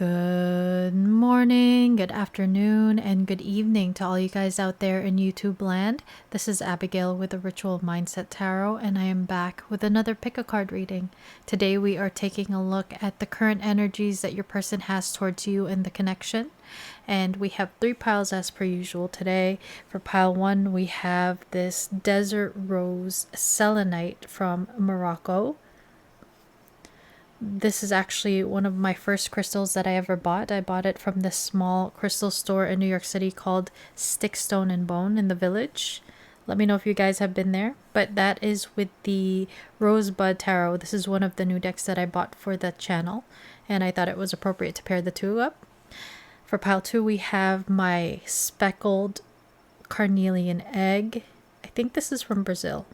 Good morning, good afternoon, and good evening to all you guys out there in YouTube land. This is Abigail with the Ritual Mindset Tarot, and I am back with another pick a card reading. Today we are taking a look at the current energies that your person has towards you and the connection. And we have 3 piles as per usual today. For pile 1, we have this Desert Rose Selenite from Morocco. This is actually one of my first crystals that I ever bought. I bought it from this small crystal store in New York City called Stick, Stone, and Bone in the Village. Let me know if you guys have been there. But that is with the Rosebud Tarot. This is one of the new decks that I bought for the channel, and I thought it was appropriate to pair the two up. For pile 2, we have my Speckled Carnelian Egg. I think this is from Brazil.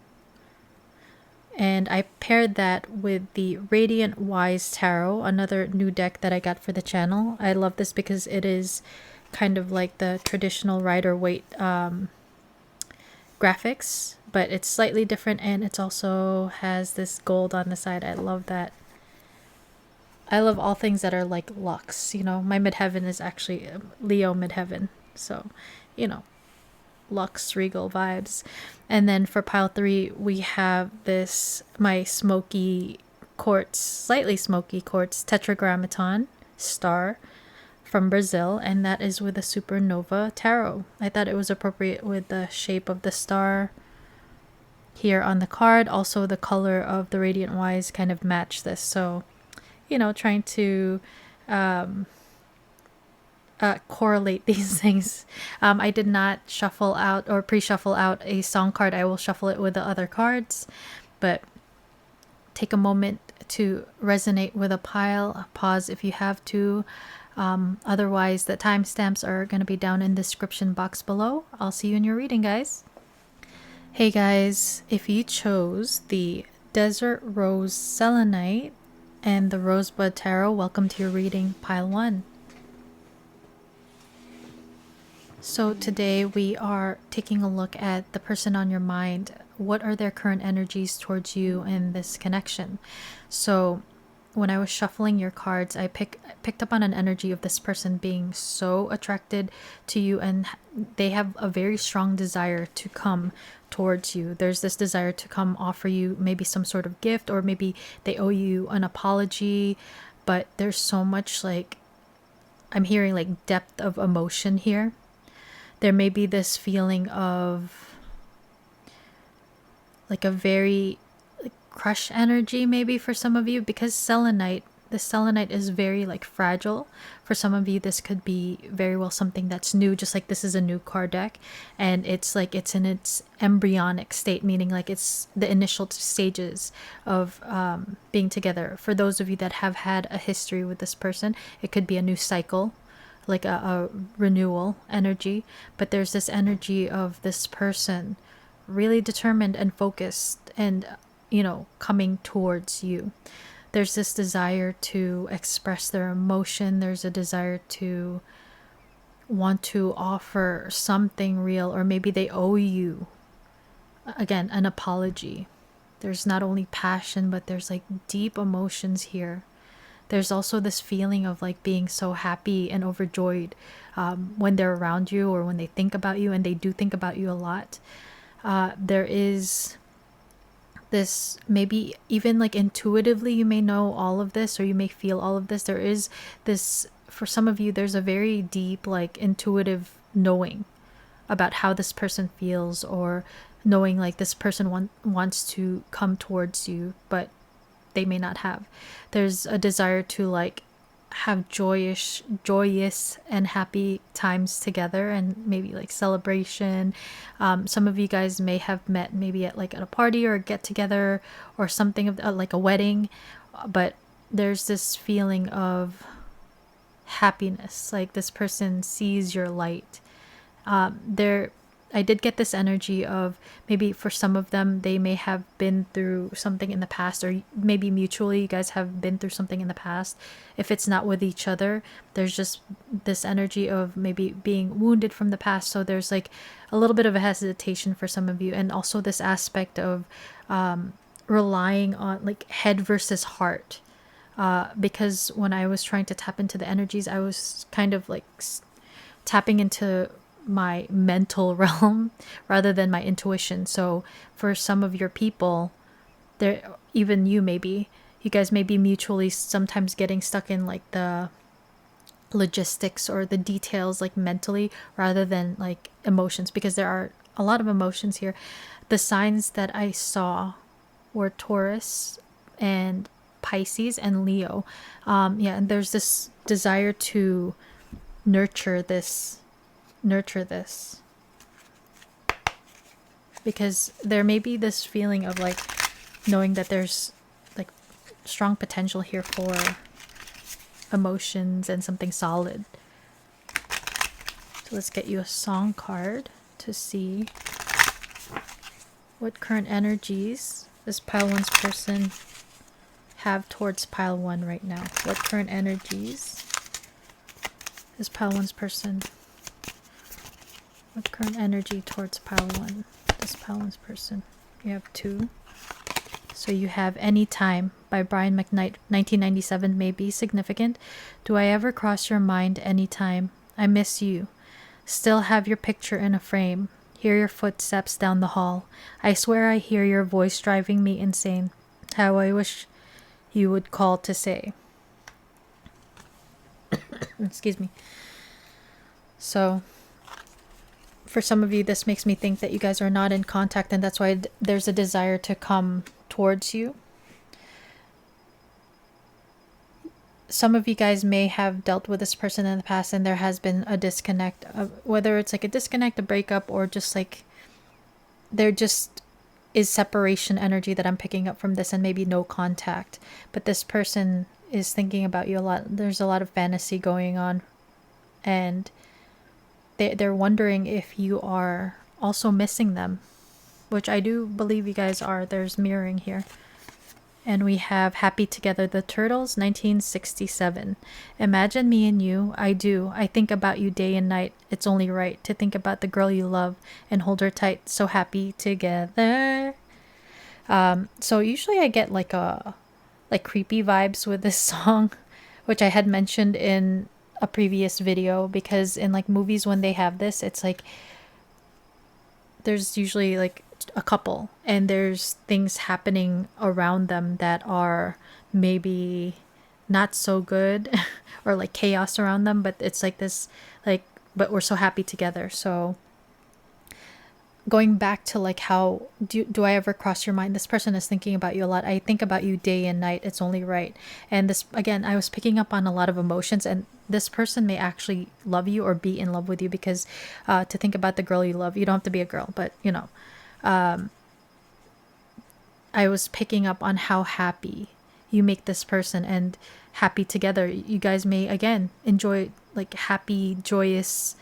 And I paired that with the Radiant Wise Tarot, another new deck that I got for the channel. I love this because it is kind of like the traditional Rider-Waite graphics, but it's slightly different, and it also has this gold on the side. I love that. I love all things that are like Lux. You know, my midheaven is actually Leo midheaven, so, you know, Lux regal vibes. And then for pile 3, we have this, my smoky quartz, slightly smoky quartz tetragrammaton star from Brazil, and that is with a supernova tarot. I thought it was appropriate with the shape of the star here on the card. Also, the color of the Radiant Wise kind of match this, so, you know, trying to correlate these things. I did not shuffle out or pre-shuffle out a song card. I will shuffle it with the other cards, but take a moment to resonate with a pile. Pause if you have to. Otherwise, the timestamps are going to be down in the description box below. I'll see you in your reading, guys. Hey guys, if you chose the Desert Rose Selenite and the Rosebud Tarot, welcome to your reading, pile 1. So today we are taking a look at the person on your mind. What are their current energies towards you in this connection? So when I was shuffling your cards, I picked up on an energy of this person being so attracted to you, and they have a very strong desire to come towards you. There's this desire to come offer you maybe some sort of gift, or maybe they owe you an apology, but there's so much, like, I'm hearing like depth of emotion here. There may be this feeling of like a very like crush energy maybe for some of you, because the selenite is very like fragile. For some of you, this could be very well something that's new, just like this is a new card deck, and it's like it's in its embryonic state, meaning like it's the initial stages of being together. For those of you that have had a history with this person, it could be a new cycle, like a renewal energy, but there's this energy of this person really determined and focused and, you know, coming towards you. There's this desire to express their emotion. There's a desire to want to offer something real, or maybe they owe you, again, an apology. There's not only passion, but there's like deep emotions here. There's also this feeling of like being so happy and overjoyed when they're around you, or when they think about you, and they do think about you a lot. There is this, maybe even like intuitively you may know all of this, or you may feel all of this. There is this, for some of you, there's a very deep like intuitive knowing about how this person feels, or knowing like this person wants to come towards you, but they may not have. There's a desire to like have joyous and happy times together, and maybe like celebration. Some of you guys may have met maybe at a party or a get together or something of like a wedding, but there's this feeling of happiness, like this person sees your light. I did get this energy of maybe for some of them, they may have been through something in the past, or maybe mutually you guys have been through something in the past. If it's not with each other, there's just this energy of maybe being wounded from the past. So there's like a little bit of a hesitation for some of you, and also this aspect of relying on like head versus heart. because when I was trying to tap into the energies, I was kind of like tapping into my mental realm rather than my intuition. So for some of your people, there, even you, maybe you guys may be mutually sometimes getting stuck in like the logistics or the details, like mentally, rather than like emotions, because there are a lot of emotions here. The signs that I saw were Taurus and Pisces and Leo. Yeah, and there's this desire to nurture this, because there may be this feeling of like knowing that there's like strong potential here for emotions and something solid. So let's get you a song card to see what current energies this pile one's person have towards pile one right now. What current energies this pile one's person, what current energy towards pile one, this pile one's person. You have two. So you have Any Time by Brian McKnight, 1997, may be significant. Do I ever cross your mind anytime? I miss you. Still have your picture in a frame. Hear your footsteps down the hall. I swear I hear your voice driving me insane. How I wish you would call to say. Excuse me. So for some of you, this makes me think that you guys are not in contact, and that's why there's a desire to come towards you. Some of you guys may have dealt with this person in the past, and there has been a disconnect, whether it's like a disconnect, a breakup, or just like there just is separation energy that I'm picking up from this, and maybe no contact. But this person is thinking about you a lot. There's a lot of fantasy going on, and they're wondering if you are also missing them, which I do believe you guys are. There's mirroring here. And we have Happy Together, the Turtles, 1967. Imagine me and you. I do. I think about you day and night. It's only right to think about the girl you love and hold her tight. So happy together. So usually I get like creepy vibes with this song, which I had mentioned in a previous video, because in like movies when they have this, it's like there's usually like a couple and there's things happening around them that are maybe not so good or like chaos around them, but it's like this, like, but we're so happy together. So going back to like how do I ever cross your mind? This person is thinking about you a lot. I think about you day and night. It's only right. And this, again, I was picking up on a lot of emotions, and this person may actually love you or be in love with you, because to think about the girl you love, you don't have to be a girl, but you know, I was picking up on how happy you make this person, and happy together. You guys may again enjoy like happy, joyous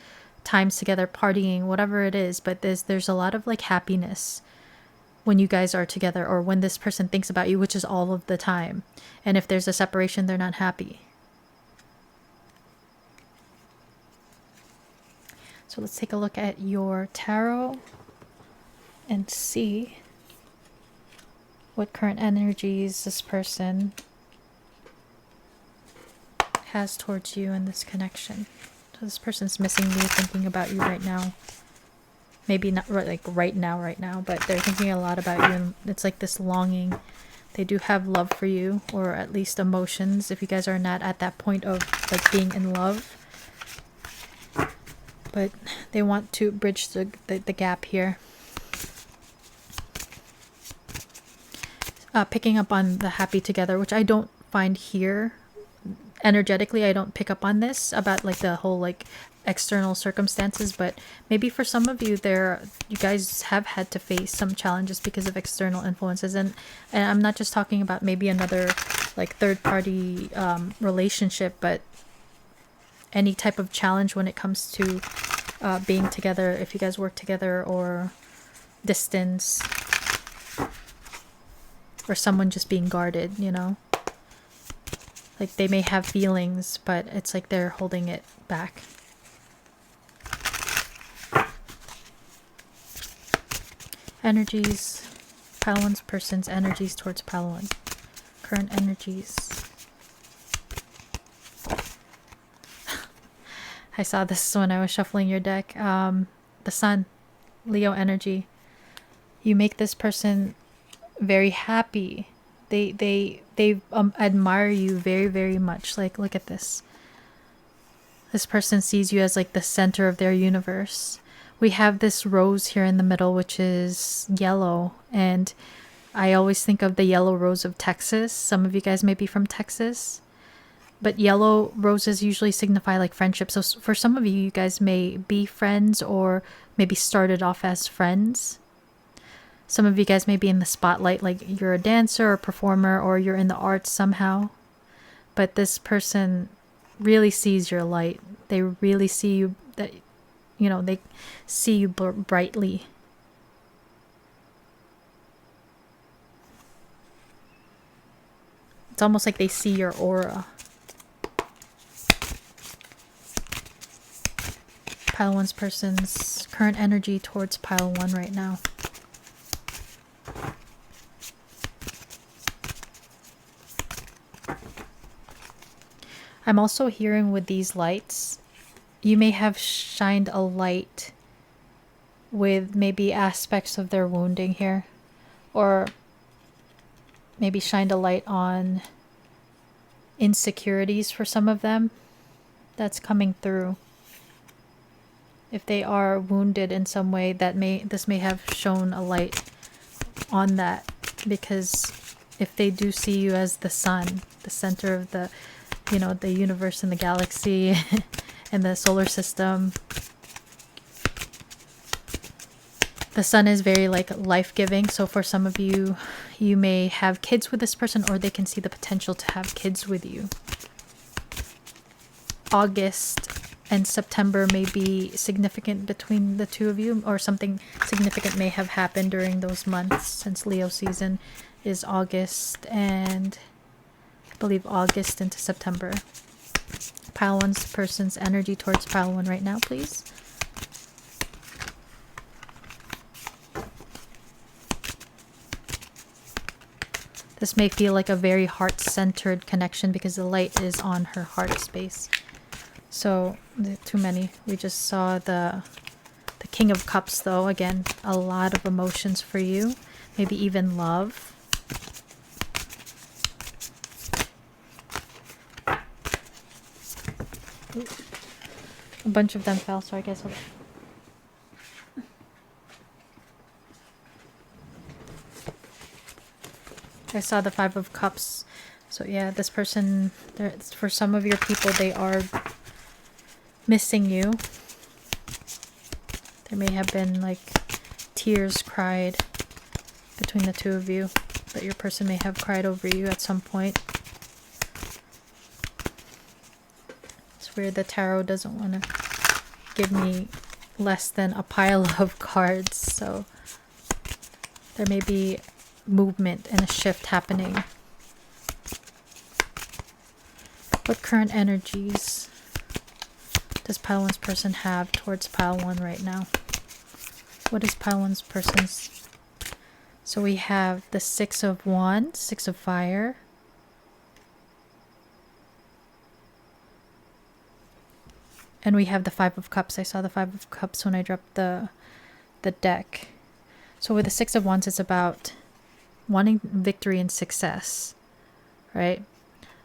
times together, partying, whatever it is, but there's a lot of like happiness when you guys are together, or when this person thinks about you, which is all of the time. And if there's a separation, they're not happy. So let's take a look at your tarot and see what current energies this person has towards you in this connection. So this person's missing you, thinking about you right now. Maybe not like right now, but they're thinking a lot about you, and it's like this longing. They do have love for you, or at least emotions, if you guys are not at that point of like being in love. But they want to bridge the gap here. Picking up on the happy together, which I don't find here. Energetically, I don't pick up on this about like the whole like external circumstances, but maybe for some of you you guys have had to face some challenges because of external influences, and I'm not just talking about maybe another like third party relationship, but any type of challenge when it comes to being together, if you guys work together, or distance, or someone just being guarded, you know. Like they may have feelings, but it's like they're holding it back. Energies, pile one's person's energies towards pile one. Current energies. I saw this when I was shuffling your deck. The sun, Leo energy. You make this person very happy. They admire you very, very much. Like, look at this. This person sees you as like the center of their universe. We have this rose here in the middle, which is yellow, and I always think of the yellow rose of Texas. Some of you guys may be from Texas, but yellow roses usually signify like friendship. So for some of you, you guys may be friends or maybe started off as friends. Some of you guys may be in the spotlight, like you're a dancer or performer, or you're in the arts somehow. But this person really sees your light. They really see you, that, you know, they see you brightly. It's almost like they see your aura. Pile 1's person's current energy towards pile 1 right now. I'm also hearing with these lights, you may have shined a light with maybe aspects of their wounding here, or maybe shined a light on insecurities for some of them. That's coming through. If they are wounded in some way, this may have shown a light on that, because if they do see you as the sun, the center of the, you know, the universe and the galaxy and the solar system, the sun is very like life-giving. So for some of you, you may have kids with this person, or they can see the potential to have kids with you. August and September may be significant between the two of you, or something significant may have happened during those months, since Leo season is August and I believe August into September. Pile 1's person's energy towards pile 1 right now, please. This may feel like a very heart-centered connection because the light is on her heart space. So, too many. We just saw the King of Cups, though. Again, a lot of emotions for you. Maybe even love. A bunch of them fell, so I guess I'll... I saw the 5 of Cups. So yeah, this person, for some of your people, they are missing you. There may have been like tears cried between the two of you, that your person may have cried over you at some point. It's weird, the tarot doesn't want to give me less than a pile of cards, so there may be movement and a shift happening. What current energies does pile 1's person have towards pile 1 right now? What is pile 1's person's? So we have the 6 of Wands, 6 of Fire. And we have the 5 of Cups. I saw the 5 of Cups when I dropped the deck. So with the 6 of Wands, it's about wanting victory and success, right?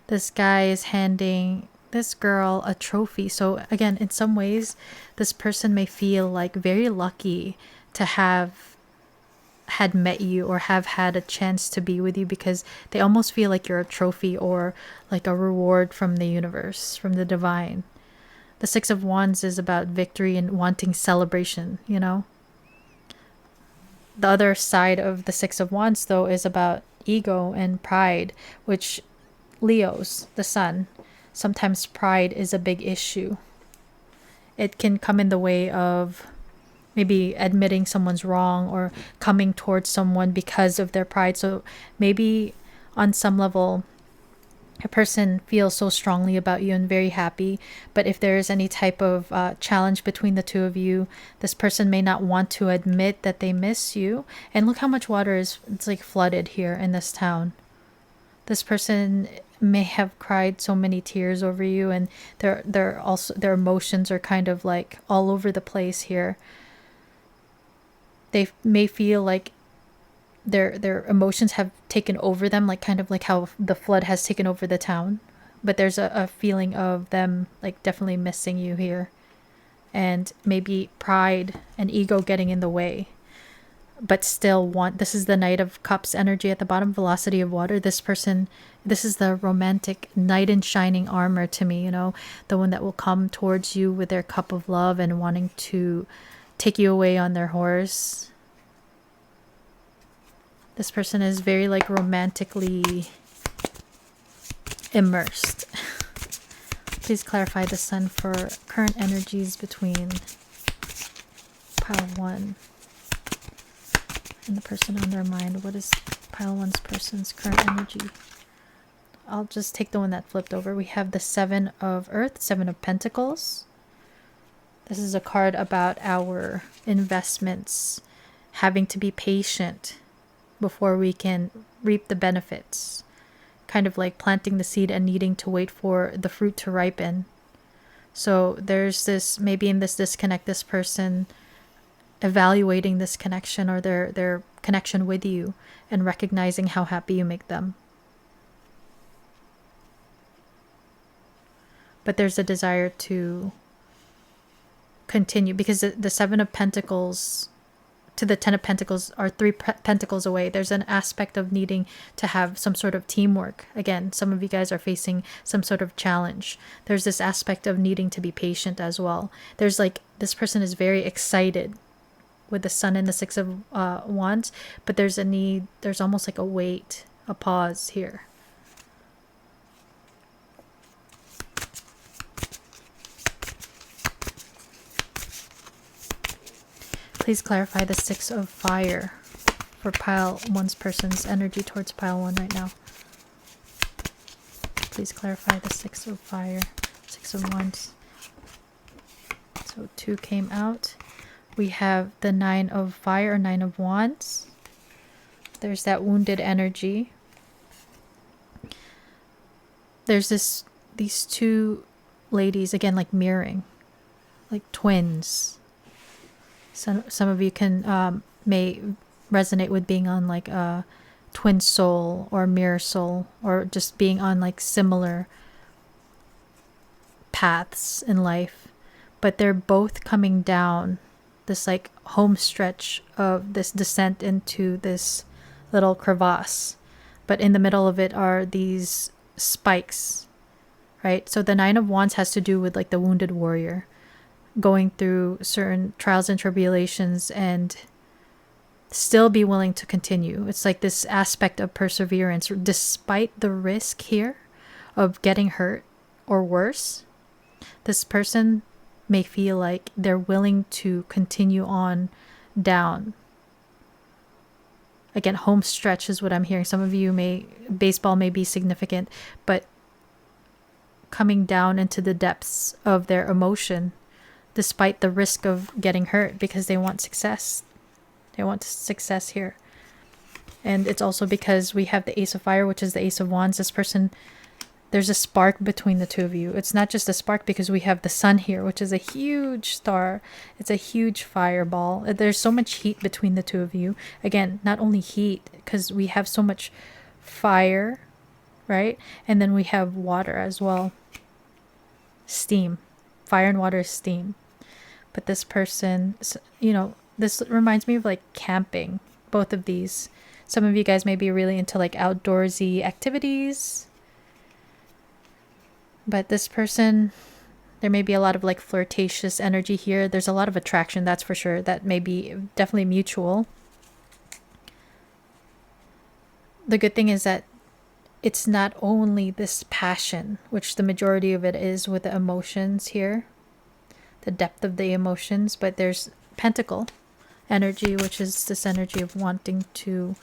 This guy is handing this girl a trophy. So again, in some ways, this person may feel like very lucky to have had met you or have had a chance to be with you, because they almost feel like you're a trophy or like a reward from the universe, from the divine. The 6 of Wands is about victory and wanting celebration, you know? The other side of the 6 of Wands, though, is about ego and pride, which Leos, the sun, sometimes pride is a big issue. It can come in the way of maybe admitting someone's wrong or coming towards someone because of their pride. So maybe on some level, a person feels so strongly about you and very happy, but if there is any type of challenge between the two of you, this person may not want to admit that they miss you. And look how much water is, it's like flooded here in this town. This person may have cried so many tears over you, and their emotions are kind of like all over the place here. They may feel like their emotions have taken over them, like kind of like how the flood has taken over the town. But there's a feeling of them like definitely missing you here, and maybe pride and ego getting in the way, but still want. This is the Knight of Cups energy at the bottom, velocity of water. This person, this is the romantic knight in shining armor to me, you know, the one that will come towards you with their cup of love and wanting to take you away on their horse. This person is very like romantically immersed. Please clarify the sun for current energies between pile 1 and the person on their mind. What is pile 1's person's current energy? I'll just take the one that flipped over. We have the 7 of Earth, 7 of Pentacles. This is a card about our investments, having to be patient before we can reap the benefits. Kind of like planting the seed and needing to wait for the fruit to ripen. So there's this, maybe in this disconnect, this person evaluating this connection or their connection with you and recognizing how happy you make them. But there's a desire to continue, because the 7 of Pentacles to the 10 of Pentacles are 3 pentacles away. There's an aspect of needing to have some sort of teamwork. Again, some of you guys are facing some sort of challenge. There's this aspect of needing to be patient as well. There's like, this person is very excited with the Sun and the 6 of Wands, but there's a need, there's almost like a wait, a pause here. Please clarify the 6 of Fire for pile 1's person's energy towards pile 1 right now. Please clarify the 6 of Fire, 6 of Wands. So 2 came out. We have the 9 of Fire, 9 of Wands. There's that wounded energy. There's these 2 ladies, again, like mirroring, like twins. Some of you can may resonate with being on like a twin soul or mirror soul, or just being on like similar paths in life. But they're both coming down this like home stretch of this descent into this little crevasse. But in the middle of it are these spikes, right? So the 9 of Wands has to do with like the wounded warrior, going through certain trials and tribulations and still be willing to continue. It's like this aspect of perseverance despite the risk here of getting hurt or worse. This person may feel like they're willing to continue on down. Again, home stretch is what I'm hearing. Some of you baseball may be significant, but coming down into the depths of their emotion despite the risk of getting hurt, because they want success. They want success here. And it's also because we have the Ace of Fire, which is the Ace of Wands. This person, there's a spark between the 2 of you. It's not just a spark because we have the Sun here, which is a huge star. It's a huge fireball. There's so much heat between the 2 of you. Again, not only heat, because we have so much fire, right? And then we have water as well. Steam. Fire and water is steam. But this person, you know, this reminds me of like camping, both of these. Some of you guys may be really into like outdoorsy activities. But this person, there may be a lot of like flirtatious energy here. There's a lot of attraction, that's for sure. That may be definitely mutual. The good thing is that it's not only this passion, which the majority of it is with the emotions here, the depth of the emotions, but there's Pentacle energy, which is this energy of wanting to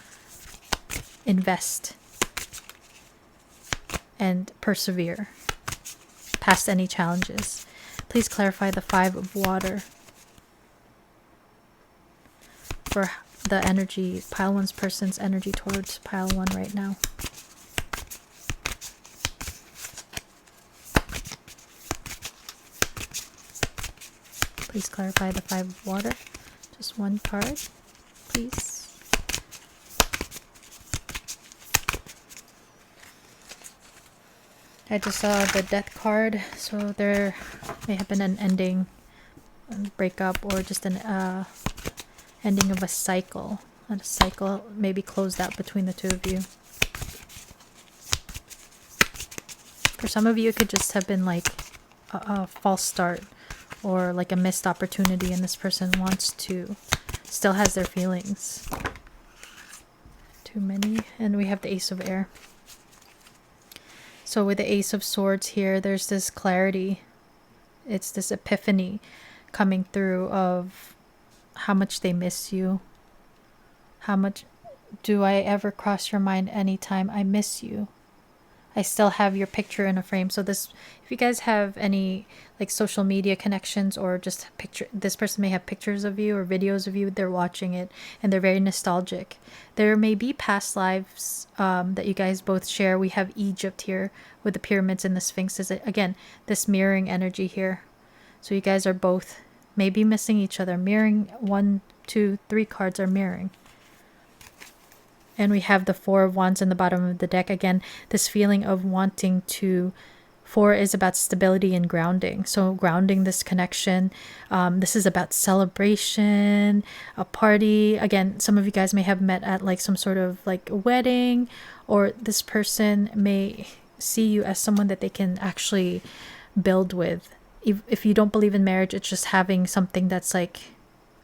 invest and persevere past any challenges. Please clarify the 5 of Water for the energy, pile 1's person's energy towards pile 1 right now. Please clarify the Five of Water. Just one card, please. I just saw the Death card, so there may have been an ending, a breakup, or just an ending of a cycle. And a cycle maybe closed out between the two of you. For some of you, it could just have been like a false start or like a missed opportunity, and this person wants to, still has their feelings. Too many. And we have the Ace of Air. So with the Ace of Swords here, there's this clarity. It's this epiphany coming through of how much they miss you. How much do I ever cross your mind anytime I miss you? I still have your picture in a frame. So this, if you guys have any like social media connections, or just picture, this person may have pictures of you or videos of you, they're watching it and they're very nostalgic. There may be past lives that you guys both share. We have Egypt here with the pyramids and the sphinxes. Again, this mirroring energy here. So you guys are both maybe missing each other. Mirroring, 1, 2, 3 cards are mirroring. And we have the Four of Wands in the bottom of the deck. Again, this feeling of wanting to... 4 is about stability and grounding. So grounding this connection. This is about celebration, a party. Again, some of you guys may have met at like some sort of like a wedding. Or this person may see you as someone that they can actually build with. If you don't believe in marriage, it's just having something that's like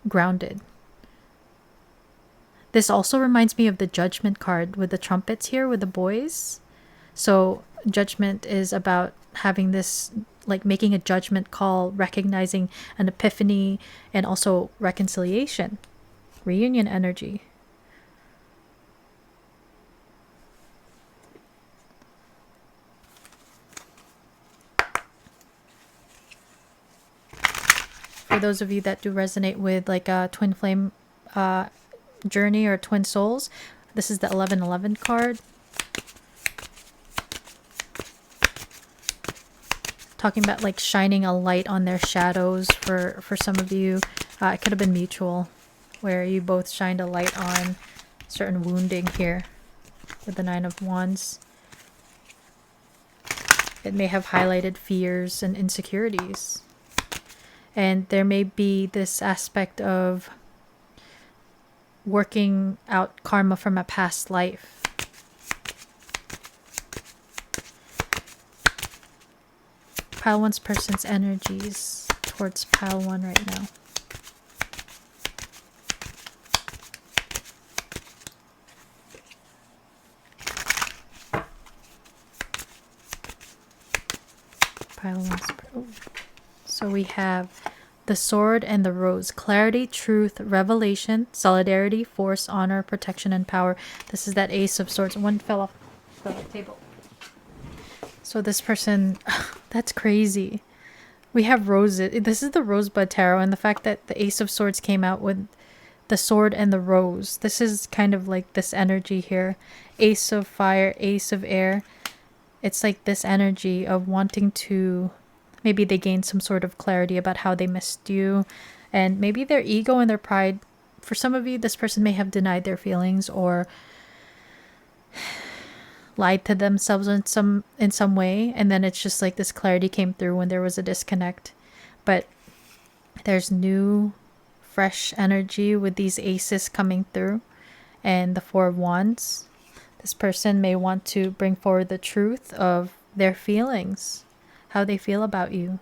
grounded. This also reminds me of the Judgment card with the trumpets here with the boys. So Judgment is about having this, like making a judgment call, recognizing an epiphany, and also reconciliation, reunion energy. For those of you that do resonate with like a twin flame journey or twin souls, this is the 1111 card, talking about like shining a light on their shadows. For some of you, it could have been mutual, where you both shined a light on certain wounding here with the 9 of Wands. It may have highlighted fears and insecurities, and there may be this aspect of working out karma from a past life. Pile 1's person's energies towards pile 1 right now. Pile 1's... Oh. So we have the Sword and the Rose. Clarity, truth, revelation, solidarity, force, honor, protection, and power. This is that Ace of Swords. One fell off the table. So this person, that's crazy. We have roses. This is the Rosebud Tarot, and the fact that the Ace of Swords came out with the Sword and the Rose. This is kind of like this energy here. Ace of Fire, Ace of Air. It's like this energy of wanting to... Maybe they gained some sort of clarity about how they missed you, and maybe their ego and their pride. For some of you, this person may have denied their feelings or lied to themselves in some way, and then it's just like this clarity came through when there was a disconnect. But there's new, fresh energy with these aces coming through, and the Four of Wands. This person may want to bring forward the truth of their feelings, how they feel about you,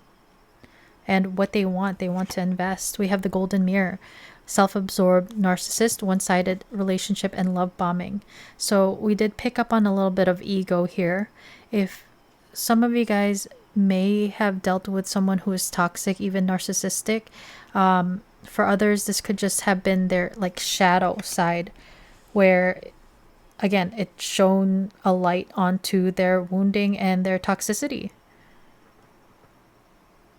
and what they want. They want to invest. We have the Golden Mirror, self-absorbed, narcissist, one-sided relationship, and love bombing. So we did pick up on a little bit of ego here. If some of you guys may have dealt with someone who is toxic, even narcissistic, for others, this could just have been their like shadow side, where again, it shone a light onto their wounding and their toxicity.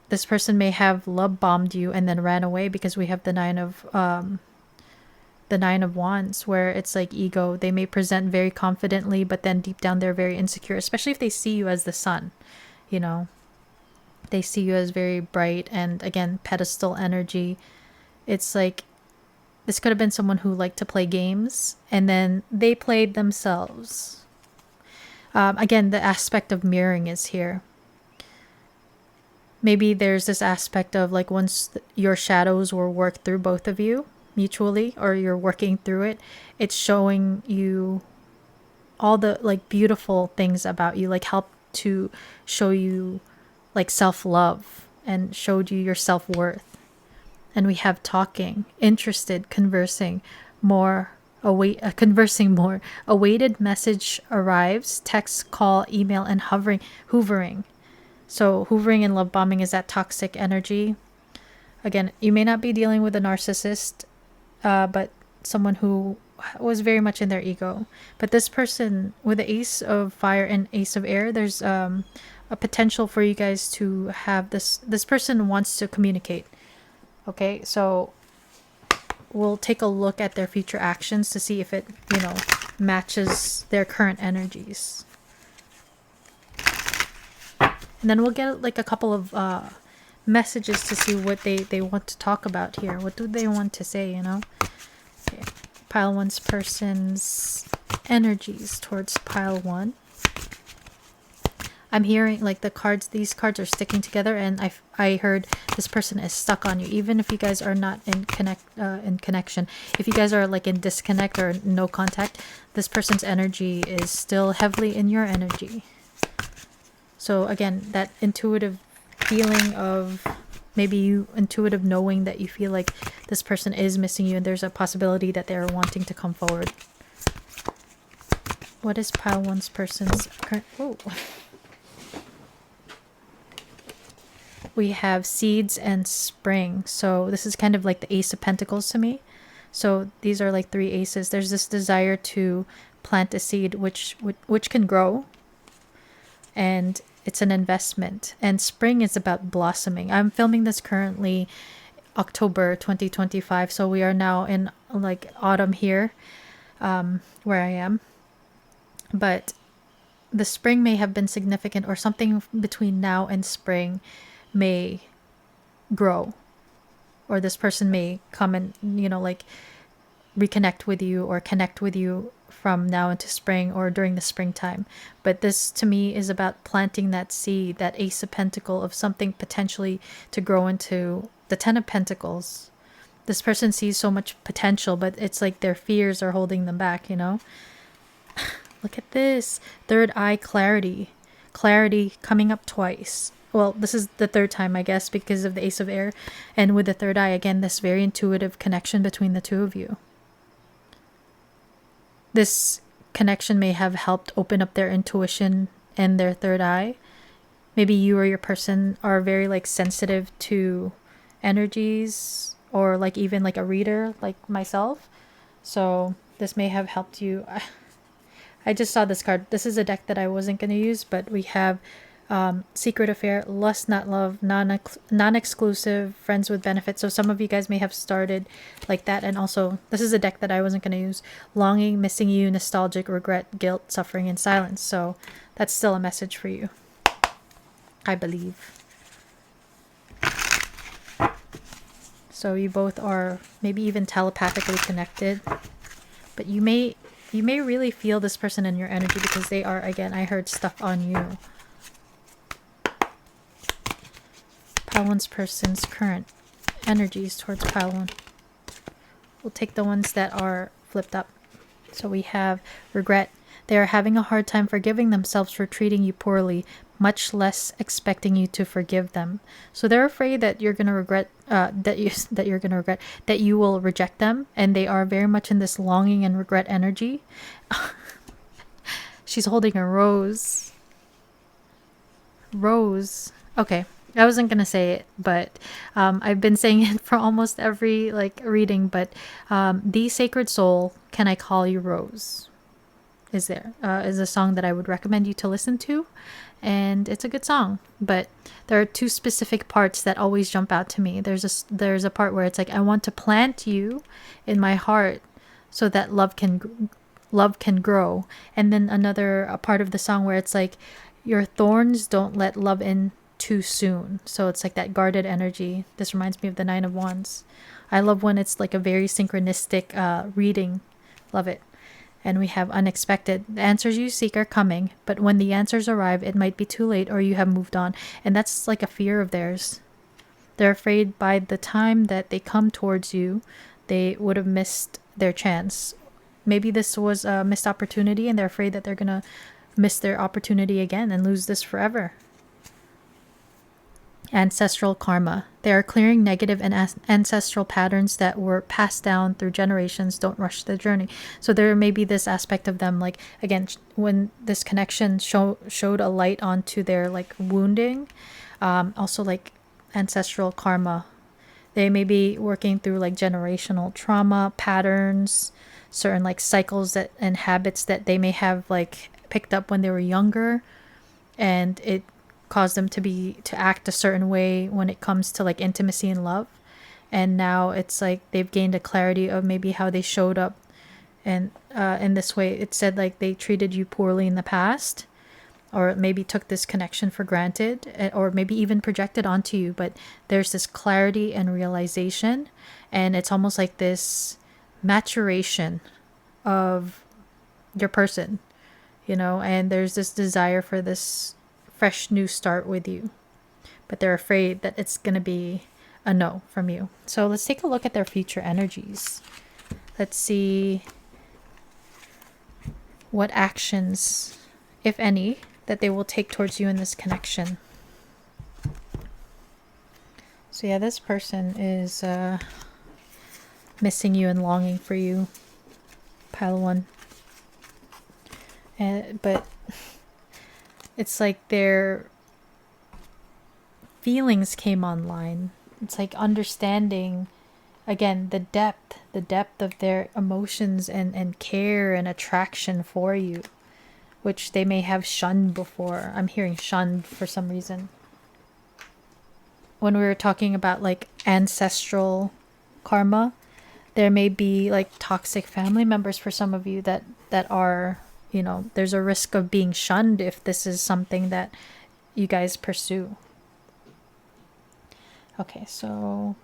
This person may have love bombed you and then ran away, because we have the Nine of Wands, where it's like ego. They may present very confidently, but then deep down they're very insecure, especially if they see you as the sun, you know. They see you as very bright and, again, pedestal energy. It's like this could have been someone who liked to play games and then they played themselves. Again, the aspect of mirroring is here. Maybe there's this aspect of like once your shadows were worked through, both of you mutually, or you're working through it, it's showing you all the like beautiful things about you, like help to show you like self-love and showed you your self-worth. And we have talking, interested, conversing more, conversing more. Awaited message arrives, text, call, email, and hoovering. So hoovering and love bombing is that toxic energy. Again, you may not be dealing with a narcissist, but someone who was very much in their ego. But this person with the ace of fire and ace of air, there's a potential for you guys to have this person wants to communicate. Okay, so we'll take a look at their future actions to see if it, matches their current energies. And then we'll get like a couple of messages to see what they want to talk about here. What do they want to say, Okay. Pile 1's person's energies towards pile 1. I'm hearing like these cards are sticking together, and I heard this person is stuck on you, even if you guys are not in connection. If you guys are like in disconnect or no contact, this person's energy is still heavily in your energy. So again, that intuitive feeling of maybe you intuitive knowing that you feel like this person is missing you and there's a possibility that they're wanting to come forward. What is pile 1's person's current... Oh. We have seeds and spring. So this is kind of like the Ace of Pentacles to me. So these are like 3 aces. There's this desire to plant a seed which can grow. And it's an investment. And spring is about blossoming. I'm filming this currently October 2025. So we are now in like autumn here, where I am. But the spring may have been significant, or something between now and spring may grow, or this person may come and like reconnect with you or connect with you from now into spring or during the springtime. But this to me is about planting that seed, that Ace of Pentacles, of something potentially to grow into the 10 of Pentacles. This person sees so much potential, but it's like their fears are holding them back. Look at this. Third eye, clarity coming up twice. Well, this is the third time, I guess, because of the Ace of Air. And with the third eye, again, this very intuitive connection between the two of you. This connection may have helped open up their intuition and their third eye. Maybe you or your person are very like sensitive to energies, or like even like a reader like myself. So this may have helped you. I just saw this card. This is a deck that I wasn't going to use, but we have Secret Affair, Lust Not Love, Non-Exclusive, Friends with Benefits. So some of you guys may have started like that. And also, this is a deck that I wasn't going to use. Longing, Missing You, Nostalgic, Regret, Guilt, Suffering, and Silence. So that's still a message for you, I believe. So you both are maybe even telepathically connected. But you may really feel this person in your energy, because they are, again, I heard stuff on you. Pile 1's person's current energies towards pile 1. We'll take the ones that are flipped up. So we have regret. They are having a hard time forgiving themselves for treating you poorly, much less expecting you to forgive them. So they're afraid that you're gonna regret that you will reject them, and they are very much in this longing and regret energy. She's holding a rose. Rose. Okay. I wasn't gonna say it, but I've been saying it for almost every like reading. But the Sacred Soul, Can I Call You Rose? Is a song that I would recommend you to listen to, and it's a good song. But there are 2 specific parts that always jump out to me. There's a part where it's like, I want to plant you in my heart so that love can grow, and then a part of the song where it's like, your thorns don't let love in too soon. So it's like that guarded energy. This reminds me of the Nine of Wands. I love when it's like a very synchronistic reading. Love it. And we have unexpected. The answers you seek are coming, but when the answers arrive, it might be too late or you have moved on. And that's like a fear of theirs. They're afraid by the time that they come towards you, they would have missed their chance. Maybe this was a missed opportunity and they're afraid that they're going to miss their opportunity again and lose this forever. Ancestral karma. They are clearing negative and ancestral patterns that were passed down through generations. Don't rush the journey. So there may be this aspect of them, like, again, when this connection showed a light onto their like wounding, also like ancestral karma. They may be working through like generational trauma patterns, certain like cycles that and habits that they may have like picked up when they were younger, and it caused them to act a certain way when it comes to like intimacy and love. And now it's like they've gained a clarity of maybe how they showed up, and in this way it said like they treated you poorly in the past, or maybe took this connection for granted, or maybe even projected onto you. But there's this clarity and realization, and it's almost like this maturation of your person, and there's this desire for this fresh new start with you, but they're afraid that it's going to be a no from you. So let's take a look at their future energies. Let's see what actions, if any, that they will take towards you in this connection. So yeah, this person is missing you and longing for you, pile one. But it's like their feelings came online. It's like understanding, again, the depth of their emotions and care and attraction for you, which they may have shunned before. I'm hearing shunned for some reason. When we were talking about like ancestral karma, there may be like toxic family members for some of you that are, there's a risk of being shunned if this is something that you guys pursue. Okay, so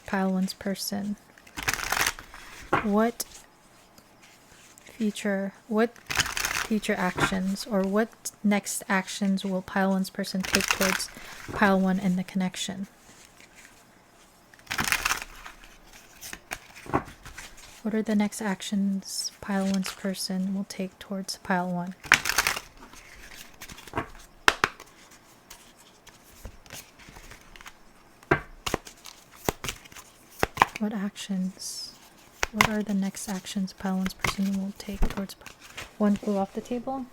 pile one's person. What future actions, or what next actions will pile one's person take towards pile one in the connection? What are the next actions pile one's person will take towards pile one? What are the next actions pile one's person will take towards one? Flew off the table.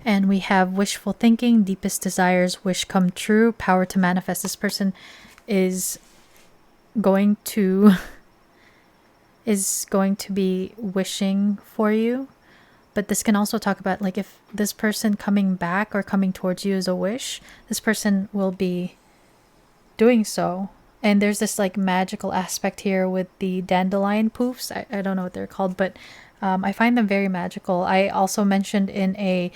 And we have wishful thinking, deepest desires, wish come true, power to manifest. This person is going to be wishing for you. But this can also talk about like if this person coming back or coming towards you is a wish, this person will be doing so. And there's this like magical aspect here with the dandelion poofs. I don't know what they're called, but I find them very magical. I also mentioned in a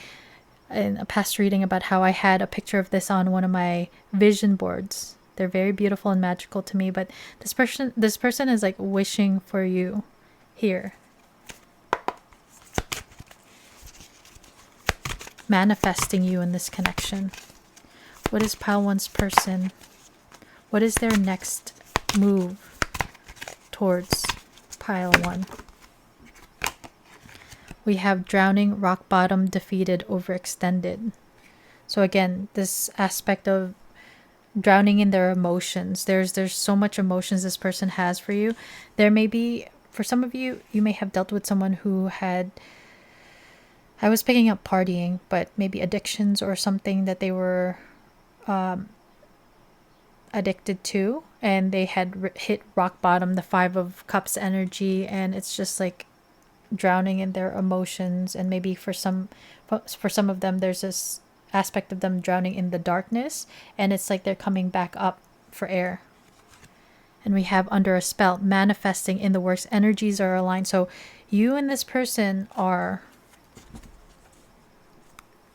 past reading about how I had a picture of this on one of my vision boards. They're very beautiful and magical to me, but this person is like wishing for you here. Manifesting you in this connection. What is pile one's person? What is their next move towards pile one? We have drowning, rock bottom, defeated, overextended. So again, this aspect of drowning in their emotions. There's so much emotions this person has for you. There may be, for some of you, you may have dealt with someone who had, I was picking up partying, but maybe addictions or something that they were addicted to, and they had hit rock bottom, the Five of Cups energy, and it's just like drowning in their emotions. And maybe for some of them, there's this aspect of them drowning in the darkness, and it's like they're coming back up for air. And we have under a spell, manifesting in the works, energies are aligned. So you and this person are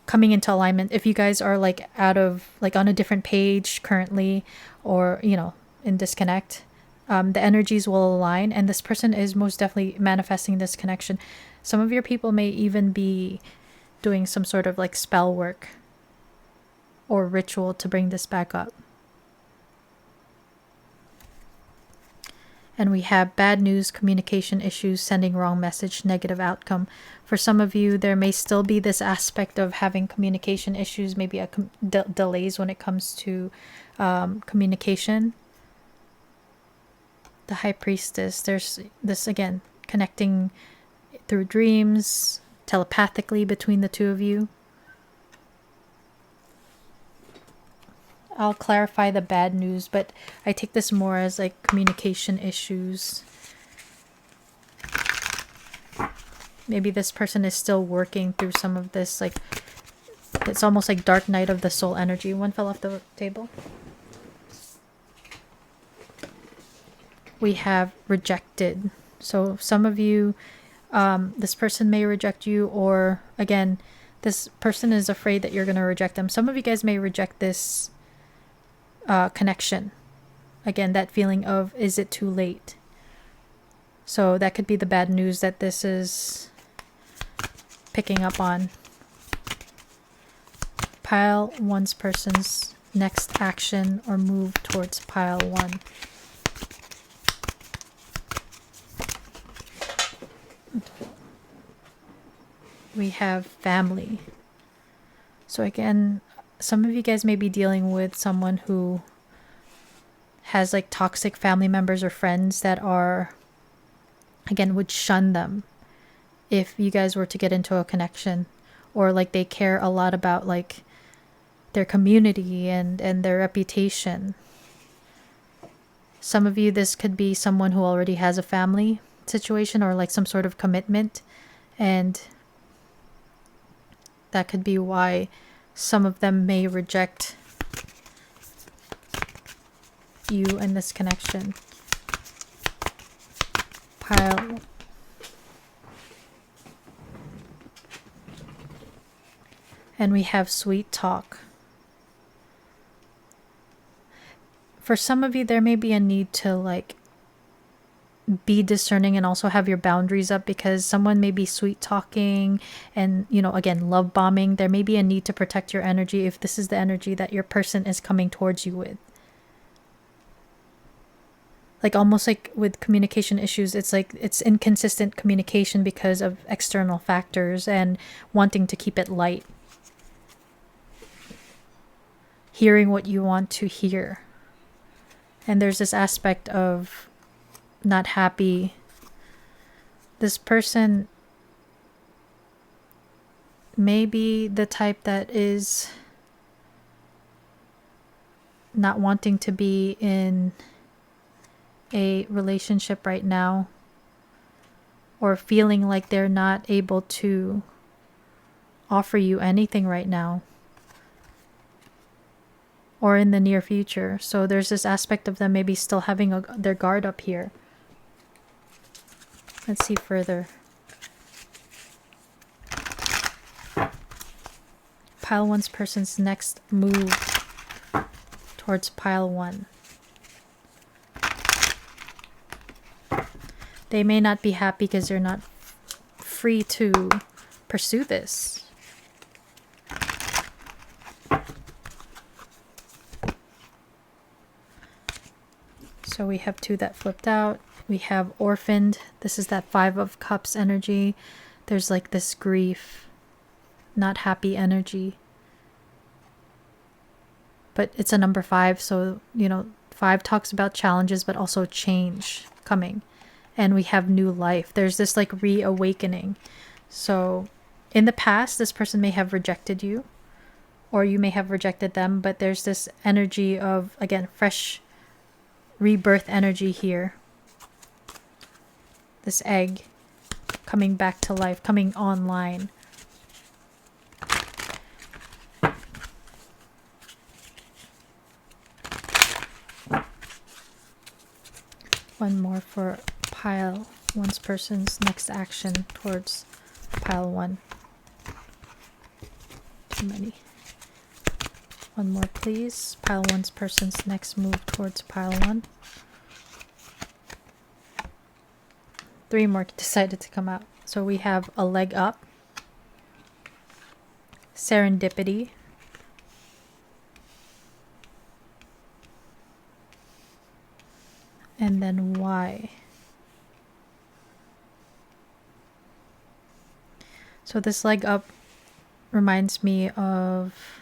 coming into alignment. If you guys are like out of, like on a different page currently, or, you know, in disconnect, the energies will align, and this person is most definitely manifesting this connection. Some of your people may even be doing some sort of like spell work or ritual to bring this back up. And we have bad news, communication issues, sending wrong message, negative outcome. For some of you, there may still be this aspect of having communication issues, maybe delays when it comes to communication. The High Priestess, there's this again, connecting through dreams, telepathically between the two of you. I'll clarify the bad news, but I take this more as like communication issues. Maybe this person is still working through some of this, like, it's almost like dark night of the soul energy. One fell off the table. We have rejected. So some of you, this person may reject you, or again, this person is afraid that you're going to reject them. Some of you guys may reject this connection. Again, that feeling of, is it too late? So that could be the bad news that this is picking up on. Pile one's person's next action or move towards pile one. We have family. So again, some of you guys may be dealing with someone who has like toxic family members or friends that are, again, would shun them if you guys were to get into a connection, or like they care a lot about like their community and their reputation. Some of you, this could be someone who already has a family situation or like some sort of commitment, and that could be why some of them may reject you in this connection. Pile. And we have sweet talk. For some of you, there may be a need to like be discerning and also have your boundaries up, because someone may be sweet talking and, you know, again, love bombing. There may be a need to protect your energy if this is the energy that your person is coming towards you with. Like almost like with communication issues, it's like it's inconsistent communication because of external factors and wanting to keep it light. Hearing what you want to hear. And there's this aspect of not happy. This person may be the type that is not wanting to be in a relationship right now, or feeling like they're not able to offer you anything right now or in the near future. So there's this aspect of them maybe still having their guard up here. Let's see further. Pile one's person's next move towards pile one. They may not be happy because they're not free to pursue this. So we have two that flipped out. We have orphaned. This is that 5 of Cups energy. There's like this grief, not happy energy. But it's a number 5, so, you know, 5 talks about challenges, but also change coming. And we have new life. There's this like reawakening. So in the past, this person may have rejected you, or you may have rejected them, but there's this energy of, again, fresh rebirth energy here. This egg coming back to life, coming online. One more for pile one's person's next action towards pile 1. Too many. One more, please. Pile one's person's next move towards pile 1. 3 more decided to come out. So we have a leg up, serendipity, and then why. So this leg up reminds me of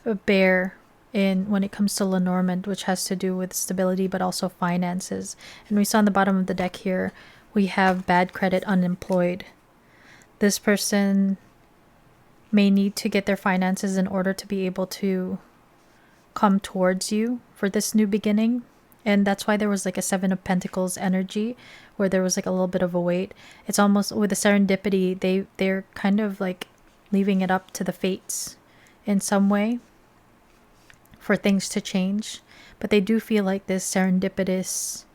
a bear in when it comes to Lenormand, which has to do with stability but also finances. And we saw on the bottom of the deck here, we have bad credit, unemployed. This person may need to get their finances in order to be able to come towards you for this new beginning. And that's why there was like a 7 of Pentacles energy where there was like a little bit of a wait. It's almost with the serendipity, they're kind of like leaving it up to the fates in some way for things to change. But they do feel like this serendipitous,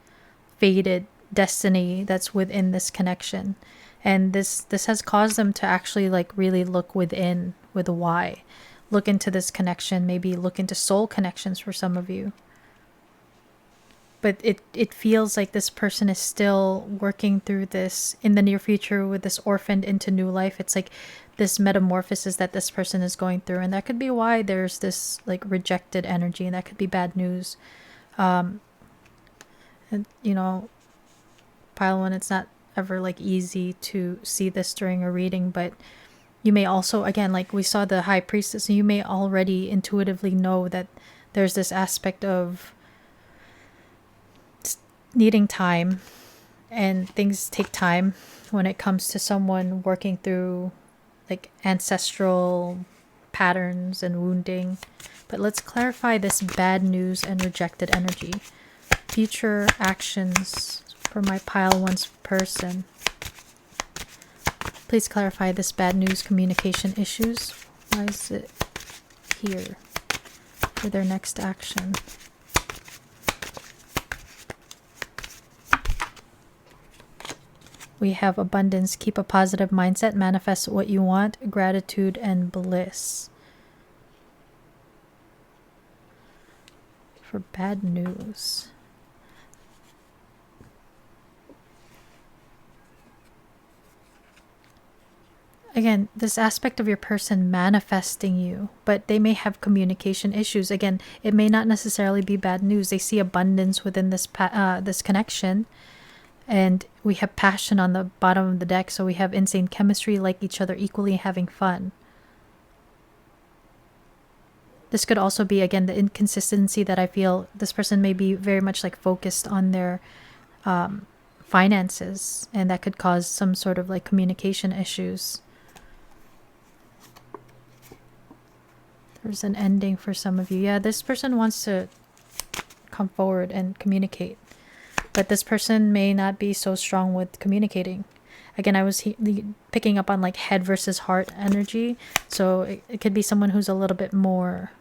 fated destiny that's within this connection. And this has caused them to actually like really look within with a why. Look into this connection, maybe look into soul connections for some of you. But it feels like this person is still working through this in the near future with this orphaned into new life. It's like this metamorphosis that this person is going through. And that could be why there's this like rejected energy, and that could be bad news. And you know, pile 1, it's not ever like easy to see this during a reading, but you may also, again, like we saw the High Priestess, you may already intuitively know that there's this aspect of needing time, and things take time when it comes to someone working through like ancestral patterns and wounding. But let's clarify this bad news and rejected energy. Future actions for my pile 1's person. Please clarify this bad news communication issues. Why is it here for their next action? We have abundance, keep a positive mindset, manifest what you want, gratitude, and bliss. For bad news. Again, this aspect of your person manifesting you, but they may have communication issues. Again, it may not necessarily be bad news. They see abundance within this this connection. And we have passion on the bottom of the deck, so we have insane chemistry, like each other equally, having fun. This could also be, again, the inconsistency that I feel this person may be very much like focused on their finances, and that could cause some sort of like communication issues. There's an ending for some of you. Yeah, this person wants to come forward and communicate. But this person may not be so strong with communicating. Again, I was picking up on like head versus heart energy. So it could be someone who's a little bit more,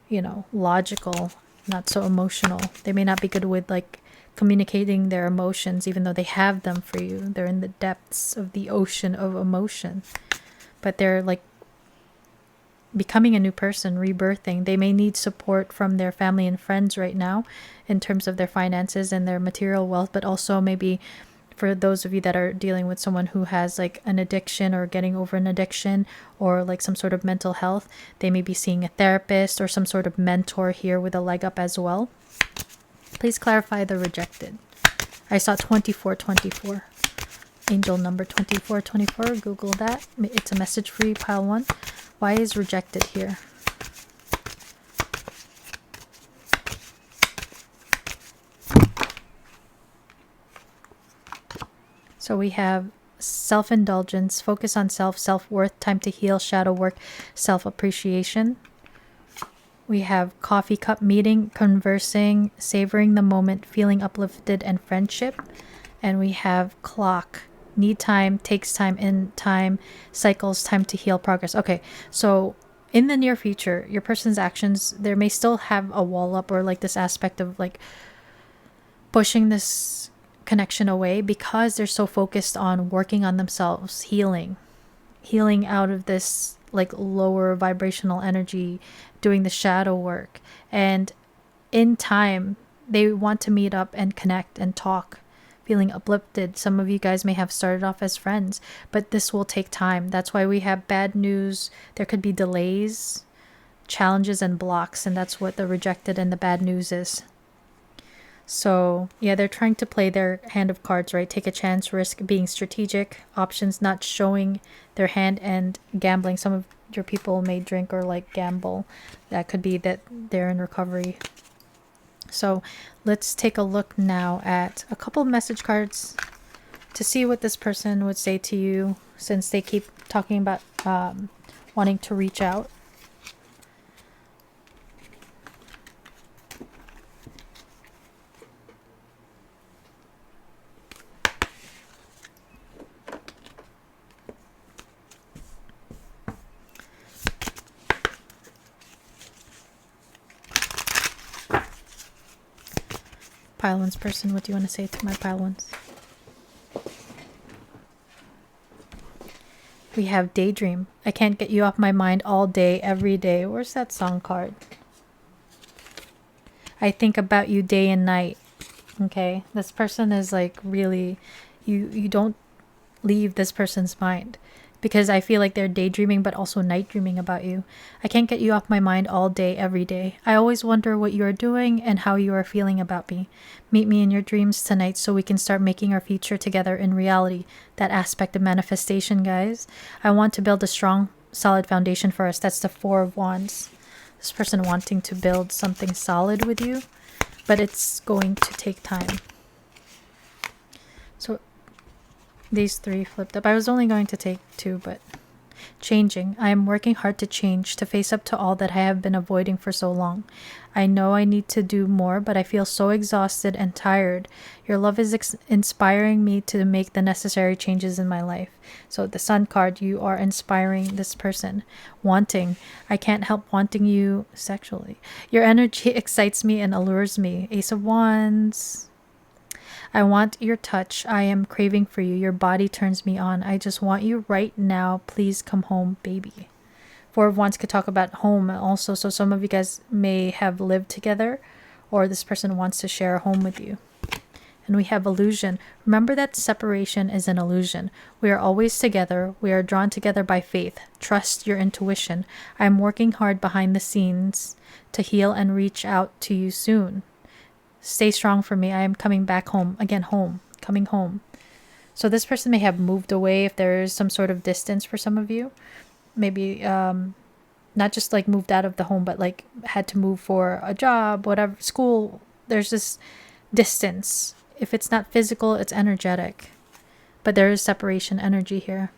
you know, logical, not so emotional. They may not be good with like communicating their emotions, even though they have them for you. They're in the depths of the ocean of emotion. But they're like becoming a new person, rebirthing. They may need support from their family and friends right now in terms of their finances and their material wealth, but also maybe for those of you that are dealing with someone who has like an addiction or getting over an addiction or like some sort of mental health, they may be seeing a therapist or some sort of mentor here with a leg up as well. Please clarify the rejected. I saw 2424. Angel number 2424. Google that. It's a message for you, pile 1. Why is rejected here? So we have self-indulgence, focus on self, self-worth, time to heal, shadow work, self-appreciation. We have coffee cup meeting, conversing, savoring the moment, feeling uplifted, and friendship. And we have clock. Need time, takes time, in time, cycles, time to heal, progress. Okay, so in the near future, your person's actions, there may still have a wall up or like this aspect of like pushing this connection away because they're so focused on working on themselves, healing out of this like lower vibrational energy, doing the shadow work. And in time, they want to meet up and connect and talk, feeling uplifted. Some of you guys may have started off as friends, but this will take time. That's why we have bad news. There could be delays, challenges, and blocks, and that's what the rejected and the bad news is. So yeah, they're trying to play their hand of cards, right? Take a chance, risk, being strategic, options, not showing their hand, and gambling. Some of your people may drink or like gamble. That could be that they're in recovery. So let's take a look now at a couple of message cards to see what this person would say to you, since they keep talking about wanting to reach out. Pile ones person, what do you want to say to my pile ones? We have daydream. I can't get you off my mind all day, every day. Where's that song card? I think about you day and night. Okay, this person is like really, you don't leave this person's mind, because I feel like they're daydreaming but also night dreaming about you. I can't get you off my mind all day, every day. I always wonder what you are doing and how you are feeling about me. Meet me in your dreams tonight so we can start making our future together in reality. That aspect of manifestation, guys. I want to build a strong, solid foundation for us. That's the Four of Wands. This person wanting to build something solid with you, but it's going to take time. So these three flipped up. I was only going to take two, but changing. I am working hard to change, to face up to all that I have been avoiding for so long. I know I need to do more, but I feel so exhausted and tired. Your love is inspiring me to make the necessary changes in my life. So the Sun card, you are inspiring this person. Wanting. I can't help wanting you sexually. Your energy excites me and allures me. Ace of Wands. I want your touch. I am craving for you. Your body turns me on. I just want you right now. Please come home, baby. Four of Wands could talk about home also. So some of you guys may have lived together, or this person wants to share a home with you. And we have illusion. Remember that separation is an illusion. We are always together. We are drawn together by faith. Trust your intuition. I am working hard behind the scenes to heal and reach out to you soon. Stay strong for me. I am coming back home. Again, home. Coming home. So this person may have moved away if there is some sort of distance for some of you. Maybe not just like moved out of the home, but like had to move for a job, whatever, school. There's this distance. If it's not physical, it's energetic. But there is separation energy here.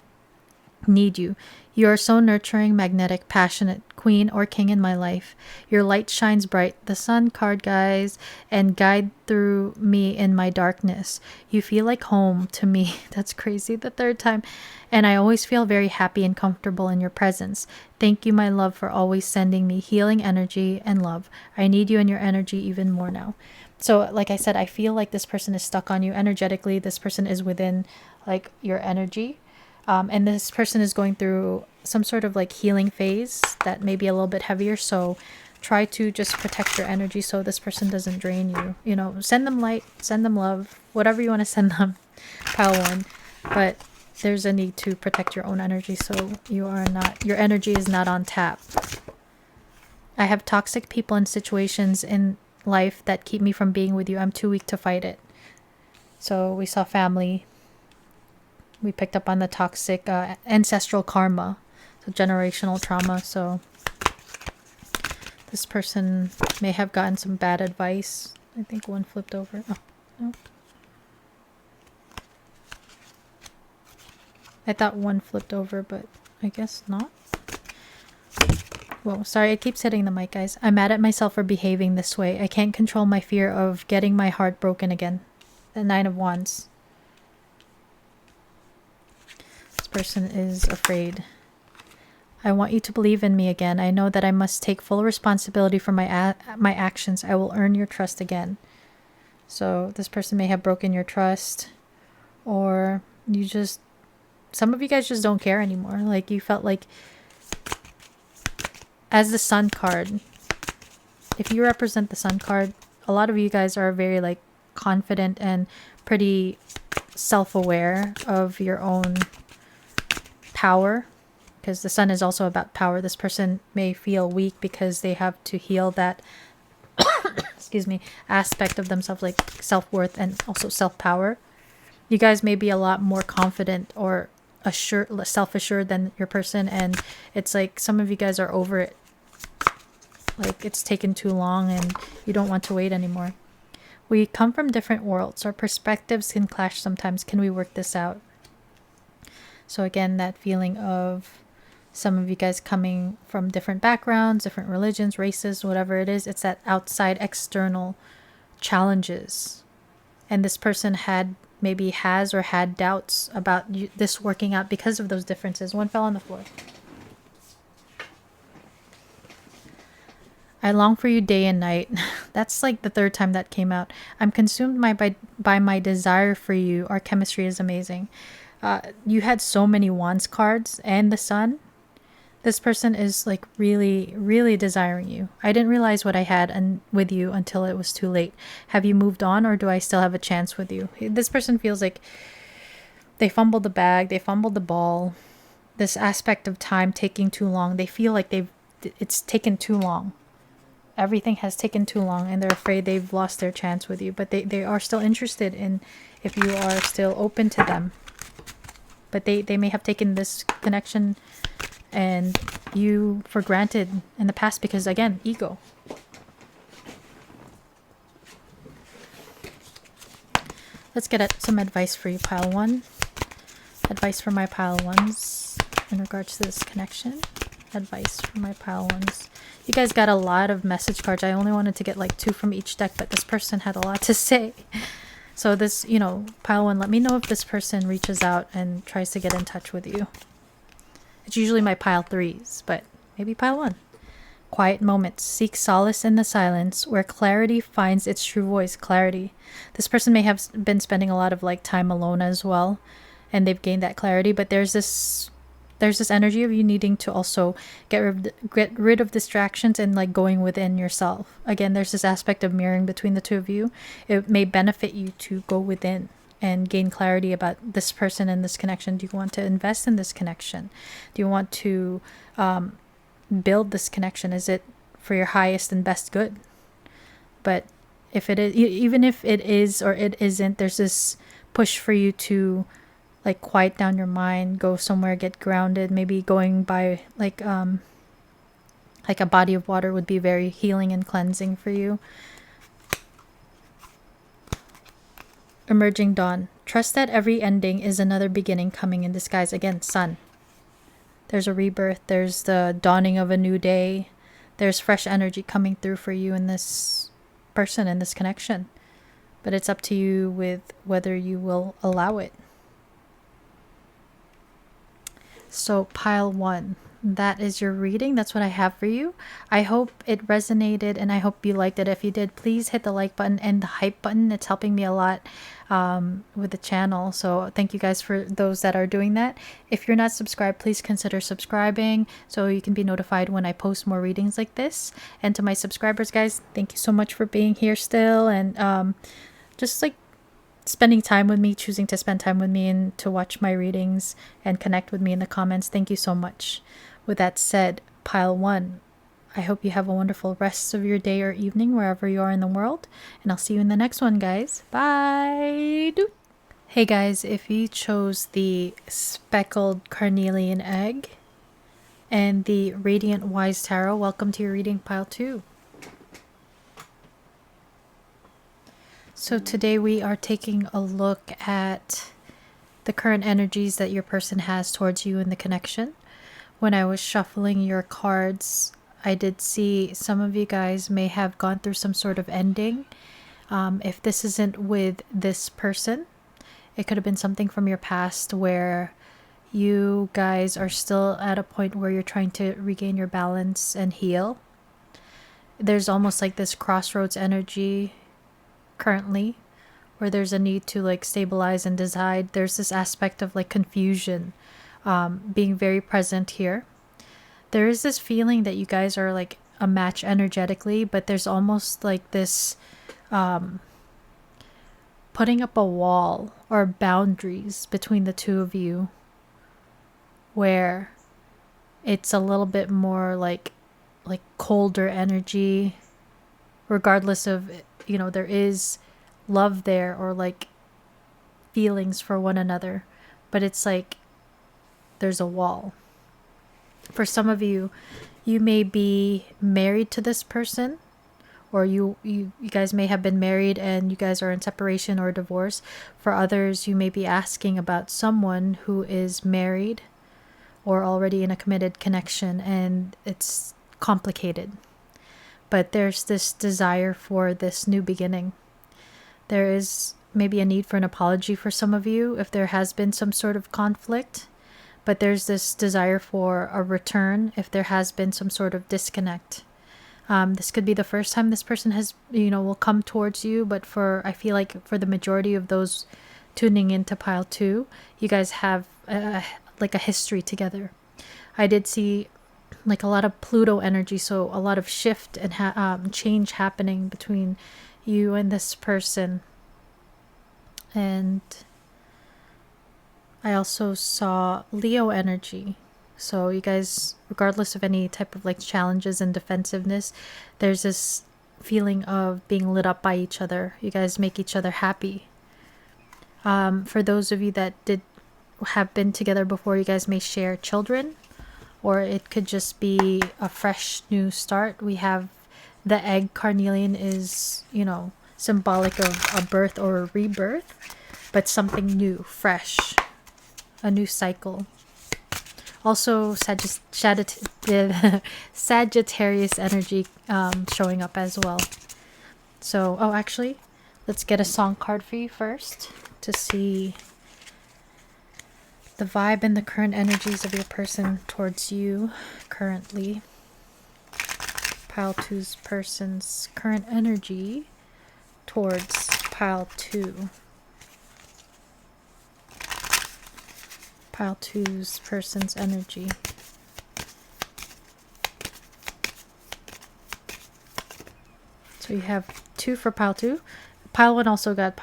Need you. You are so nurturing, magnetic, passionate, queen or king in my life. Your light shines bright, the Sun card, guys, and guide through me in my darkness. You feel like home to me. That's crazy, the third time. And I always feel very happy and comfortable in your presence. Thank you, my love, for always sending me healing energy and love. I need you and your energy even more now. So like I said, I feel like this person is stuck on you energetically. This person is within like your energy. And this person is going through some sort of like healing phase that may be a little bit heavier. So try to just protect your energy so this person doesn't drain you. You know, send them light, send them love, whatever you want to send them, pile one. But there's a need to protect your own energy so your energy is not on tap. I have toxic people and situations in life that keep me from being with you. I'm too weak to fight it. So we saw family. We picked up on the toxic ancestral karma, so generational trauma. So this person may have gotten some bad advice. I think one flipped over. Oh, no. I thought one flipped over, but I guess not. Whoa, sorry, it keeps hitting the mic, guys. I'm mad at myself for behaving this way. I can't control my fear of getting my heart broken again. The Nine of Wands. Person is afraid. I want you to believe in me again. I know that I must take full responsibility for my actions. I will earn your trust again. So this person may have broken your trust, or some of you guys just don't care anymore. Like you felt like, as the Sun card, if you represent the Sun card, a lot of you guys are very like confident and pretty self-aware of your own power, because the Sun is also about power. This person may feel weak because they have to heal that excuse me, aspect of themselves, like self-worth and also self-power. You guys may be a lot more confident or self-assured than your person, and it's like some of you guys are over it. Like it's taken too long and you don't want to wait anymore. We come from different worlds. Our perspectives can clash sometimes. Can we work this out? So again, that feeling of some of you guys coming from different backgrounds, different religions, races, whatever it is, it's that outside external challenges. And this person has or had doubts about this working out because of those differences. One fell on the floor. I long for you day and night. That's like the third time that came out. I'm consumed by my desire for you. Our chemistry is amazing. You had so many wands cards and the sun. This person is like really, really desiring you. I didn't realize what I had with you until it was too late. Have you moved on, or do I still have a chance with you? This person feels like they fumbled the bag, they fumbled the ball. This aspect of time taking too long. They feel like it's taken too long. Everything has taken too long and they're afraid they've lost their chance with you. But they are still interested in if you are still open to them. But they may have taken this connection and you for granted in the past because, again, ego. Let's get some advice for you, pile one. Advice for my pile ones in regards to this connection. Advice for my pile ones. You guys got a lot of message cards. I only wanted to get like 2 from each deck, but this person had a lot to say. So this, pile one, let me know if this person reaches out and tries to get in touch with you. It's usually my pile 3s, but maybe pile 1. Quiet moments. Seek solace in the silence where clarity finds its true voice. Clarity. This person may have been spending a lot of like time alone as well, and they've gained that clarity, but there's this energy of you needing to also get rid of distractions and like going within yourself. Again, there's this aspect of mirroring between the two of you. It may benefit you to go within and gain clarity about this person and this connection. Do you want to invest in this connection? Do you want to build this connection? Is it for your highest and best good? But if it is, even if it is or it isn't, there's this push for you to like quiet down your mind, go somewhere, get grounded. Maybe going by like a body of water would be very healing and cleansing for you. Emerging dawn. Trust that every ending is another beginning coming in disguise. Again, sun. There's a rebirth. There's the dawning of a new day. There's fresh energy coming through for you in this person, in this connection. But it's up to you with whether you will allow it. So pile 1, that is your reading. That's what I have for you. I hope it resonated and I hope you liked it. If you did, please hit the like button and the hype button. It's helping me a lot with the channel. So thank you guys for those that are doing that. If you're not subscribed, please consider subscribing so you can be notified when I post more readings like this. And to my subscribers, guys, thank you so much for being here still and just like spending time with me, choosing to spend time with me and to watch my readings and connect with me in the comments. Thank you so much. With that said, pile 1, I hope you have a wonderful rest of your day or evening wherever you are in the world, and I'll see you in the next one, guys. Bye. Hey guys, if you chose the speckled carnelian egg and the radiant wise tarot, welcome to your reading, pile 2. So today we are taking a look at the current energies that your person has towards you in the connection. When I was shuffling your cards, I did see some of you guys may have gone through some sort of ending. If this isn't with this person, it could have been something from your past where you guys are still at a point where you're trying to regain your balance and heal. There's almost like this crossroads energy currently, where there's a need to like stabilize and decide. There's this aspect of like confusion being very present here. There is this feeling that you guys are like a match energetically, but there's almost like this putting up a wall or boundaries between the two of you, where it's a little bit more like colder energy, regardless of, you know, there is love there or like feelings for one another, but it's like there's a wall. For some of you, you may be married to this person, or you guys may have been married and you guys are in separation or divorce. For others, you may be asking about someone who is married or already in a committed connection, and it's complicated. But there's this desire for this new beginning. There is maybe a need for an apology for some of you if there has been some sort of conflict, but there's this desire for a return if there has been some sort of disconnect. This could be the first time this person has, you know, will come towards you, but I feel like for the majority of those tuning into pile 2, you guys have like a history together. I did see like a lot of Pluto energy, so a lot of shift and change happening between you and this person. And I also saw Leo energy. So you guys, regardless of any type of like challenges and defensiveness, there's this feeling of being lit up by each other. You guys make each other happy. For those of you that have been together before, you guys may share children, or it could just be a fresh new start. We have the egg carnelian is, you know, symbolic of a birth or a rebirth, but something new, fresh, a new cycle. Also, Sagittarius energy showing up as well. So, actually, let's get a song card for you first to see the vibe and the current energies of your person towards you currently. Pile 2's person's current energy towards pile 2. Pile 2's person's energy. So you have 2 for pile 2. Pile 1 also got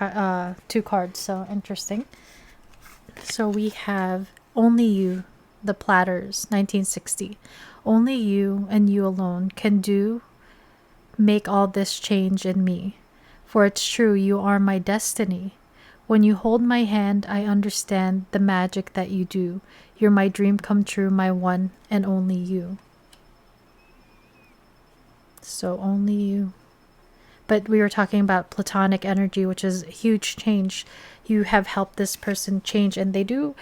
2 cards, so interesting. So we have Only You, the Platters, 1960. Only you and you alone can make all this change in me. For it's true, you are my destiny. When you hold my hand, I understand the magic that you do. You're my dream come true, my one and only you. So only you. But we were talking about platonic energy, which is a huge change. You have helped this person change, and they do,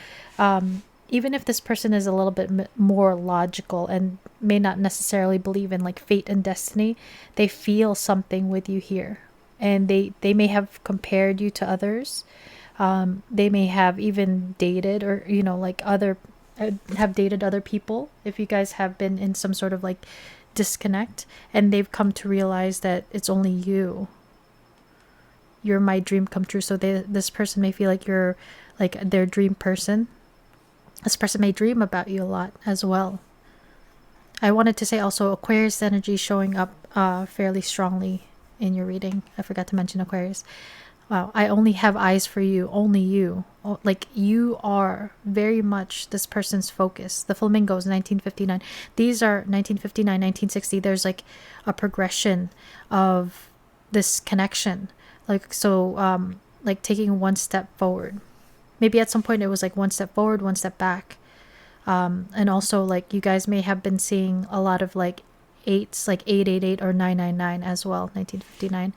even if this person is a little bit more logical and may not necessarily believe in like fate and destiny, they feel something with you here. And they may have compared you to others. They may have even dated, or, you know, like have dated other people if you guys have been in some sort of like disconnect, and they've come to realize that it's only you. You're my dream come true. So this person may feel like you're like their dream person. This person may dream about you a lot as well. I wanted to say also Aquarius energy showing up fairly strongly in your reading. I forgot to mention Aquarius. Wow, I only have eyes for you, only you. Like you are very much this person's focus. The flamingos, 1959. These are 1959, 1960. There's like a progression of this connection. Like, so, like taking one step forward. Maybe at some point it was like one step forward, one step back. And also like you guys may have been seeing a lot of like 8s, like 888 or 999 as well, 1959.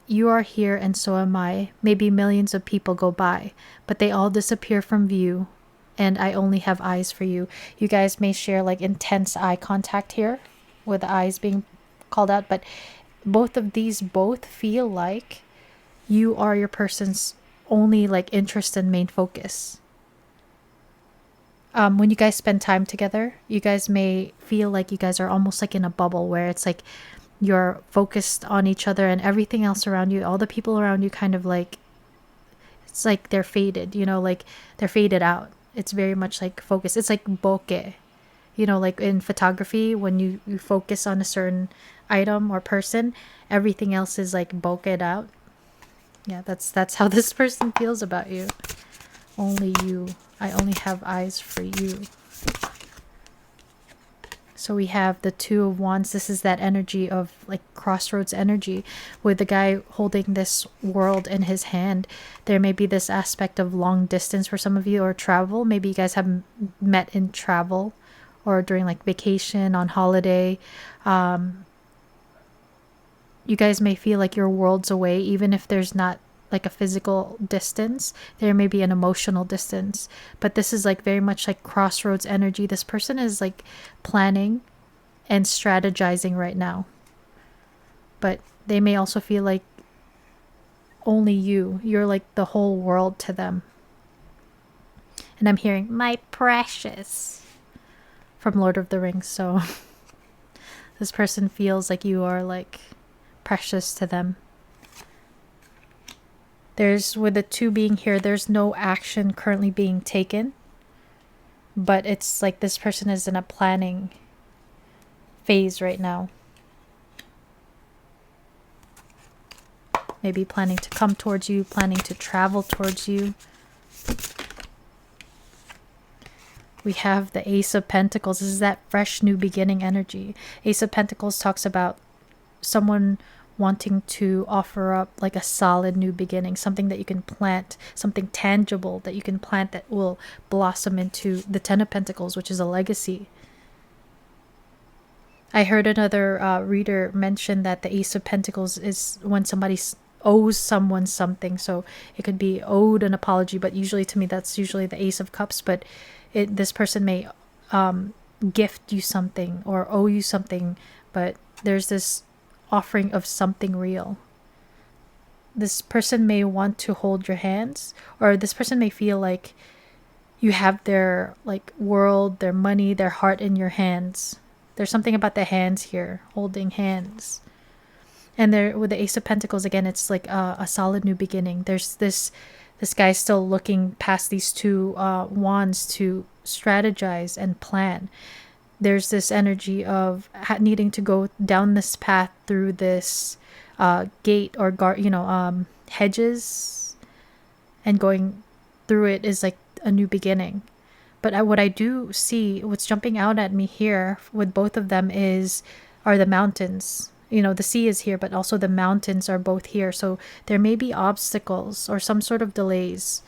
You are here and so am I. Maybe millions of people go by, but they all disappear from view, and I only have eyes for you. You guys may share like intense eye contact here, with the eyes being called out, but both of these feel like you are your person's only like interest and main focus. When you guys spend time together, you guys may feel like you guys are almost like in a bubble where it's like you're focused on each other, and everything else around you, all the people around you kind of like, it's like they're faded, like they're faded out. It's very much like focus. It's like bokeh, like in photography, when you focus on a certain item or person, everything else is like bokeh out. Yeah, that's how this person feels about you. Only you. I only have eyes for you. So we have the Two of Wands. This is that energy of like crossroads energy with the guy holding this world in his hand. There may be this aspect of long distance for some of you, or travel. Maybe you guys have met in travel or during like vacation, on holiday. You guys may feel like you're worlds away, even if there's not like a physical distance. There may be an emotional distance, but this is like very much like crossroads energy. This person is like planning and strategizing right now, but they may also feel like only you're like the whole world to them. And I'm hearing my precious from Lord of the Rings. So this person feels like you are like precious to them. There's, with the two being here, there's no action currently being taken, but it's like this person is in a planning phase right now. Maybe planning to come towards you, planning to travel towards you. We have the Ace of Pentacles. This is that fresh new beginning energy. Ace of Pentacles talks about someone wanting to offer up like a solid new beginning, something that you can plant, something tangible that you can plant that will blossom into the Ten of Pentacles, which is a legacy. I heard another reader mention that the Ace of Pentacles is when somebody owes someone something. So it could be owed an apology, but usually to me that's usually the Ace of Cups. But this person may gift you something or owe you something, but there's this offering of something real. This person may want to hold your hands, or this person may feel like you have their like world, their money, their heart in your hands. There's something about the hands here, holding hands. And there, with the Ace of Pentacles, again, it's like a solid new beginning. There's this guy still looking past these two wands to strategize and plan. There's this energy of needing to go down this path through this gate or hedges, and going through it is like a new beginning. But what I do see, what's jumping out at me here with both of them are the mountains. The sea is here, but also the mountains are both here. So there may be obstacles or some sort of delays,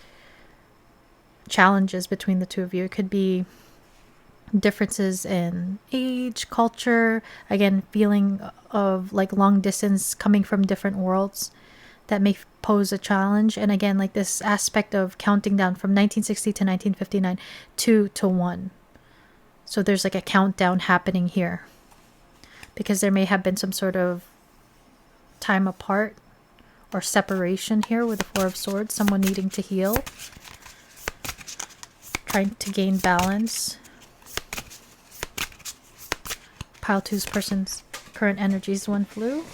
challenges between the two of you. It could be differences in age, culture, again, feeling of like long distance, coming from different worlds, that may pose a challenge. And again, like this aspect of counting down from 1960 to 1959, 2 to 1. So there's like a countdown happening here, because there may have been some sort of time apart or separation here with the Four of Swords, someone needing to heal, trying to gain balance. Pile 2's person's current energies. One flew.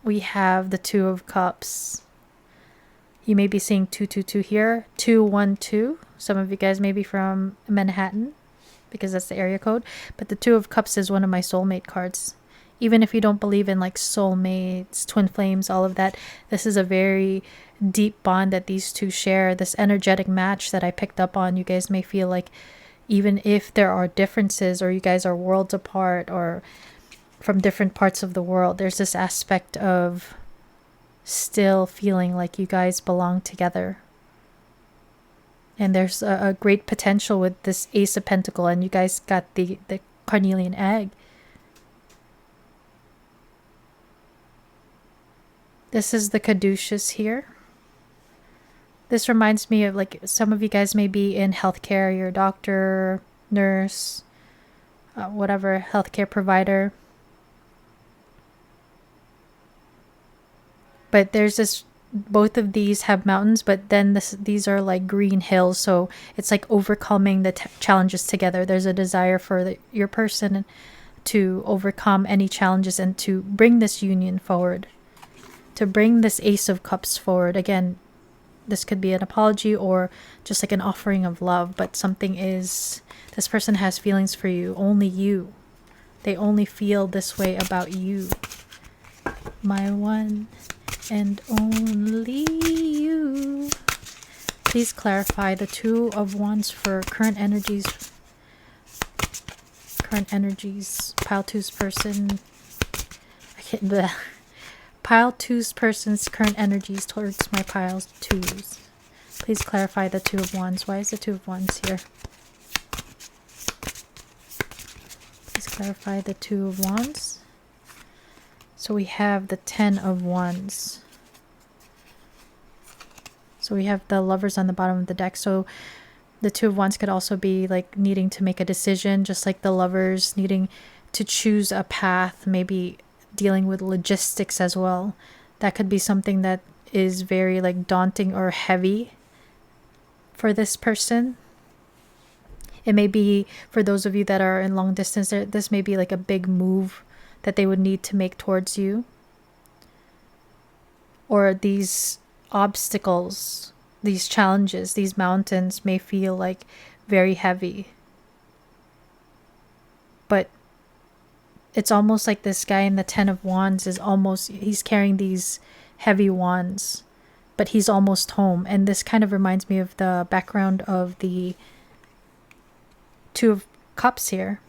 We have the Two of Cups. You may be seeing 222 here. 212. Some of you guys may be from Manhattan, because that's the area code. But the Two of Cups is one of my soulmate cards. Even if you don't believe in like soulmates, twin flames, all of that, this is a very deep bond that these two share. This energetic match that I picked up on. You guys may feel like even if there are differences, or you guys are worlds apart or from different parts of the world, there's this aspect of still feeling like you guys belong together. And there's a great potential with this Ace of Pentacle, and you guys got the carnelian egg. This is the caduceus here. This reminds me of like some of you guys may be in healthcare, you're a doctor, nurse, whatever, healthcare provider. But there's this both of these have mountains, but then these are like green hills, so it's like overcoming the challenges together. There's a desire for your person to overcome any challenges and to bring this union forward, to bring this Ace of Cups forward. Again, this could be an apology or just like an offering of love, but something is, this person has feelings for you, only you. They only feel this way about you. My one and only you. Please clarify the Two of Wands for current energies. Current energies. Pile two's person. I can't. Bleh. Pile two's person's current energies towards my pile twos. Please clarify the Two of Wands. Why is the Two of Wands here? Please clarify the Two of Wands. So we have the Ten of Wands. So we have the Lovers on the bottom of the deck. So the Two of Wands could also be like needing to make a decision, just like the Lovers needing to choose a path, maybe dealing with logistics as well. That could be something that is very like daunting or heavy for this person. It may be, for those of you that are in long distance, this may be like a big move that they would need to make towards you. Or these obstacles, these challenges, these mountains may feel like very heavy. But it's almost like this guy in the Ten of Wands is almost, he's carrying these heavy wands, but he's almost home. And this kind of reminds me of the background of the Two of Cups here.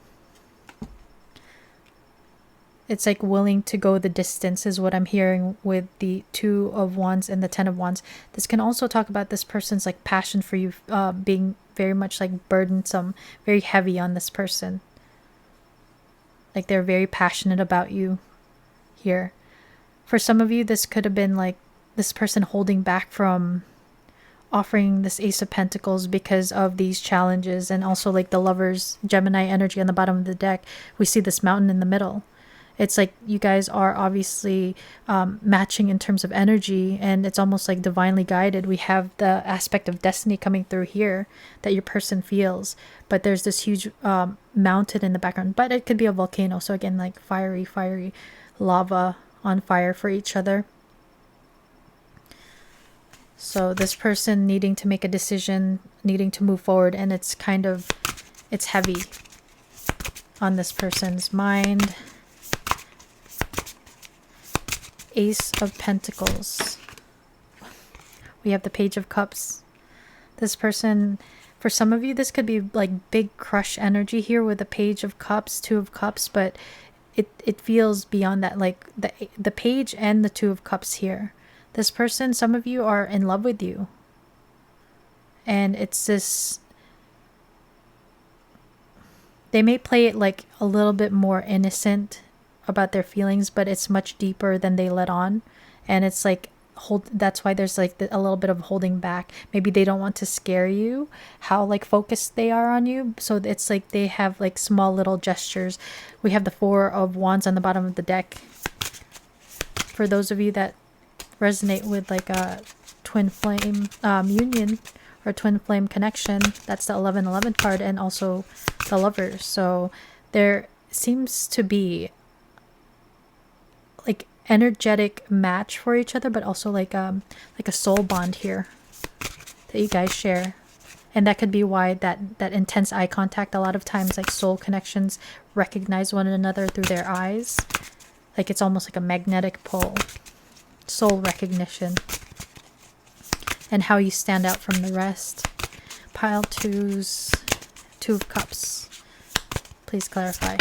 It's like willing to go the distance is what I'm hearing with the Two of Wands and the Ten of Wands. This can also talk about this person's like passion for you being very much like burdensome, very heavy on this person. Like they're very passionate about you here. For some of you, this could have been like this person holding back from offering this Ace of Pentacles because of these challenges. And also like the Lovers, Gemini energy on the bottom of the deck. We see this mountain in the middle. It's like you guys are obviously matching in terms of energy, and it's almost like divinely guided. We have the aspect of destiny coming through here that your person feels, but there's this huge mountain in the background, but it could be a volcano. So again, like fiery lava on fire for each other. So this person needing to make a decision, needing to move forward, and it's kind of, it's heavy on this person's mind. Ace of Pentacles. We have the Page of Cups. This person, for some of you, this could be like big crush energy here with the Page of Cups, Two of Cups, but it feels beyond that, like the Page and the Two of Cups here. This person, some of you are in love with you. And it's this, they may play it like a little bit more innocent about their feelings, but it's much deeper than they let on. And it's like that's why there's like a little bit of holding back. Maybe they don't want to scare you how like focused they are on you, so it's like they have like small little gestures. We have the Four of Wands on the bottom of the deck. For those of you that resonate with like a twin flame union or twin flame connection, that's the 1111 card, and also the Lovers. So there seems to be like energetic match for each other, but also like a soul bond here that you guys share. And that could be why that intense eye contact, a lot of times like soul connections recognize one another through their eyes. Like it's almost like a magnetic pull. Soul recognition. And how you stand out from the rest. Pile twos, Two of Cups. Please clarify.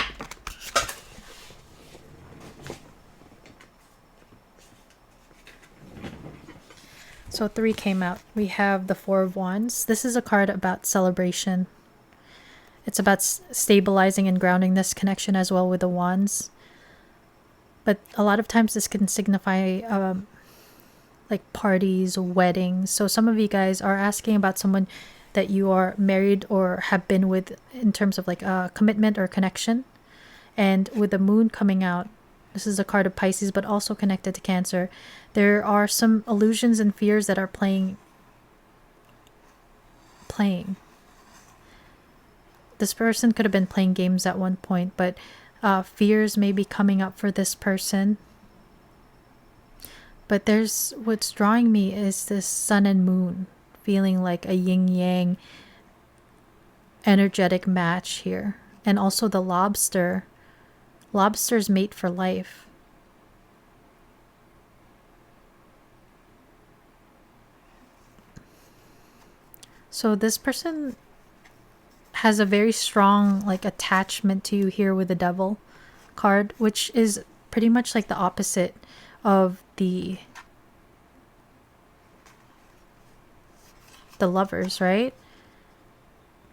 So 3 came out. We have the Four of Wands. This is a card about celebration. It's about stabilizing and grounding this connection as well with the Wands. But a lot of times this can signify like parties, weddings. So some of you guys are asking about someone that you are married or have been with in terms of like a commitment or connection. And with the Moon coming out, This is a card of Pisces, but also connected to Cancer. There are some illusions and fears that are playing. This person could have been playing games at one point, but fears may be coming up for this person. But there's what's drawing me is this sun and moon, feeling like a yin-yang energetic match here. And also the lobster. Lobsters mate for life. So this person has a very strong like attachment to you here with the Devil card, which is pretty much like the opposite of the Lovers, right?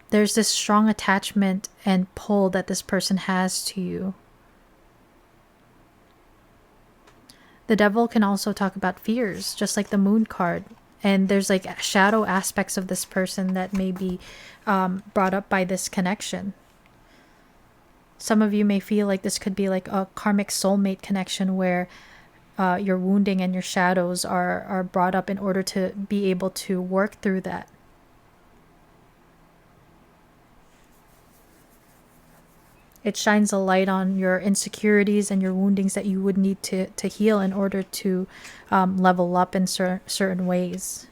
There's this strong attachment and pull that this person has to you. The Devil can also talk about fears, just like the Moon card. And there's like shadow aspects of this person that may be brought up by this connection. Some of you may feel like this could be like a karmic soulmate connection where your wounding and your shadows are brought up in order to be able to work through that. It shines a light on your insecurities and your woundings that you would need to heal in order to level up in certain ways.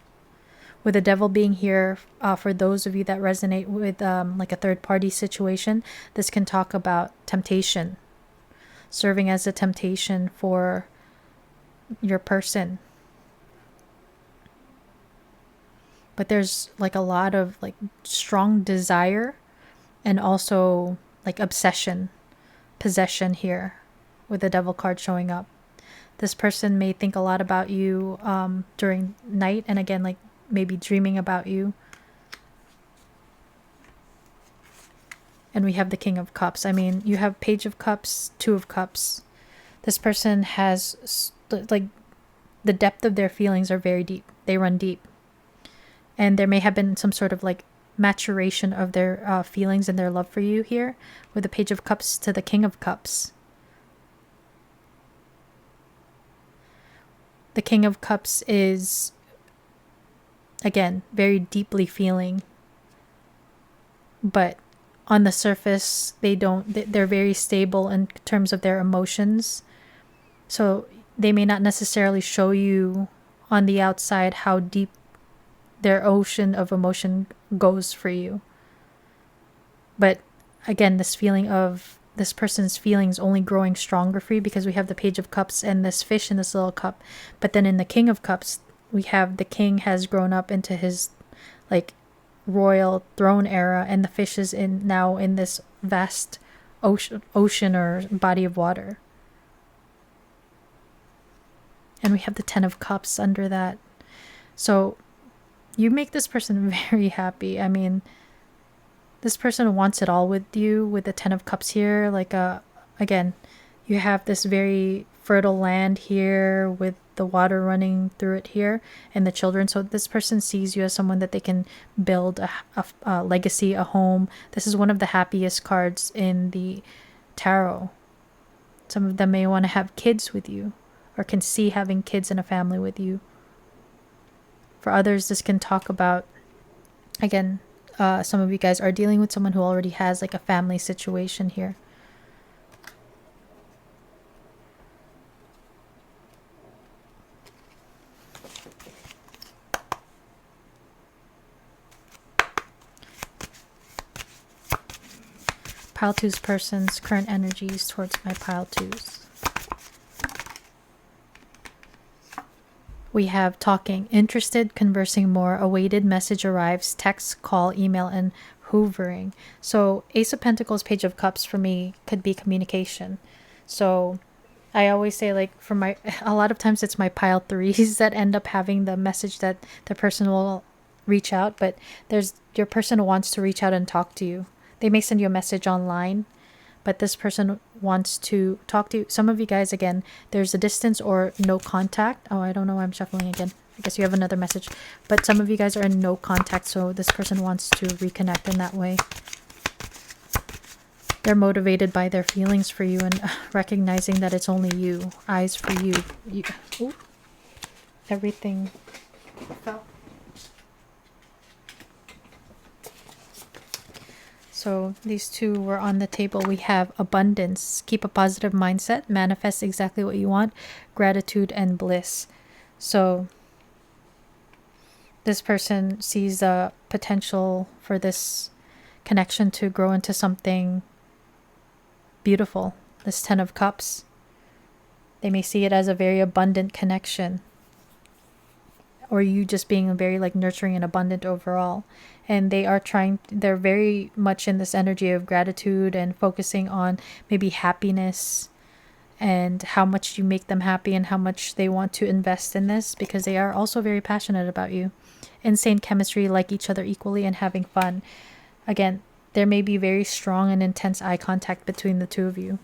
With the Devil being here, for those of you that resonate with like a third-party situation, this can talk about temptation, serving as a temptation for your person. But there's like a lot of like strong desire and also like obsession, possession here with the Devil card showing up. This person may think a lot about you during night, and again, like maybe dreaming about you. And we have the King of Cups. I mean, you have Page of Cups, Two of Cups. This person has like the depth of their feelings are very deep. They run deep. And there may have been some sort of like maturation of their feelings and their love for you here with the Page of Cups to the King of Cups. The King of Cups is, again, very deeply feeling, but on the surface they're very stable in terms of their emotions, so they may not necessarily show you on the outside how deep their ocean of emotion goes for you. But again, this feeling of this person's feelings only growing stronger for you, because we have the Page of Cups and this fish in this little cup. But then in the King of Cups, we have the king has grown up into his like royal throne era, and the fish is now in this vast ocean or body of water. And we have the Ten of Cups under that. So you make this person very happy. I mean, this person wants it all with you with the Ten of Cups here. Like, again, you have this very fertile land here with the water running through it here and the children. So this person sees you as someone that they can build a legacy, a home. This is one of the happiest cards in the tarot. Some of them may want to have kids with you or can see having kids in a family with you. For others, this can talk about, again, some of you guys are dealing with someone who already has like a family situation here. Pile 2's person's current energies towards my Pile 2's. We have talking, interested, conversing more, awaited, message arrives, text, call, email, and hoovering. So Ace of Pentacles, Page of Cups for me could be communication. So I always say, like, a lot of times it's my Pile 3s that end up having the message that the person will reach out, but your person wants to reach out and talk to you. They may send you a message online, but this person wants to talk to you. Some of you guys, again, there's a distance or no contact. Oh, I don't know why I'm shuffling again. I guess you have another message. But some of you guys are in no contact, so this person wants to reconnect in that way. They're motivated by their feelings for you and recognizing that it's only you. Eyes for you. Ooh, everything fell. So these two were on the table. We have abundance. Keep a positive mindset. Manifest exactly what you want. Gratitude and bliss. So this person sees the potential for this connection to grow into something beautiful. This 10 of Cups. They may see it as a very abundant connection. Or you just being very like nurturing and abundant overall. And they're very much in this energy of gratitude and focusing on maybe happiness and how much you make them happy and how much they want to invest in this, because they are also very passionate about you. Insane chemistry, like each other equally and having fun. Again, there may be very strong and intense eye contact between the two of you.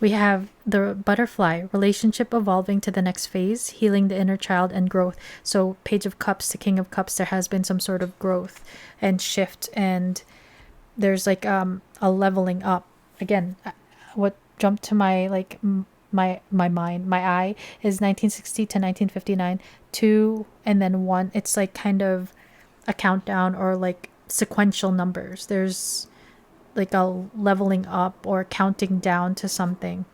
We have the butterfly, relationship evolving to the next phase, healing the inner child and growth. So Page of Cups to King of Cups, there has been some sort of growth and shift, and there's like a leveling up. Again, what jumped to my like my mind, my eye, is 1960 to 1959, 2 and then 1. It's like kind of a countdown or like sequential numbers. There's like a leveling up or counting down to something.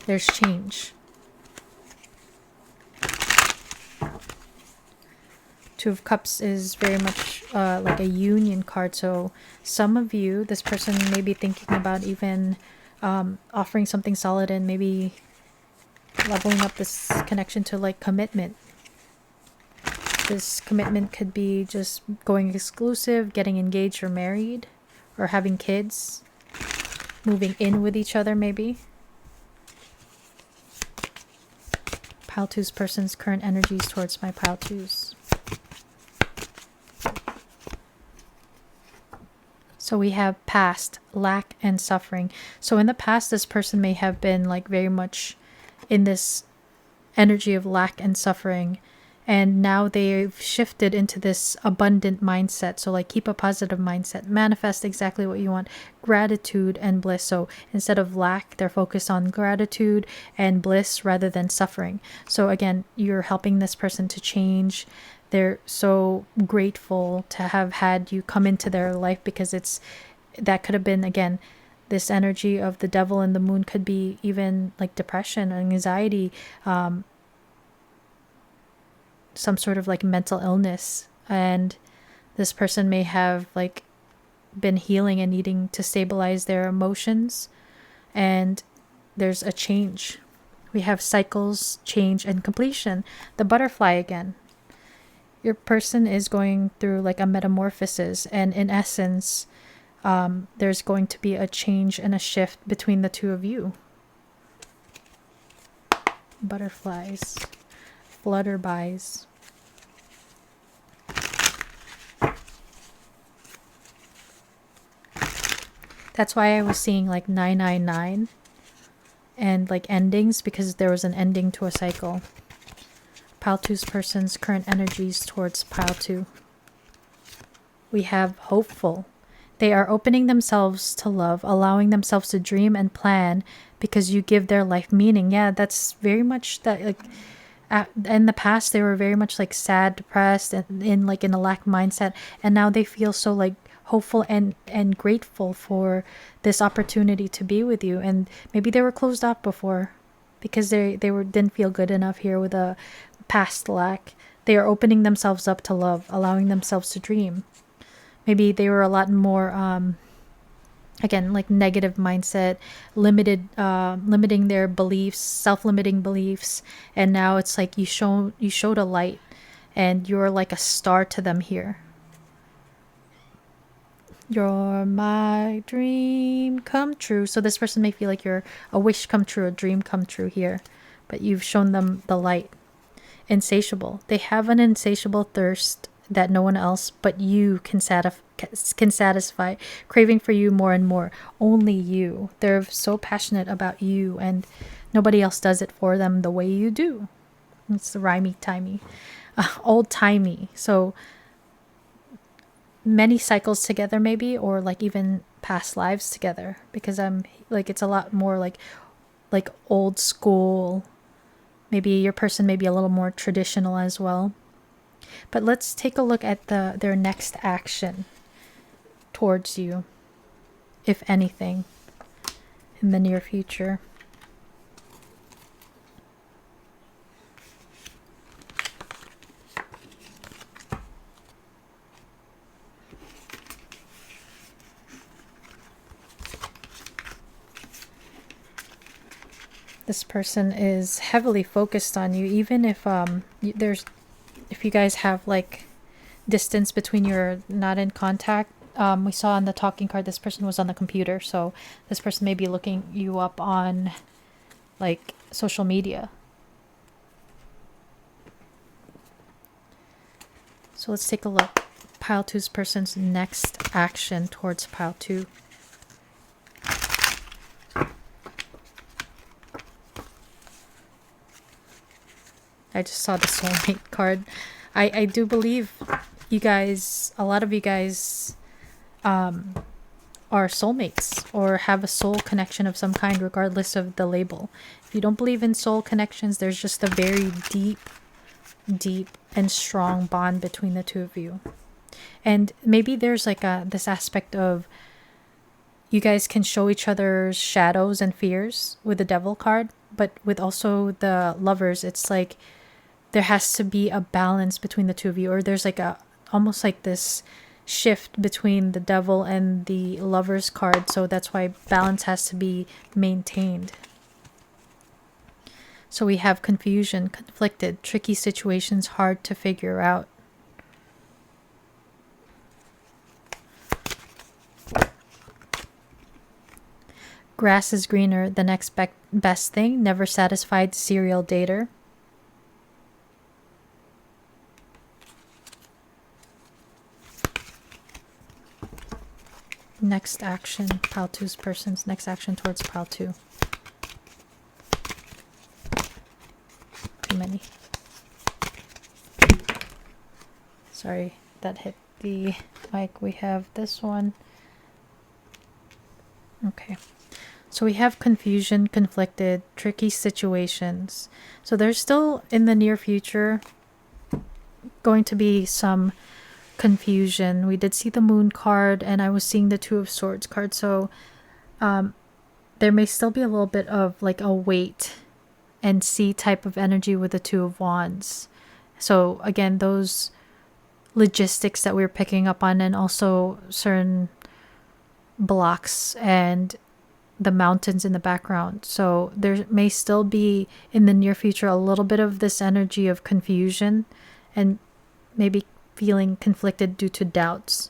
There's change. Two of Cups is very much like a union card. So some of you, this person may be thinking about even offering something solid and maybe leveling up this connection to like commitment. This commitment could be just going exclusive, getting engaged or married, or having kids, moving in with each other maybe. Pile 2's person's current energies towards my Pile 2's. So we have past, lack and suffering. So in the past, this person may have been like very much in this energy of lack and suffering. And now they've shifted into this abundant mindset. So like keep a positive mindset, manifest exactly what you want, gratitude and bliss. So instead of lack, they're focused on gratitude and bliss rather than suffering. So again, you're helping this person to change. They're so grateful to have had you come into their life, because that could have been, again, this energy of the devil and the moon could be even like depression, anxiety, some sort of like mental illness, and this person may have like been healing and needing to stabilize their emotions, and there's a change. We have cycles, change, and completion. The butterfly again. Your person is going through like a metamorphosis, and in essence, there's going to be a change and a shift between the two of you. Butterflies, flutterbys. That's why I was seeing like 999 and like endings, because there was an ending to a cycle. Pile 2's person's current energies towards Pile 2. We have hopeful. They are opening themselves to love, allowing themselves to dream and plan because you give their life meaning. Yeah, that's very much that. Like in the past, they were very much like sad, depressed, and in a lack mindset, and now they feel so like hopeful and grateful for this opportunity to be with you. And maybe they were closed off before because they didn't feel good enough here with a past lack. They are opening themselves up to love, allowing themselves to dream. Maybe they were a lot more again, like negative mindset, limiting their beliefs, self-limiting beliefs, and now it's like you showed a light and you're like a star to them here. You're my dream come true. So this person may feel like you're a wish come true, a dream come true here, but you've shown them the light. Insatiable. They have an insatiable thirst that no one else but you can satisfy, craving for you more and more. Only you. They're so passionate about you, and nobody else does it for them the way you do. It's rhymey timey, old timey. So many cycles together maybe, or like even past lives together, because I'm like it's a lot more like old school. Maybe your person may be a little more traditional as well. But let's take a look at their next action towards you, if anything, in the near future. This person is heavily focused on you, even if if you guys have like distance between you're not in contact. We saw on the talking card this person was on the computer, so this person may be looking you up on like social media. So let's take a look. Pile two's person's next action towards pile two. I just saw the soulmate card. I do believe you guys, a lot of you guys are soulmates or have a soul connection of some kind, regardless of the label. If you don't believe in soul connections, there's just a very deep and strong bond between the two of you. And maybe there's like this aspect of you guys can show each other's shadows and fears with the devil card, but with also the lovers, it's like there has to be a balance between the two of you, or there's like a almost like this shift between the devil and the lovers card, so that's why balance has to be maintained. So we have confusion, conflicted, tricky situations, hard to figure out. Grass is greener, the next best thing, never satisfied, serial dater. Next action, pile two's person's next action towards pile two. Too many. Sorry, that hit the mic. We have this one. Okay. So we have confusion, conflicted, tricky situations. So there's still in the near future going to be some confusion. We did see the moon card, and I was seeing the two of swords card. So there may still be a little bit of like a wait and see type of energy with the two of wands. So again, those logistics that we were picking up on, and also certain blocks and the mountains in the background. So there may still be in the near future a little bit of this energy of confusion and maybe feeling conflicted due to doubts.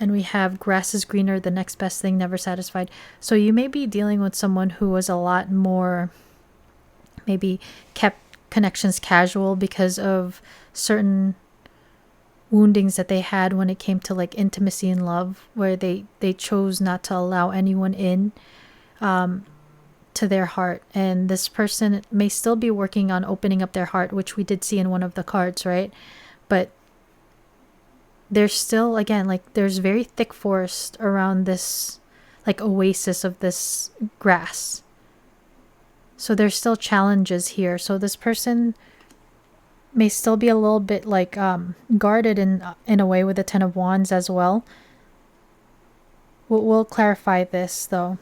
And we have grass is greener, the next best thing, never satisfied. So you may be dealing with someone who was a lot more, maybe kept connections casual because of certain woundings that they had when it came to like intimacy and love, where they chose not to allow anyone in to their heart. And this person may still be working on opening up their heart, which we did see in one of the cards, right? But there's still, again, like there's very thick forest around this like oasis of this grass. So there's still challenges here. So this person may still be a little bit like guarded in a way with the Ten of Wands as well. We'll clarify this though,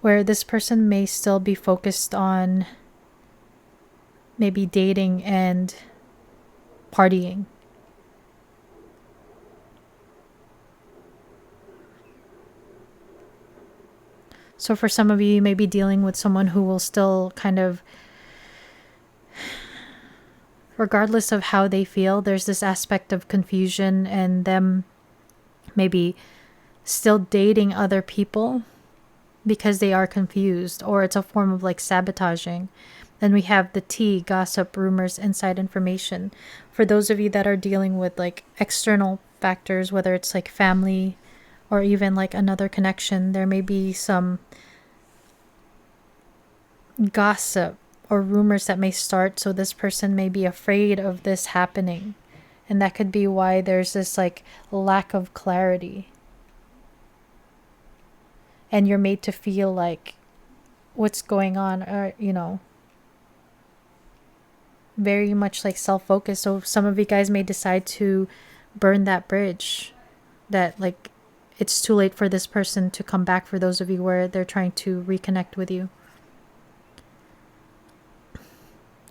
where this person may still be focused on maybe dating and partying. So for some of you, you may be dealing with someone who will still kind of, regardless of how they feel, there's this aspect of confusion and them maybe still dating other people because they are confused, or it's a form of like sabotaging. Then we have the T, gossip, rumors, inside information. For those of you that are dealing with like external factors, whether it's like family or even like another connection, there may be some gossip or rumors that may start. So this person may be afraid of this happening And that could be why there's this like lack of clarity. And you're made to feel like what's going on, or, very much like self-focused. So some of you guys may decide to burn that bridge, that like it's too late for this person to come back, for those of you where they're trying to reconnect with you.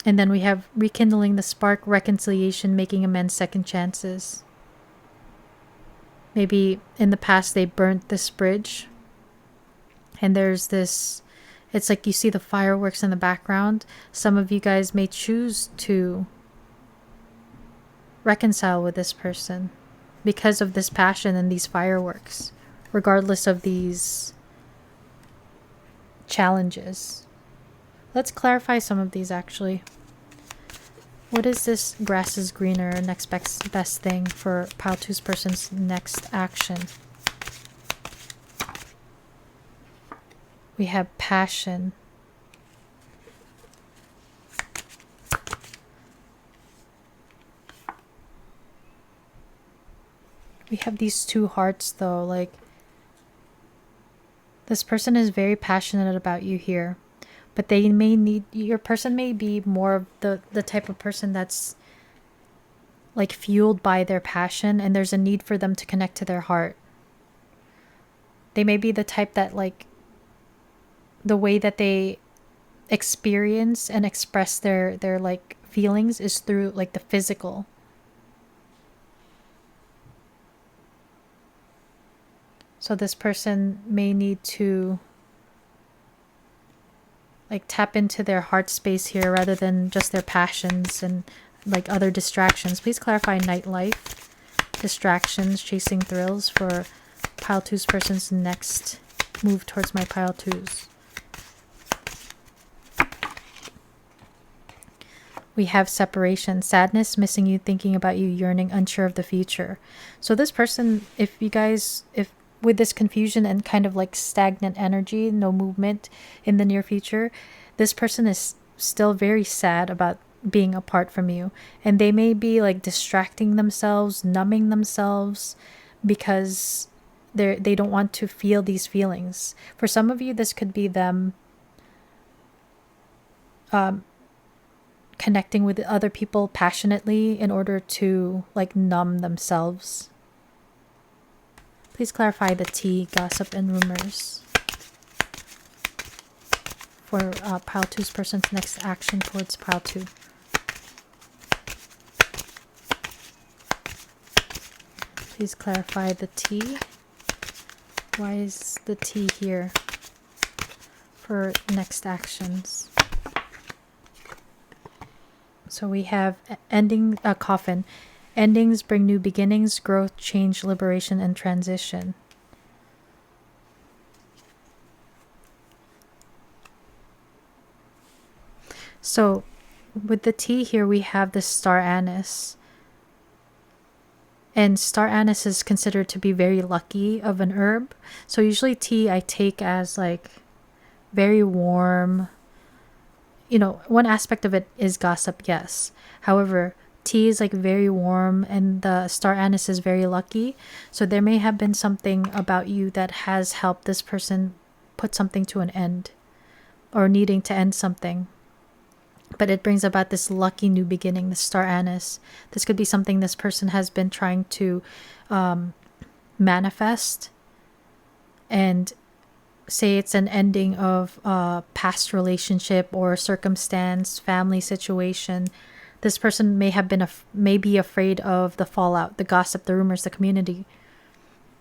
And then we have rekindling the spark, reconciliation, making amends, second chances. Maybe in the past they burnt this bridge, and there's this, it's like you see the fireworks in the background. Some of you guys may choose to reconcile with this person because of this passion and these fireworks, regardless of these challenges. Let's clarify some of these actually. What is this grass is greener, next best thing for pile two's person's next action? We have passion. We have these two hearts though, like this person is very passionate about you here, but they may need, your person may be more of the type of person that's like fueled by their passion, and there's a need for them to connect to their heart. They may be the type that like the way that they experience and express their like feelings is through like the physical. So this person may need to like tap into their heart space here rather than just their passions and like other distractions. Please clarify nightlife, distractions, chasing thrills for pile two's person's next move towards my pile twos. We have separation, sadness, missing you, thinking about you, yearning, unsure of the future. So this person, if with this confusion and kind of like stagnant energy, no movement in the near future, this person is still very sad about being apart from you. And they may be like distracting themselves, numbing themselves, because they don't want to feel these feelings. For some of you, this could be them connecting with other people passionately in order to like numb themselves. Please clarify the tea, gossip, and rumors for pile two's person's next action towards pile two. Please clarify the tea. Why is the tea here for next actions? So we have ending a coffin. Endings bring new beginnings, growth, change, liberation, and transition. So with the tea here, we have the star anise. And star anise is considered to be very lucky of an herb. So usually tea I take as like very warm. One aspect of it is gossip, yes. However, tea is like very warm, and the star anise is very lucky. So there may have been something about you that has helped this person put something to an end, or needing to end something. But it brings about this lucky new beginning, the star anise. This could be something this person has been trying to manifest. And say it's an ending of a past relationship or circumstance, family situation. This person may be afraid of the fallout, the gossip, the rumors, the community.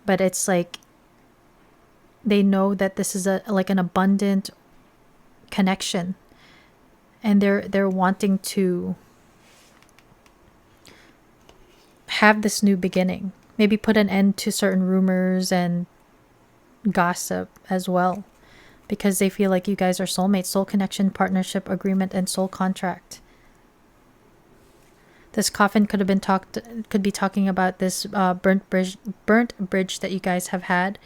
But it's like they know that this is like an abundant connection, and they're wanting to have this new beginning. Maybe put an end to certain rumors and gossip as well, because they feel like you guys are soulmates, soul connection, partnership, agreement, and soul contract. This coffin could be talking about this burnt bridge that you guys have had.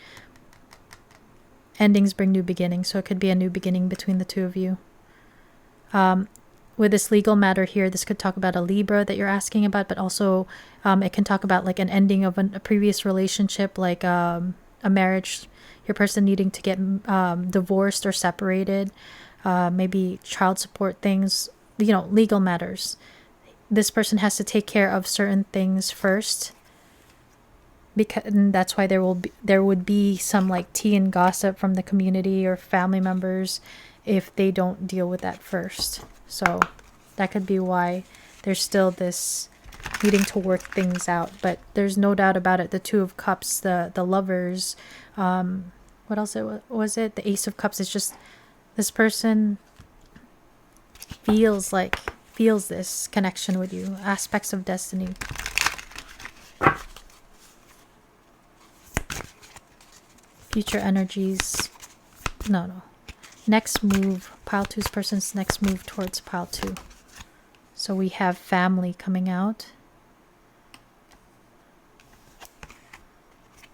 Endings bring new beginnings, so it could be a new beginning between the two of you. with this legal matter here, this could talk about a Libra that you're asking about, but also it can talk about like an ending of a previous relationship, like a marriage, your person needing to get divorced or separated, maybe child support things, legal matters. This person has to take care of certain things first, because and that's why there would be some like tea and gossip from the community or family members if they don't deal with that first. So that could be why there's still this needing to work things out. But there's no doubt about it. The Two of Cups, the lovers, what else was it? The Ace of Cups. It's just this person feels this connection with you. Aspects of destiny. Future energies. No. Next move. Pile 2's person's next move towards pile 2. So we have family coming out.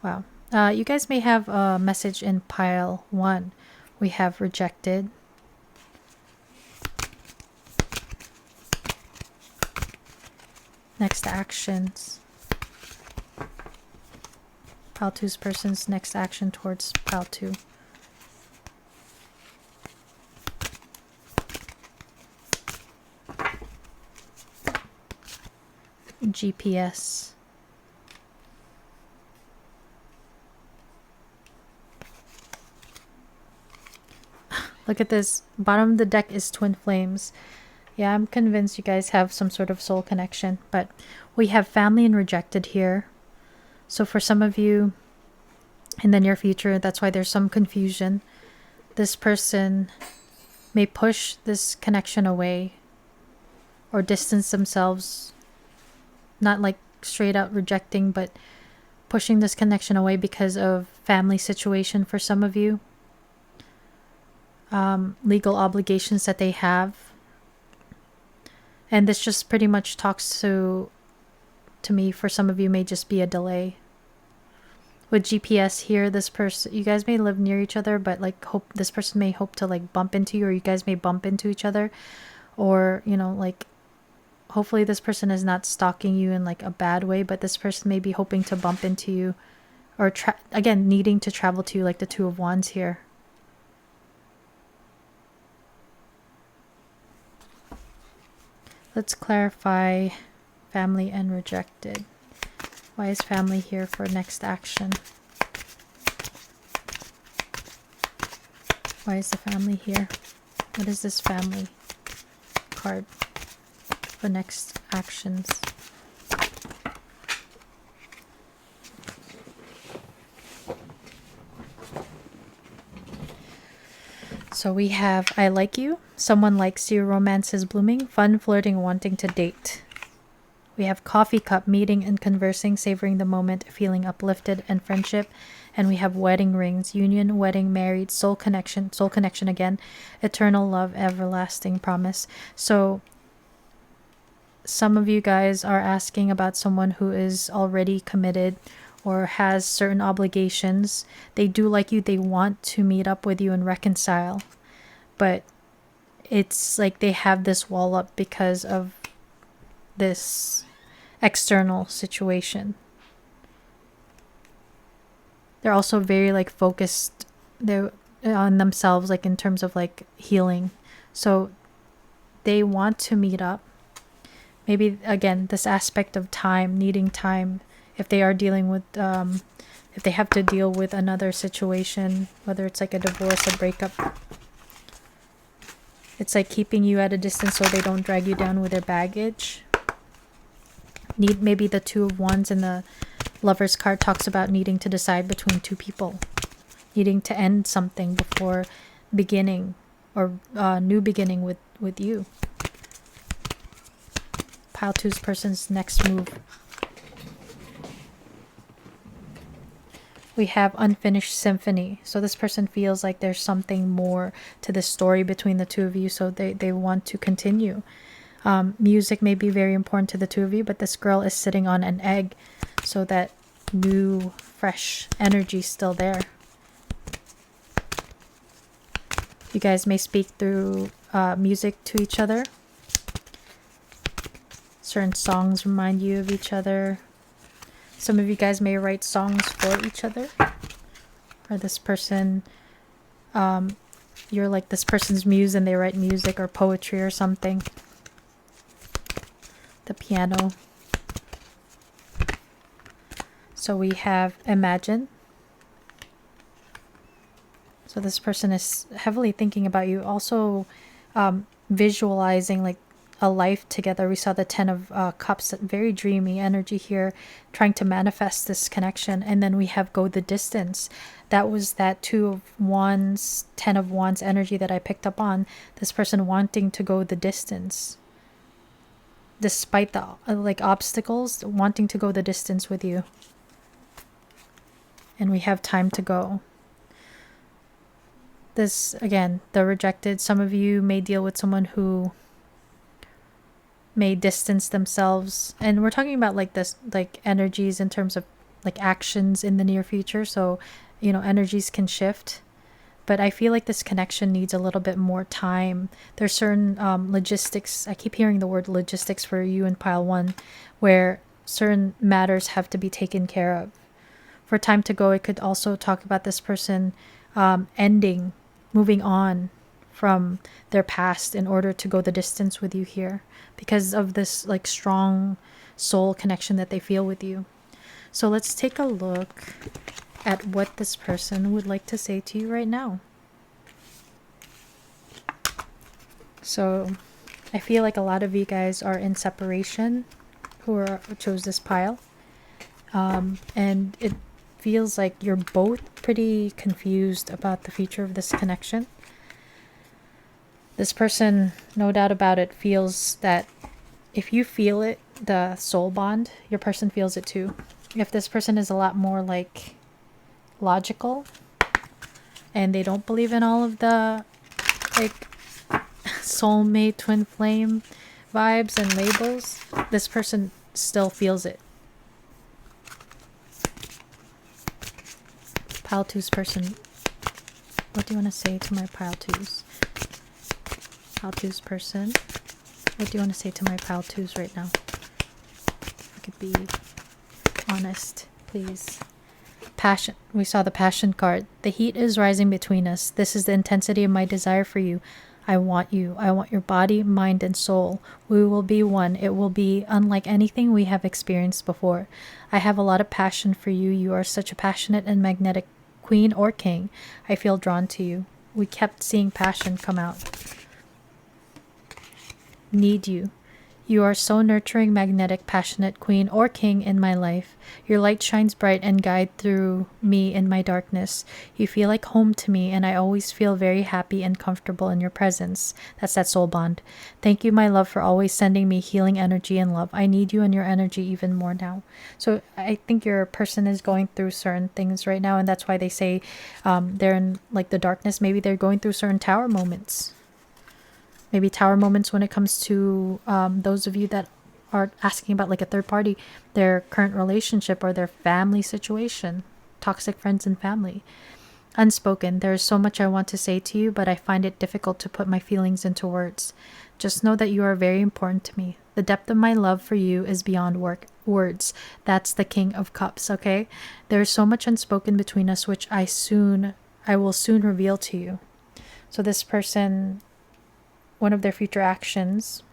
Wow. You guys may have a message in pile 1. We have rejected. Next actions. Pile 2's person's next action towards pile 2. GPS. Look at this. Bottom of the deck is twin flames. Yeah, I'm convinced you guys have some sort of soul connection. But we have family and rejected here. So for some of you in the near future, that's why there's some confusion. This person may push this connection away or distance themselves. Not like straight out rejecting, but pushing this connection away because of family situation for some of you. Legal obligations that they have. And this just pretty much talks to me, for some of you, may just be a delay. With GPS here, this person, you guys may live near each other, but like this person may hope to like bump into you, or you guys may bump into each other, or like hopefully this person is not stalking you in like a bad way, but this person may be hoping to bump into you, or again needing to travel to you, like the Two of Wands here. Let's clarify family and rejected. Why is family here for next action? Why is the family here? What is this family card for next actions? So we have I like you, someone likes you, romance is blooming, fun, flirting, wanting to date. We have coffee cup, meeting and conversing, savoring the moment, feeling uplifted, and friendship. And we have wedding rings, union, wedding, married, soul connection again, eternal love, everlasting promise. So some of you guys are asking about someone who is already committed or has certain obligations. They do like you. They want to meet up with you and reconcile. But it's like they have this wall up because of this external situation. They're also very like focused on themselves, like in terms of like healing. So they want to meet up. Maybe again, this aspect of time, needing time, if they are dealing with if they have to deal with another situation, whether it's like a divorce, a breakup. It's like keeping you at a distance so they don't drag you down with their baggage. Maybe the Two of Wands in the Lover's card talks about needing to decide between two people, needing to end something before beginning, or new beginning with you. Pile 2's person's next move. We have unfinished symphony. So this person feels like there's something more to the story between the two of you, so they want to continue. Music may be very important to the two of you, but this girl is sitting on an egg, so that new, fresh energy is still there. You guys may speak through music to each other. Certain songs remind you of each other. Some of you guys may write songs for each other. Or this person, you're like this person's muse and they write music or poetry or something. The piano. So we have imagine. So this person is heavily thinking about you. Also visualizing like a life together. We saw the 10 of Cups, very dreamy energy here, trying to manifest this connection. And then we have go the distance. That was that 2 of Wands, 10 of Wands energy that I picked up on. This person wanting to go the distance. Despite the like obstacles, wanting to go the distance with you. And we have time to go. This, again, the rejected. Some of you may deal with someone who may distance themselves. And we're talking about like this, like energies in terms of like actions in the near future. So, you know, energies can shift. But I feel like this connection needs a little bit more time. There's certain logistics. I keep hearing the word logistics for you in pile 1, where certain matters have to be taken care of. For time to go, it could also talk about this person ending, moving on from their past in order to go the distance with you here, because of this like strong soul connection that they feel with you. So let's take a look at what this person would like to say to you right now. So I feel like a lot of you guys are in separation who chose this pile. And it feels like you're both pretty confused about the future of this connection. This person, no doubt about it, feels that if you feel it, the soul bond, your person feels it too. If this person is a lot more like logical and they don't believe in all of the like soulmate, twin flame vibes and labels, this person still feels it. Pile 2's person, what do you want to say to my pile 2's? Pile 2's person, what do you want to say to my pile 2's right now? If I could be honest, please. Passion. We saw the passion card. The heat is rising between us. This is the intensity of my desire for you. I want you. I want your body, mind, and soul. We will be one. It will be unlike anything we have experienced before. I have a lot of passion for you. You are such a passionate and magnetic queen or king. I feel drawn to you. We kept seeing passion come out. Need you. You are so nurturing, magnetic, passionate queen or king in my life. Your light shines bright and guide through me in my darkness. You feel like home to me, and I always feel very happy and comfortable in your presence. That's that soul bond. Thank you, my love, for always sending me healing energy and love. I need you and your energy even more now. So I think your person is going through certain things right now, and that's why they say they're in like the darkness. Maybe they're going through certain tower moments. Maybe tower moments when it comes to those of you that are asking about like a third party, their current relationship or their family situation, toxic friends and family. Unspoken. There is so much I want to say to you, but I find it difficult to put my feelings into words. Just know that you are very important to me. The depth of my love for you is beyond words. That's the King of Cups, okay? There is so much unspoken between us, which I will soon reveal to you. So this person, one of their future actions,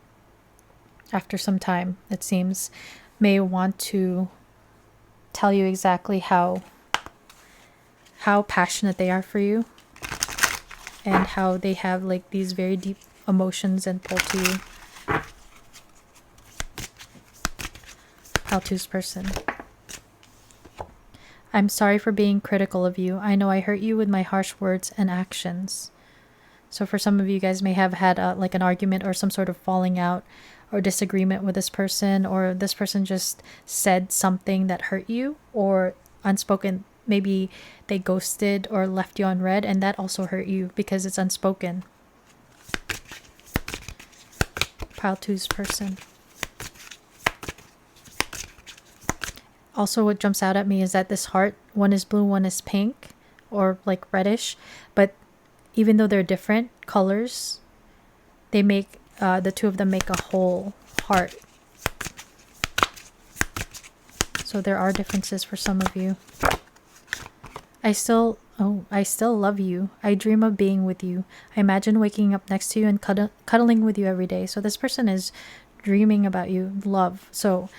after some time, it seems, may want to tell you exactly how passionate they are for you and how they have like these very deep emotions and pull to you. Pile 2's person. I'm sorry for being critical of you. I know I hurt you with my harsh words and actions. So for some of you guys may have had like an argument or some sort of falling out or disagreement with this person, or this person just said something that hurt you, or unspoken. Maybe they ghosted or left you on red, and that also hurt you because it's unspoken. Pile 2's person. Also, what jumps out at me is that this heart, one is blue, one is pink or like reddish, but even though they're different colors, they make the two of them make a whole heart. So there are differences for some of you. I still love you. I dream of being with you. I imagine waking up next to you and cuddling with you every day. So this person is dreaming about you, love. So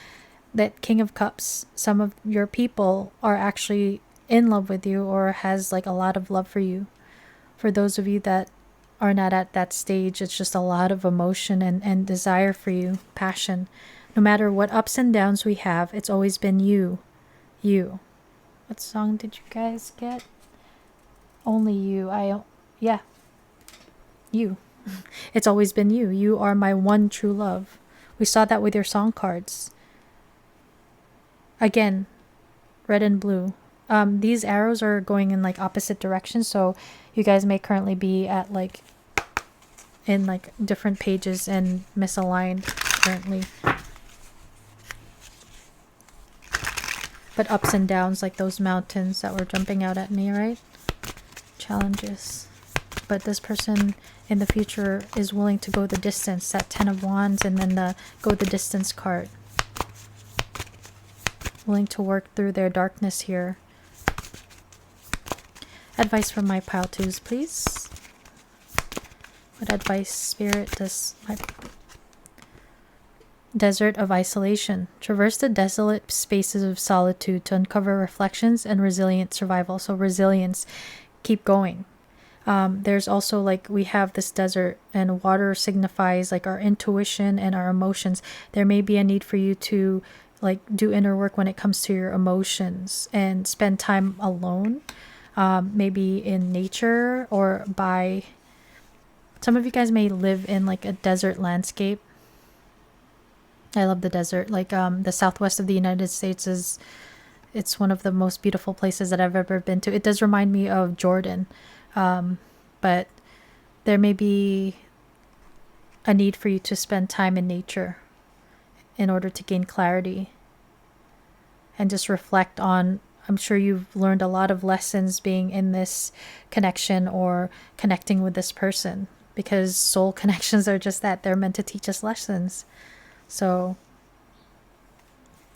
that King of Cups, some of your people are actually in love with you or has like a lot of love for you. For those of you that are not at that stage, it's just a lot of emotion and desire for you, passion. No matter what ups and downs we have, it's always been you. You. What song did you guys get? Only you. Yeah, you. It's always been you. You are my one true love. We saw that with your song cards. Again, red and blue. These arrows are going in like opposite directions, so you guys may currently be at like in like different pages and misaligned currently. But ups and downs like those mountains that were jumping out at me, right? Challenges. But this person in the future is willing to go the distance. That 10 of Wands and then the go the distance card. Willing to work through their darkness here. Advice from my pile twos, please. What advice, Spirit, does my desert of isolation? Traverse the desolate spaces of solitude to uncover reflections and resilient survival. So resilience, keep going. There's also like we have this desert and water signifies like our intuition and our emotions. There may be a need for you to like do inner work when it comes to your emotions and spend time alone, maybe in nature or by some of you guys may live in like a desert landscape. I love the desert. Like the southwest of the United States it's one of the most beautiful places that I've ever been to. It does remind me of Jordan. But there may be a need for you to spend time in nature in order to gain clarity and just reflect on, I'm sure you've learned a lot of lessons being in this connection or connecting with this person, because soul connections are just that. They're meant to teach us lessons. So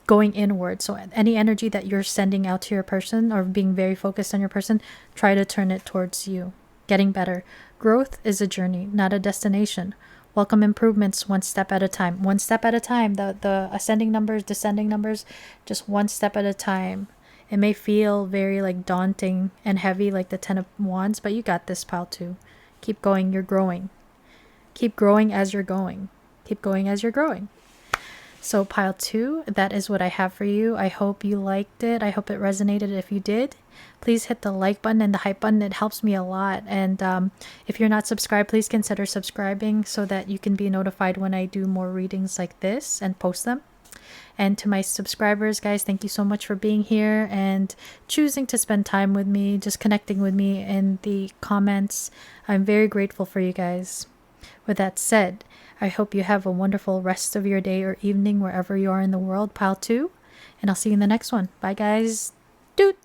going inward. So any energy that you're sending out to your person or being very focused on your person, try to turn it towards you. Getting better. Growth is a journey, not a destination. Welcome improvements one step at a time. One step at a time. The ascending numbers, descending numbers, just one step at a time. It may feel very like daunting and heavy like the 10 of Wands, but you got this, pal, too. Keep going. You're growing. Keep growing as you're going. Keep going as you're growing. So pile 2, that is what I have for you. I hope you liked it. I hope it resonated. If you did, please hit the like button and the hype button. It helps me a lot. And if you're not subscribed, please consider subscribing so that you can be notified when I do more readings like this and post them. And to my subscribers, guys, thank you so much for being here and choosing to spend time with me, just connecting with me in the comments. I'm very grateful for you guys. With that said, I hope you have a wonderful rest of your day or evening wherever you are in the world, pile 2. And I'll see you in the next one. Bye, guys. Doot!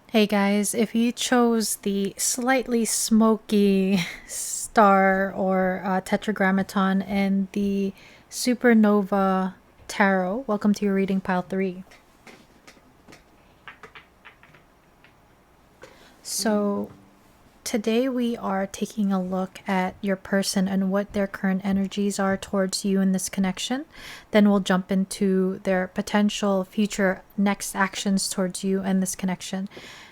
Hey, guys, if you chose the slightly smoky star or tetragrammaton and the supernova tarot, welcome to your reading, pile 3. So today we are taking a look at your person and what their current energies are towards you in this connection. Then we'll jump into their potential future next actions towards you and this connection.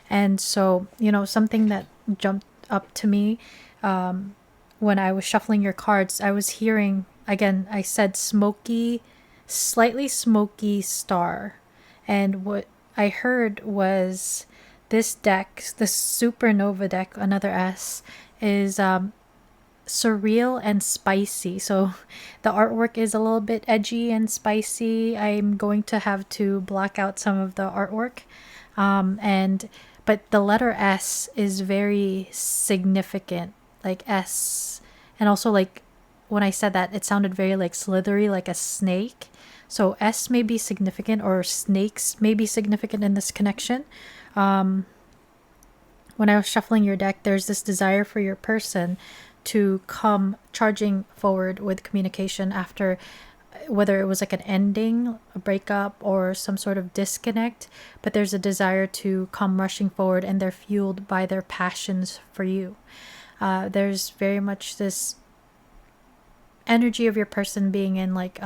And so, you know, something that jumped up to me when I was shuffling your cards, I was hearing, again, I said smoky, slightly smoky star. And what I heard was this deck, the supernova deck, another S, is surreal and spicy. So the artwork is a little bit edgy and spicy. I'm going to have to block out some of the artwork. But the letter S is very significant, like S. And also like when I said that, it sounded very like slithery, like a snake. So S may be significant, or snakes may be significant in this connection. When I was shuffling your deck, there's this desire for your person to come charging forward with communication after whether it was like an ending, a breakup, or some sort of disconnect, but there's a desire to come rushing forward, and they're fueled by their passions for you. There's very much this energy of your person being in like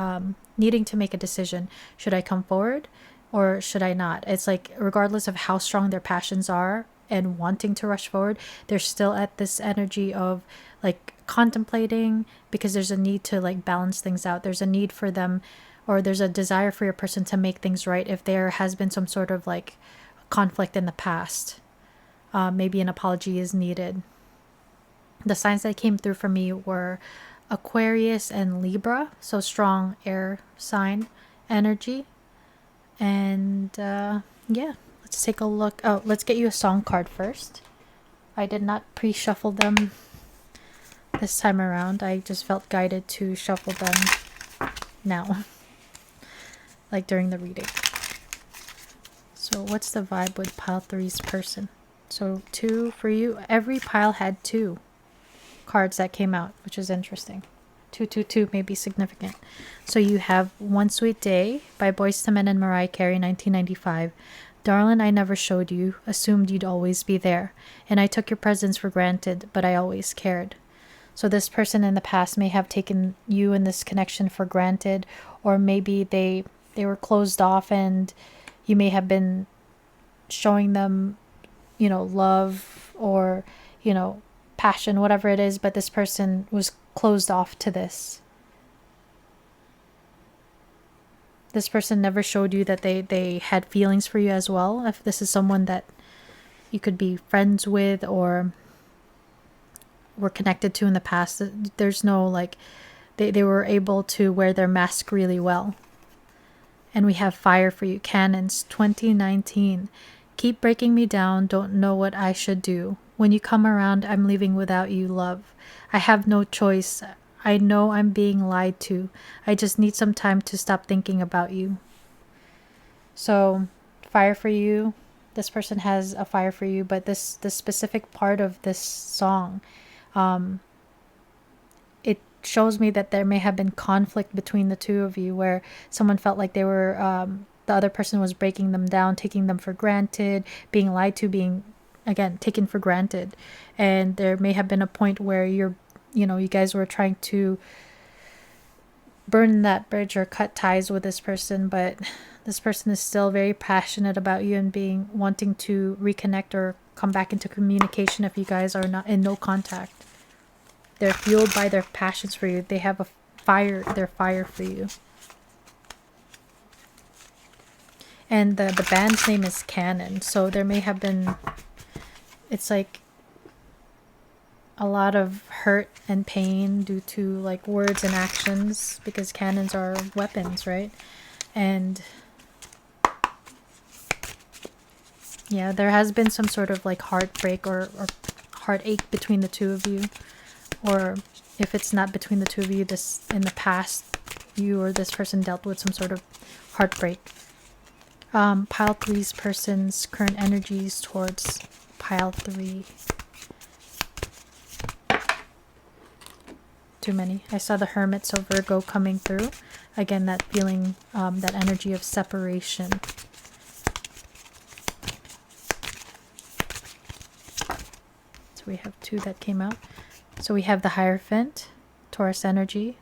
needing to make a decision. Should I come forward or should I not? It's like regardless of how strong their passions are and wanting to rush forward, they're still at this energy of like contemplating, because there's a need to like balance things out. There's a need for them, or there's a desire for your person to make things right if there has been some sort of like conflict in the past. Maybe an apology is needed. The signs that came through for me were Aquarius and Libra, so strong air sign energy. And yeah, let's take a look. Oh, let's get you a song card first. I did not pre-shuffle them this time around. I just felt guided to shuffle them now, like during the reading. So what's the vibe with pile three's person? So 2 for you. Every pile had 2 cards that came out, which is interesting. 222 may be significant. So you have One Sweet Day by Boyz II Men and Mariah Carey, 1995. Darling, I never showed you, assumed you'd always be there, and I took your presence for granted, but I always cared. So this person in the past may have taken you and this connection for granted, or maybe they were closed off, and you may have been showing them, love or, passion, whatever it is, but this person was closed off to this. This person never showed you that they had feelings for you as well. If this is someone that you could be friends with or were connected to in the past, there's no like, they were able to wear their mask really well. And we have Fire for You, Cannons, 2019. Keep breaking me down, don't know what I should do. When you come around, I'm leaving without you, love. I have no choice. I know I'm being lied to. I just need some time to stop thinking about you. So, Fire for You. This person has a fire for you, but this specific part of this song, it shows me that there may have been conflict between the two of you, where someone felt like they were the other person was breaking them down, taking them for granted, being lied to, being again taken for granted. And there may have been a point where you guys were trying to burn that bridge or cut ties with this person, but this person is still very passionate about you and wanting to reconnect or come back into communication if you guys are not in no contact. They're fueled by their passions for you. They have their fire for you. And the band's name is Canon, so there may have been, it's like a lot of hurt and pain due to like words and actions, because cannons are weapons, right? And yeah, there has been some sort of like heartbreak or heartache between the two of you. Or if it's not between the two of you, this in the past, you or this person dealt with some sort of heartbreak. Pile three's person's current energies towards pile 3. Too many. I saw the Hermit, so Virgo coming through. Again, that feeling, that energy of separation. So we have 2 that came out. So we have the Hierophant, Taurus energy.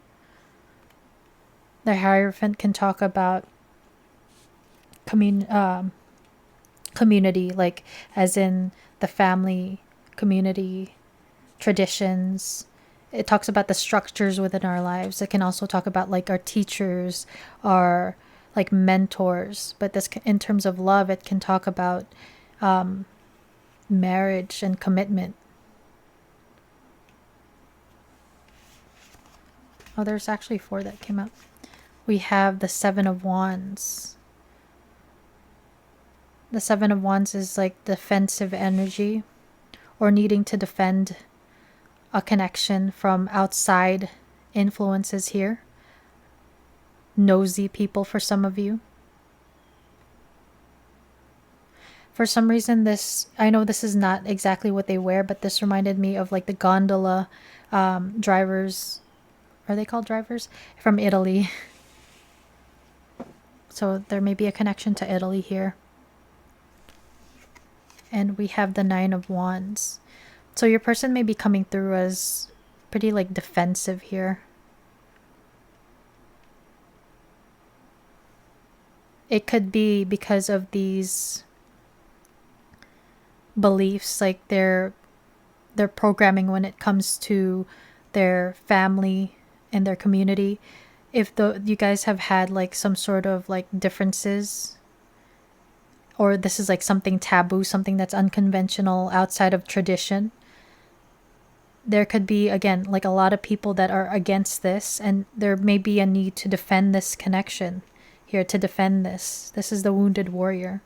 The Hierophant can talk about community, like as in the family, community, traditions. It talks about the structures within our lives. It can also talk about like our teachers, our like mentors. But this, in terms of love, it can talk about marriage and commitment. Oh, there's actually 4 that came out. We have the 7 of Wands. The 7 of Wands is like defensive energy, or needing to defend a connection from outside influences here. Nosy people for some of you. For some reason, I know this is not exactly what they wear, but this reminded me of like the gondola drivers. Are they called drivers? From Italy. So there may be a connection to Italy here. And we have the Nine of Wands. So your person may be coming through as pretty like defensive here. It could be because of these beliefs, like their programming when it comes to their family and their community. If you guys have had like some sort of like differences, or this is like something taboo, something that's unconventional outside of tradition, there could be, again, like a lot of people that are against this, and there may be a need to defend this connection here, to defend this. This is the wounded warrior.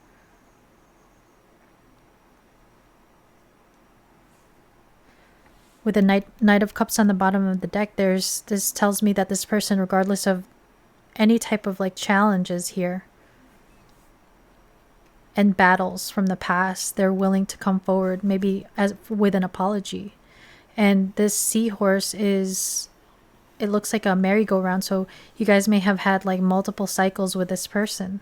With the Knight of Cups on the bottom of the deck, this tells me that this person, regardless of any type of like challenges here and battles from the past, they're willing to come forward, maybe with an apology. And this seahorse it looks like a merry-go-round, so you guys may have had like multiple cycles with this person.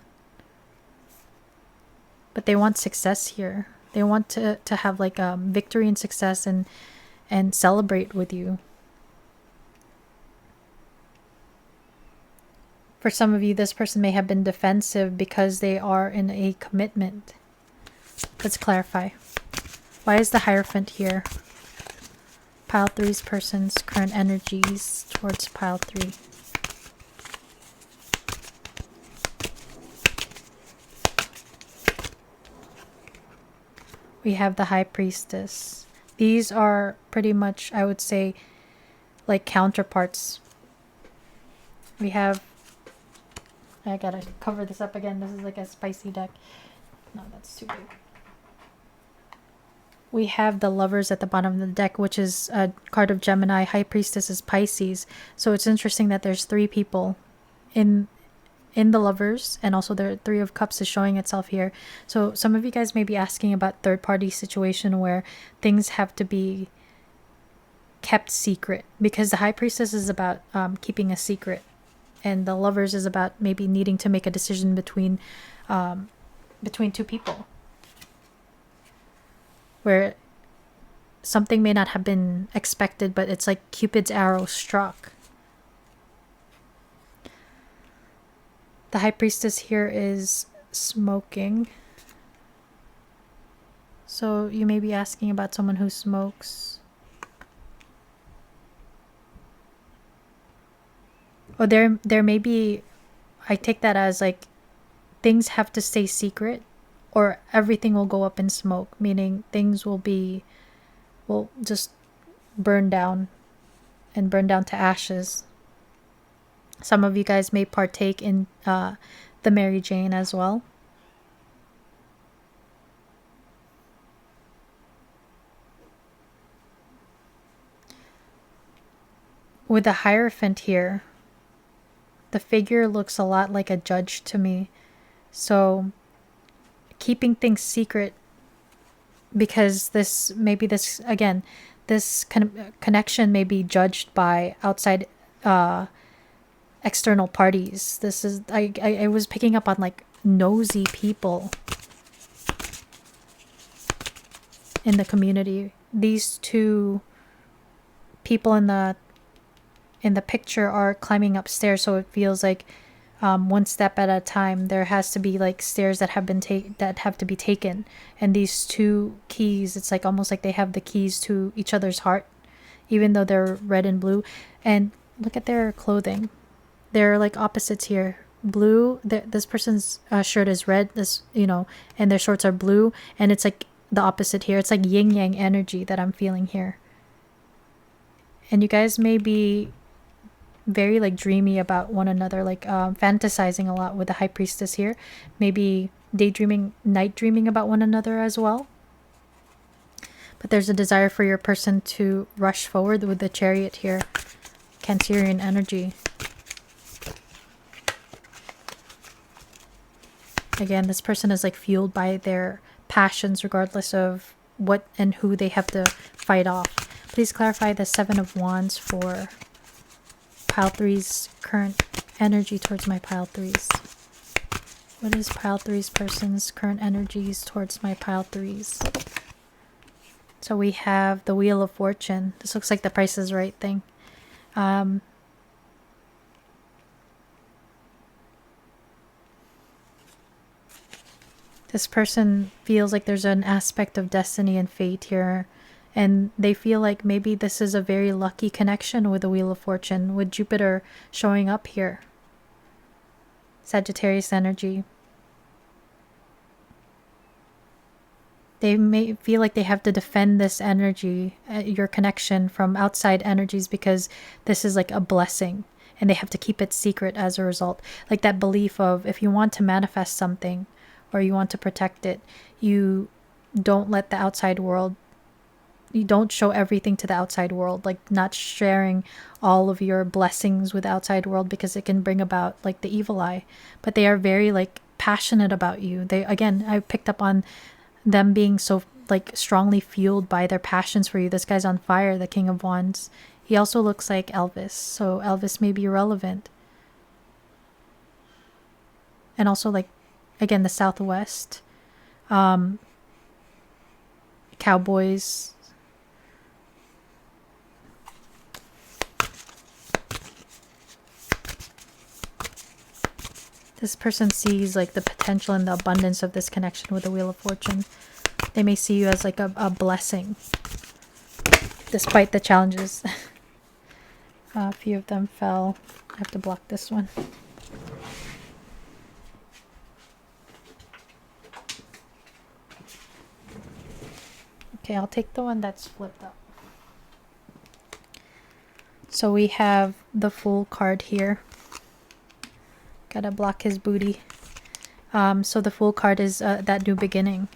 But they want success here. They want to have like victory and success and celebrate with you. For some of you, this person may have been defensive because they are in a commitment. Let's clarify. Why is the Hierophant here? Pile 3's person's current energies towards pile 3. We have the High Priestess. These are pretty much, I would say, like counterparts. We have... I gotta cover this up again. This is like a spicy deck. No, that's too big. We have the Lovers at the bottom of the deck, which is a card of Gemini. High Priestess is Pisces. So it's interesting that there's 3 people in the Lovers, and also the 3 of Cups is showing itself here. So some of you guys may be asking about third-party situation where things have to be kept secret, because the High Priestess is about keeping a secret, and the Lovers is about maybe needing to make a decision between 2 people, where something may not have been expected, but it's like Cupid's arrow struck. The High Priestess here is smoking. So you may be asking about someone who smokes. Or there may be, I take that as like things have to stay secret, or everything will go up in smoke, meaning things will just burn down and burn down to ashes. Some of you guys may partake in the Mary Jane as well. With the Hierophant here, the figure looks a lot like a judge to me. So keeping things secret, because this connection may be judged by outside external parties. This is I was picking up on like nosy people in the community. These 2 people in the picture are climbing upstairs, so it feels like one step at a time. There has to be like stairs that have to be taken, and these 2 keys, it's like almost like they have the keys to each other's heart, even though they're red and blue. And look at their clothing. They're like opposites here. Blue, this person's shirt is red, and their shorts are blue, and it's like the opposite here. It's like yin yang energy that I'm feeling here. And you guys may be very like dreamy about one another, like fantasizing a lot with the High Priestess here, maybe daydreaming, night dreaming about one another as well. But there's a desire for your person to rush forward with the Chariot here. Cancerian energy. Again, this person is like fueled by their passions, regardless of what and who they have to fight off. Please clarify the 7 of Wands for pile 3's current energy towards my pile 3s. What is pile three's person's current energies towards my pile threes? So we have the Wheel of Fortune. This looks like the Price is Right thing. This person feels like there's an aspect of destiny and fate here. And they feel like maybe this is a very lucky connection with the Wheel of Fortune, with Jupiter showing up here. Sagittarius energy. They may feel like they have to defend this energy, your connection, from outside energies, because this is like a blessing. And they have to keep it secret as a result. Like that belief of, if you want to manifest something or you want to protect it, you don't let the outside world, you don't show everything to the outside world, like not sharing all of your blessings with the outside world, because it can bring about like the evil eye. But they are very like passionate about you. They, again, I picked up on them being so like strongly fueled by their passions for you. This guy's on fire, the King of Wands. He also looks like Elvis, so Elvis may be relevant. And also, like, again, the Southwest, cowboys. This person sees like the potential and the abundance of this connection with the Wheel of Fortune. They may see you as like a blessing, despite the challenges. A few of them fell. I have to block this one. Okay, I'll take the one that's flipped up. So we have the Fool card here. Gotta block his booty. So the Fool card is that new beginning.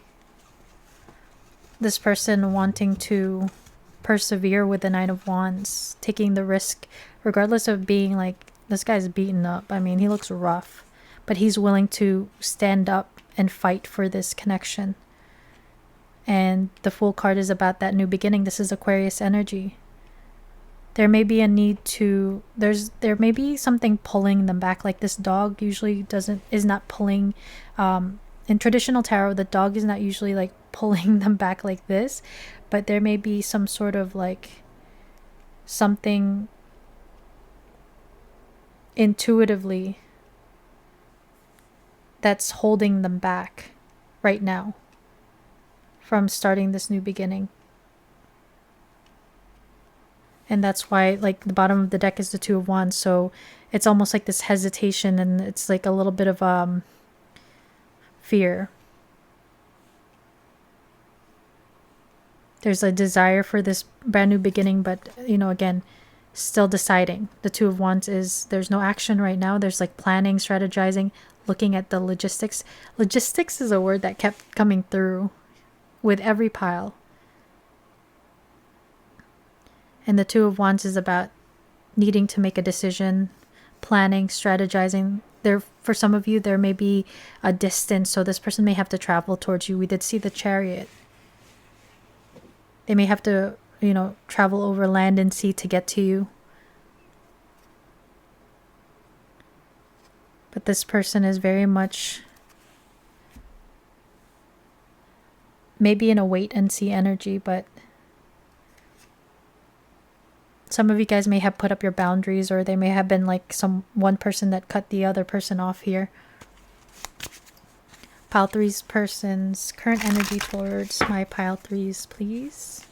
This person wanting to persevere with the Knight of Wands, taking the risk, regardless of being like, this guy's beaten up. I mean, he looks rough, but he's willing to stand up and fight for this connection. And the Fool card is about that new beginning. This is Aquarius energy. There may be a need to, there may be something pulling them back. Like this dog usually is not pulling, in traditional tarot, the dog is not usually like pulling them back like this, but there may be some sort of like something intuitively that's holding them back right now from starting this new beginning. And that's why like the bottom of the deck is the Two of Wands, so it's almost like this hesitation, and it's like a little bit of fear. There's a desire for this brand new beginning, but you know, again, still deciding. The Two of Wands is, there's no action right now. There's like planning, strategizing, looking at the logistics. Logistics is a word that kept coming through with every pile. And the Two of Wands is about needing to make a decision, planning, strategizing. There, for some of you, there may be a distance, so this person may have to travel towards you. We did see the Chariot. They may have to, you know, travel over land and sea to get to you. But this person is very much maybe in a wait and see energy, but some of you guys may have put up your boundaries, or they may have been like one person that cut the other person off here. Pile three's person's current energy towards my pile threes, please.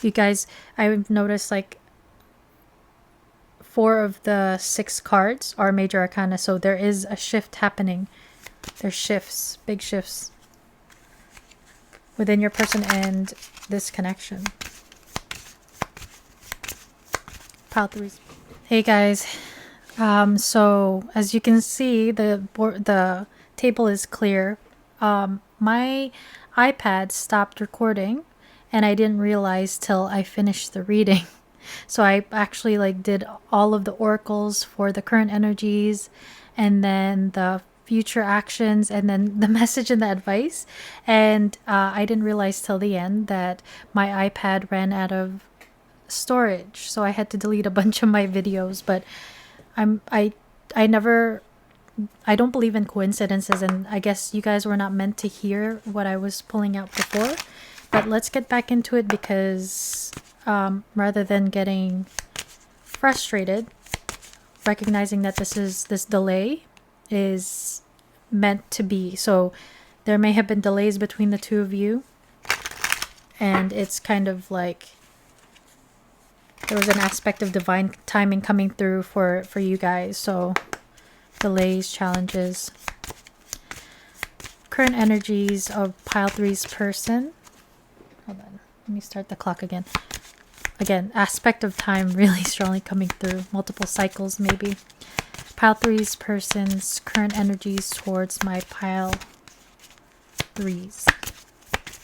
You guys, I've noticed like 4 of the 6 cards are major arcana, so there is a shift happening. There's shifts, big shifts within your person and this connection. Pile threes. Hey guys, so as you can see, the table is clear. My iPad stopped recording, and I didn't realize till I finished the reading. So I actually like did all of the oracles for the current energies, and then the future actions, and then the message and the advice. And I didn't realize till the end that my iPad ran out of storage, so I had to delete a bunch of my videos. But I'm I never I don't believe in coincidences, and I guess you guys were not meant to hear what I was pulling out before. But let's get back into it, because rather than getting frustrated, recognizing that this delay is meant to be. So there may have been delays between the two of you, and it's kind of like there was an aspect of divine timing coming through for you guys. So delays, challenges. Current energies of pile three's person. Hold on, let me start the clock again. Again, aspect of time really strongly coming through. Multiple cycles maybe. Pile three's person's current energies towards my pile threes.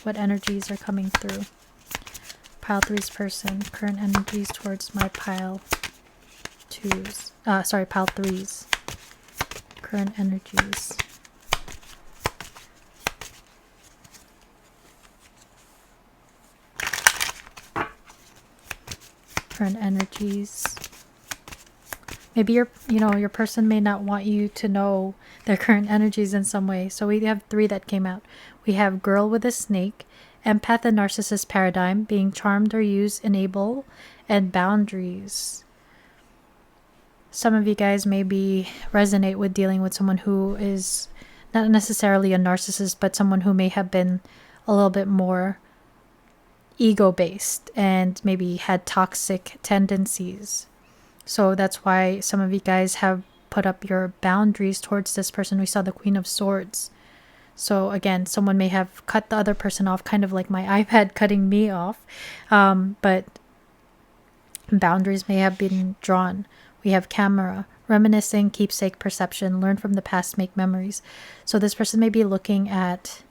What energies are coming through? Pile three's person, current energies towards my pile twos. Pile threes. Current energies. Current energies. Maybe your person may not want you to know their current energies in some way. So we have 3 that came out. We have girl with a snake, empath and narcissist paradigm, being charmed or used, enable, and boundaries. Some of you guys maybe resonate with dealing with someone who is not necessarily a narcissist, but someone who may have been a little bit more ego-based and maybe had toxic tendencies. So that's why some of you guys have put up your boundaries towards this person. We saw the Queen of Swords. So again, someone may have cut the other person off, kind of like my iPad cutting me off. But boundaries may have been drawn. We have camera, reminiscing, keepsake, perception, learn from the past, make memories. So this person may be looking at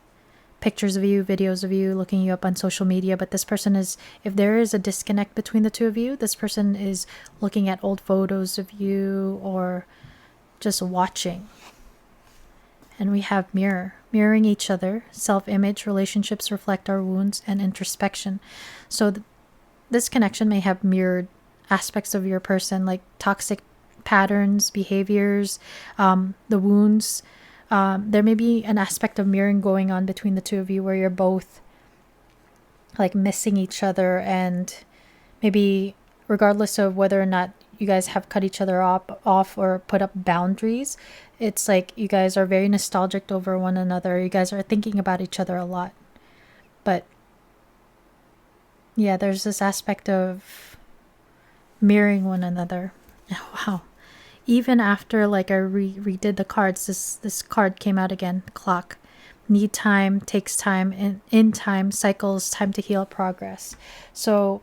pictures of you, videos of you, looking you up on social media, but this person is, if there is a disconnect between the two of you, this person is looking at old photos of you or just watching. And we have mirror, mirroring each other, self-image, relationships reflect our wounds, and introspection. So this connection may have mirrored aspects of your person, like toxic patterns, behaviors, the wounds. There may be an aspect of mirroring going on between the two of you where you're both like missing each other, and maybe regardless of whether or not you guys have cut each other off or put up boundaries, it's like you guys are very nostalgic over one another. You guys are thinking about each other a lot. But yeah, there's this aspect of mirroring one another. Wow. Even after like I redid the cards, this card came out again. Clock. Need time, takes time, and in time, cycles, time to heal, progress. So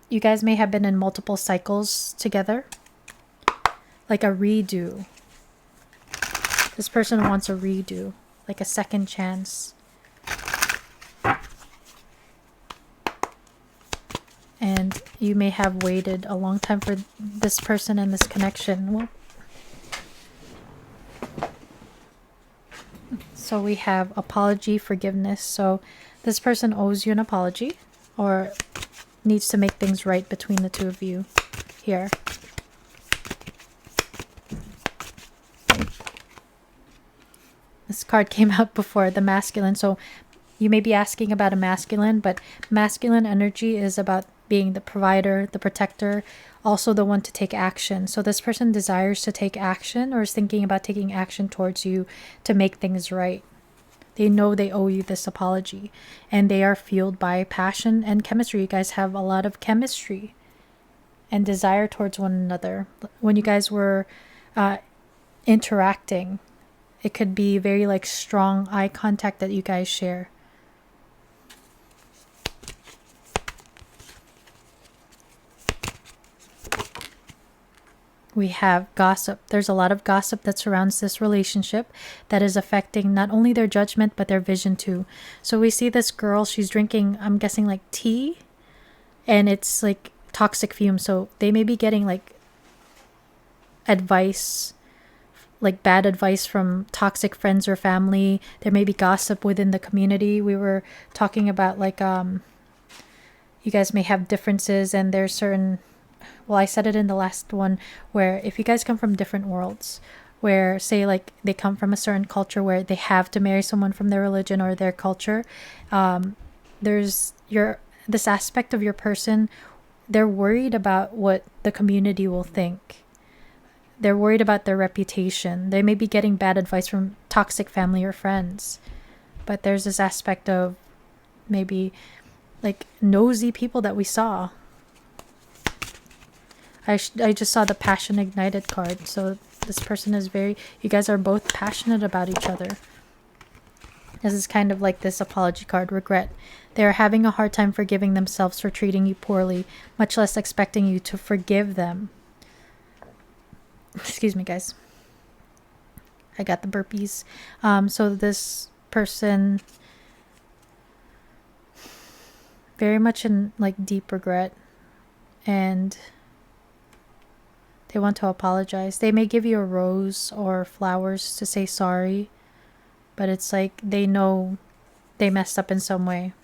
you guys may have been in multiple cycles together. Like a redo. This person wants a redo. Like a second chance. And you may have waited a long time for this person and this connection. Well, so we have apology, forgiveness. So this person owes you an apology or needs to make things right between the two of you here. This card came out before, the masculine. So you may be asking about a masculine, but masculine energy is about being the provider, the protector, also the one to take action. So this person desires to take action or is thinking about taking action towards you to make things right. They know they owe you this apology, and they are fueled by passion and chemistry. You guys have a lot of chemistry and desire towards one another. When you guys were interacting, it could be very like strong eye contact that you guys share. We have gossip. There's a lot of gossip that surrounds this relationship that is affecting not only their judgment, but their vision too. So we see this girl, she's drinking, I'm guessing like tea, and it's like toxic fumes. So they may be getting like advice, like bad advice from toxic friends or family. There may be gossip within the community. We were talking about like, you guys may have differences, and there's certain, well, I said it in the last one, where if you guys come from different worlds, where say like they come from a certain culture where they have to marry someone from their religion or their culture, there's your this aspect of your person, they're worried about what the community will think. They're worried about their reputation. They may be getting bad advice from toxic family or friends, but there's this aspect of maybe like nosy people that we saw. I just saw the passion ignited card. So this person is very, you guys are both passionate about each other. This is kind of like this apology card, regret. They are having a hard time forgiving themselves for treating you poorly, much less expecting you to forgive them. Excuse me, guys. I got the burpees. So this person very much in like deep regret, and they want to apologize. They may give you a rose or flowers to say sorry, but it's like they know they messed up in some way.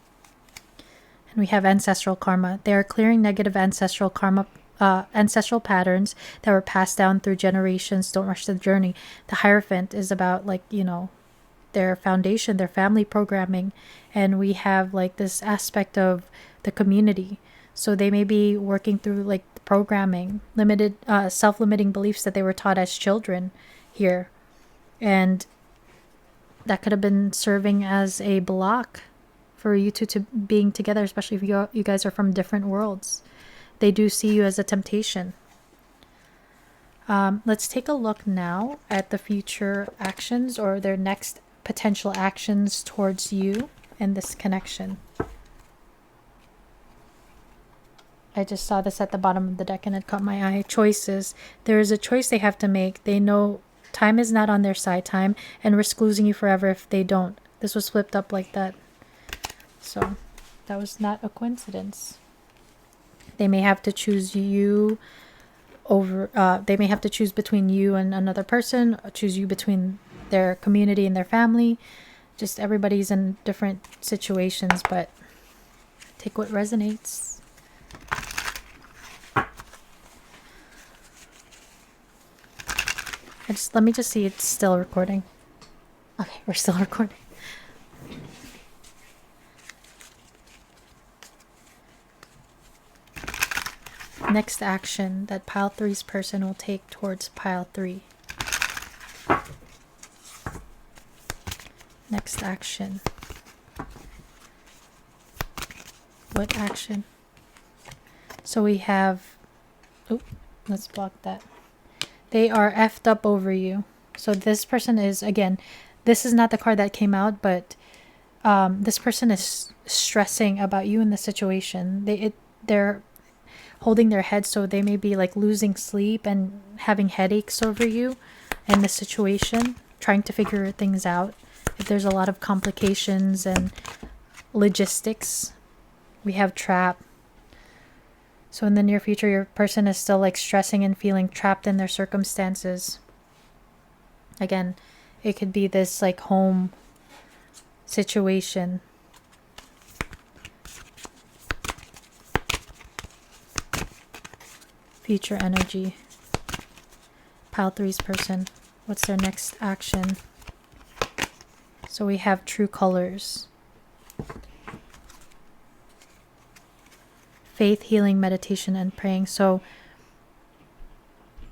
And we have ancestral karma. They are clearing negative ancestral karma, ancestral patterns that were passed down through generations. Don't rush the journey. The Hierophant is about like, you know, their foundation, their family programming. And we have like this aspect of the community. So they may be working through like programming, limited, self-limiting beliefs that they were taught as children here. And that could have been serving as a block for you two to being together, especially if you guys are from different worlds. They do see you as a temptation. Let's take a look now at the future actions or their next potential actions towards you and this connection. I just saw this at the bottom of the deck and it caught my eye. Choices. There is a choice they have to make. They know time is not on their side, time and risk losing you forever if they don't. This was flipped up like that. So that was not a coincidence. They may have to choose you over, they may have to choose between you and another person, or choose you between their community and their family. Just everybody's in different situations, but take what resonates. Let me just see it's still recording. Okay, we're still recording. Next action that pile 3's person will take towards pile 3. Next action. What action? So we have, oh, let's block that. They are effed up over you. So this person is, again, this is not the card that came out, but this person is stressing about you in the situation. They're holding their head, so they may be like losing sleep and having headaches over you in the situation, trying to figure things out. If there's a lot of complications and logistics, we have trap. So in the near future, your person is still like stressing and feeling trapped in their circumstances. Again, it could be this like home situation. Future energy. Pile 3's person. What's their next action? So we have true colors. Faith, healing, meditation, and praying. So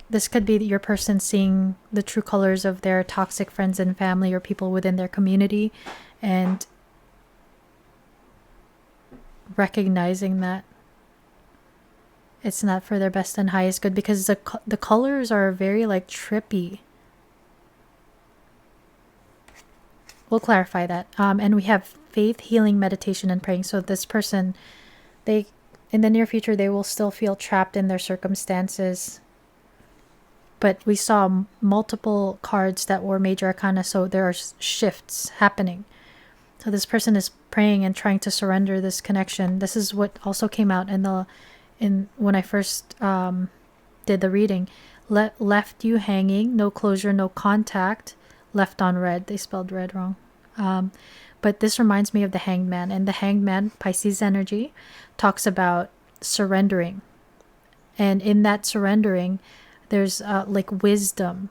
this could be your person seeing the true colors of their toxic friends and family or people within their community and recognizing that it's not for their best and highest good, because the colors are very like trippy. We'll clarify that. And we have faith, healing, meditation, and praying. So this person, they in the near future, they will still feel trapped in their circumstances. But we saw multiple cards that were major arcana, so there are shifts happening. So this person is praying and trying to surrender this connection. This is what also came out in when I first did the reading. Left you hanging, no closure, no contact, left on red. They spelled red wrong. But this reminds me of the Hanged Man, and the Hanged Man, Pisces energy, talks about surrendering. And in that surrendering, there's like wisdom,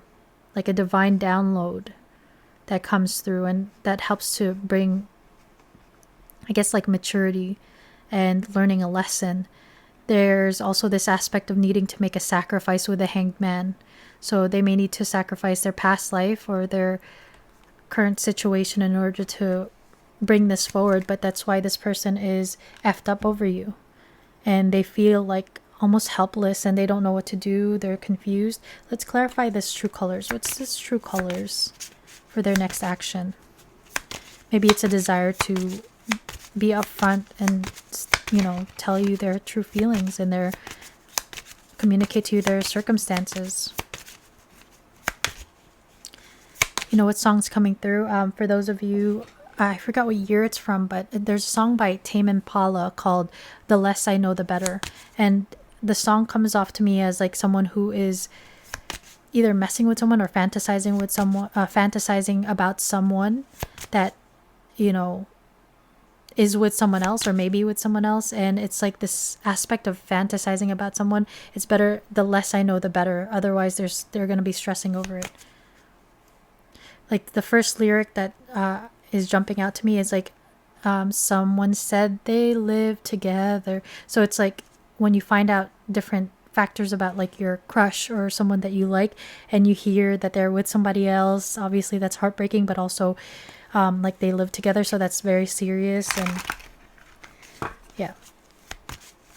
like a divine download that comes through, and that helps to bring, I guess, like maturity and learning a lesson. There's also this aspect of needing to make a sacrifice with the Hanged Man. So they may need to sacrifice their past life or their current situation in order to bring this forward. But that's why this person is effed up over you. And they feel like almost helpless and they don't know what to do. They're confused. Let's clarify this true colors. What's this true colors for their next action? Maybe it's a desire to be upfront and, you know, tell you their true feelings and their communicate to you their circumstances. You know what song's coming through? For those of you, I forgot what year it's from, but there's a song by Tame Impala called "The Less I Know, the Better," and the song comes off to me as like someone who is either messing with someone or fantasizing with someone, fantasizing about someone that, you know, is with someone else or maybe with someone else. And it's like this aspect of fantasizing about someone. It's better, the less I know, the better. Otherwise, they're going to be stressing over it. Like the first lyric that is jumping out to me is like, someone said they live together. So it's like when you find out different factors about like your crush or someone that you like, and you hear that they're with somebody else, obviously that's heartbreaking, but also like they live together, so that's very serious. And yeah,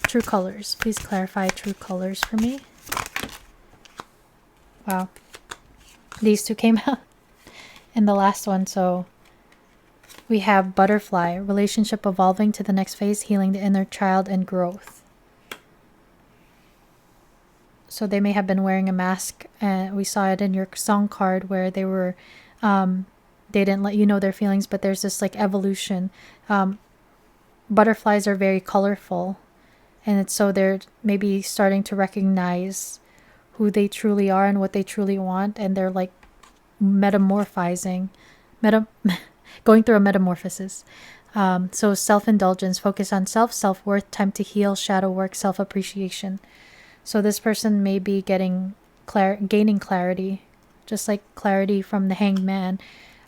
true colors, please clarify true colors for me. Wow, these two came out in the last one. So we have butterfly, relationship evolving to the next phase, healing the inner child and growth. So they may have been wearing a mask, and we saw it in your song card where they were they didn't let you know their feelings, but there's this like evolution. Butterflies are very colorful, and it's so they're maybe starting to recognize who they truly are and what they truly want, and they're like metamorphizing, going through a metamorphosis. So self-indulgence, focus on self-worth, time to heal, shadow work, self-appreciation. So this person may be gaining clarity, just like clarity from the Hanged Man,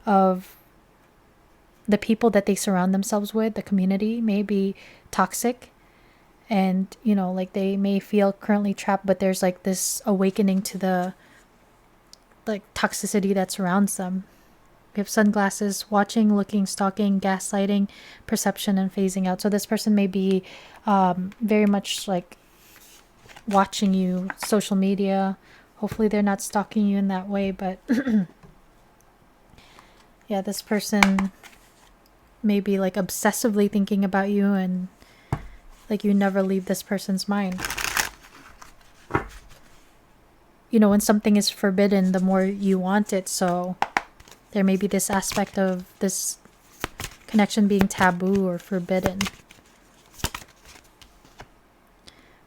of the people that they surround themselves with. The community may be toxic, and you know, like they may feel currently trapped, but there's like this awakening to the like toxicity that surrounds them. We have sunglasses, watching, looking, stalking, gaslighting, perception, and phasing out. So this person may be very much like watching you, social media. Hopefully they're not stalking you in that way, but yeah, this person may be like obsessively thinking about you, and like you never leave this person's mind. You know, when something is forbidden, the more you want it. So there may be this aspect of this connection being taboo or forbidden.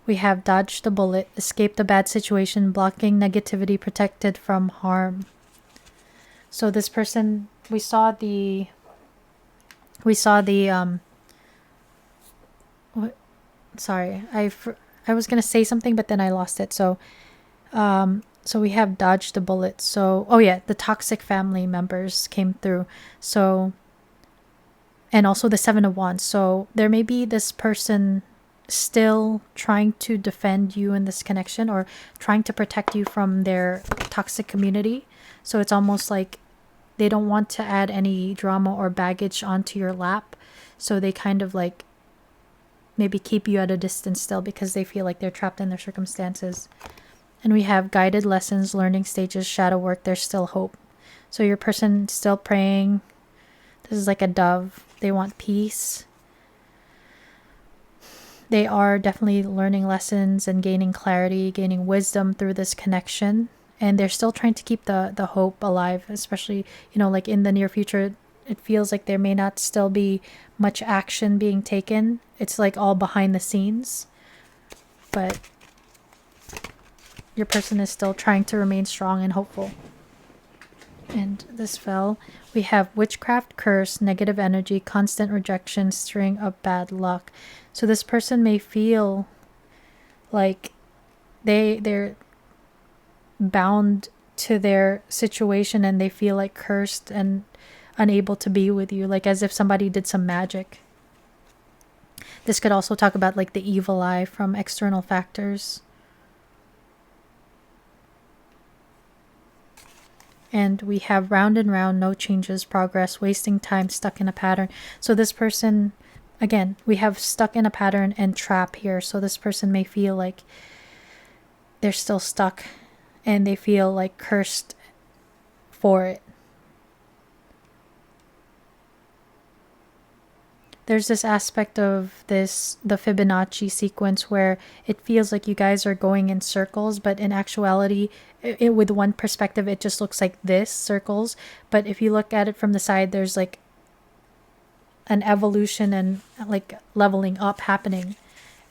We have dodged the bullet, escaped a bad situation, blocking negativity, protected from harm. So this person, we saw the sorry, I was gonna say something, but then I lost it. So we have dodged the bullet. So, oh yeah, the toxic family members came through. So, and also the Seven of Wands. So there may be this person still trying to defend you in this connection, or trying to protect you from their toxic community. So it's almost like they don't want to add any drama or baggage onto your lap. So they kind of like maybe keep you at a distance still, because they feel like they're trapped in their circumstances. And we have guided lessons, learning stages, shadow work. There's still hope. So your person still praying. This is like a dove. They want peace. They are definitely learning lessons and gaining clarity, gaining wisdom through this connection. And they're still trying to keep the hope alive, especially, you know, like in the near future. It feels like there may not still be much action being taken. It's like all behind the scenes. But your person is still trying to remain strong and hopeful. And this fell. We have witchcraft, curse, negative energy, constant rejection, string of bad luck. So this person may feel like they're bound to their situation, and they feel like cursed and unable to be with you, like as if somebody did some magic. This could also talk about like the evil eye from external factors. And we have round and round, no changes, progress, wasting time, stuck in a pattern. So this person, again, we have stuck in a pattern and trap here. So this person may feel like they're still stuck and they feel like cursed for it. There's this aspect of the Fibonacci sequence where it feels like you guys are going in circles, but in actuality, with one perspective, it just looks like this, circles. But if you look at it from the side, there's like an evolution and like leveling up happening.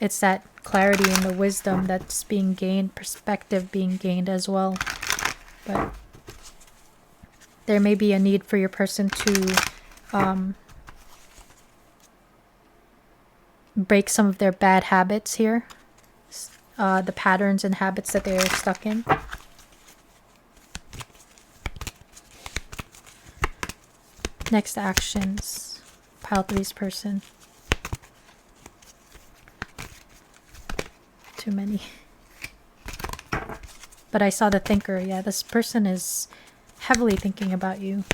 It's that clarity and the wisdom that's being gained, perspective being gained as well. But there may be a need for your person to break some of their bad habits here, the patterns and habits that they're stuck in. Next actions, pile 3's person. Too many. But I saw the thinker. Yeah, this person is heavily thinking about you.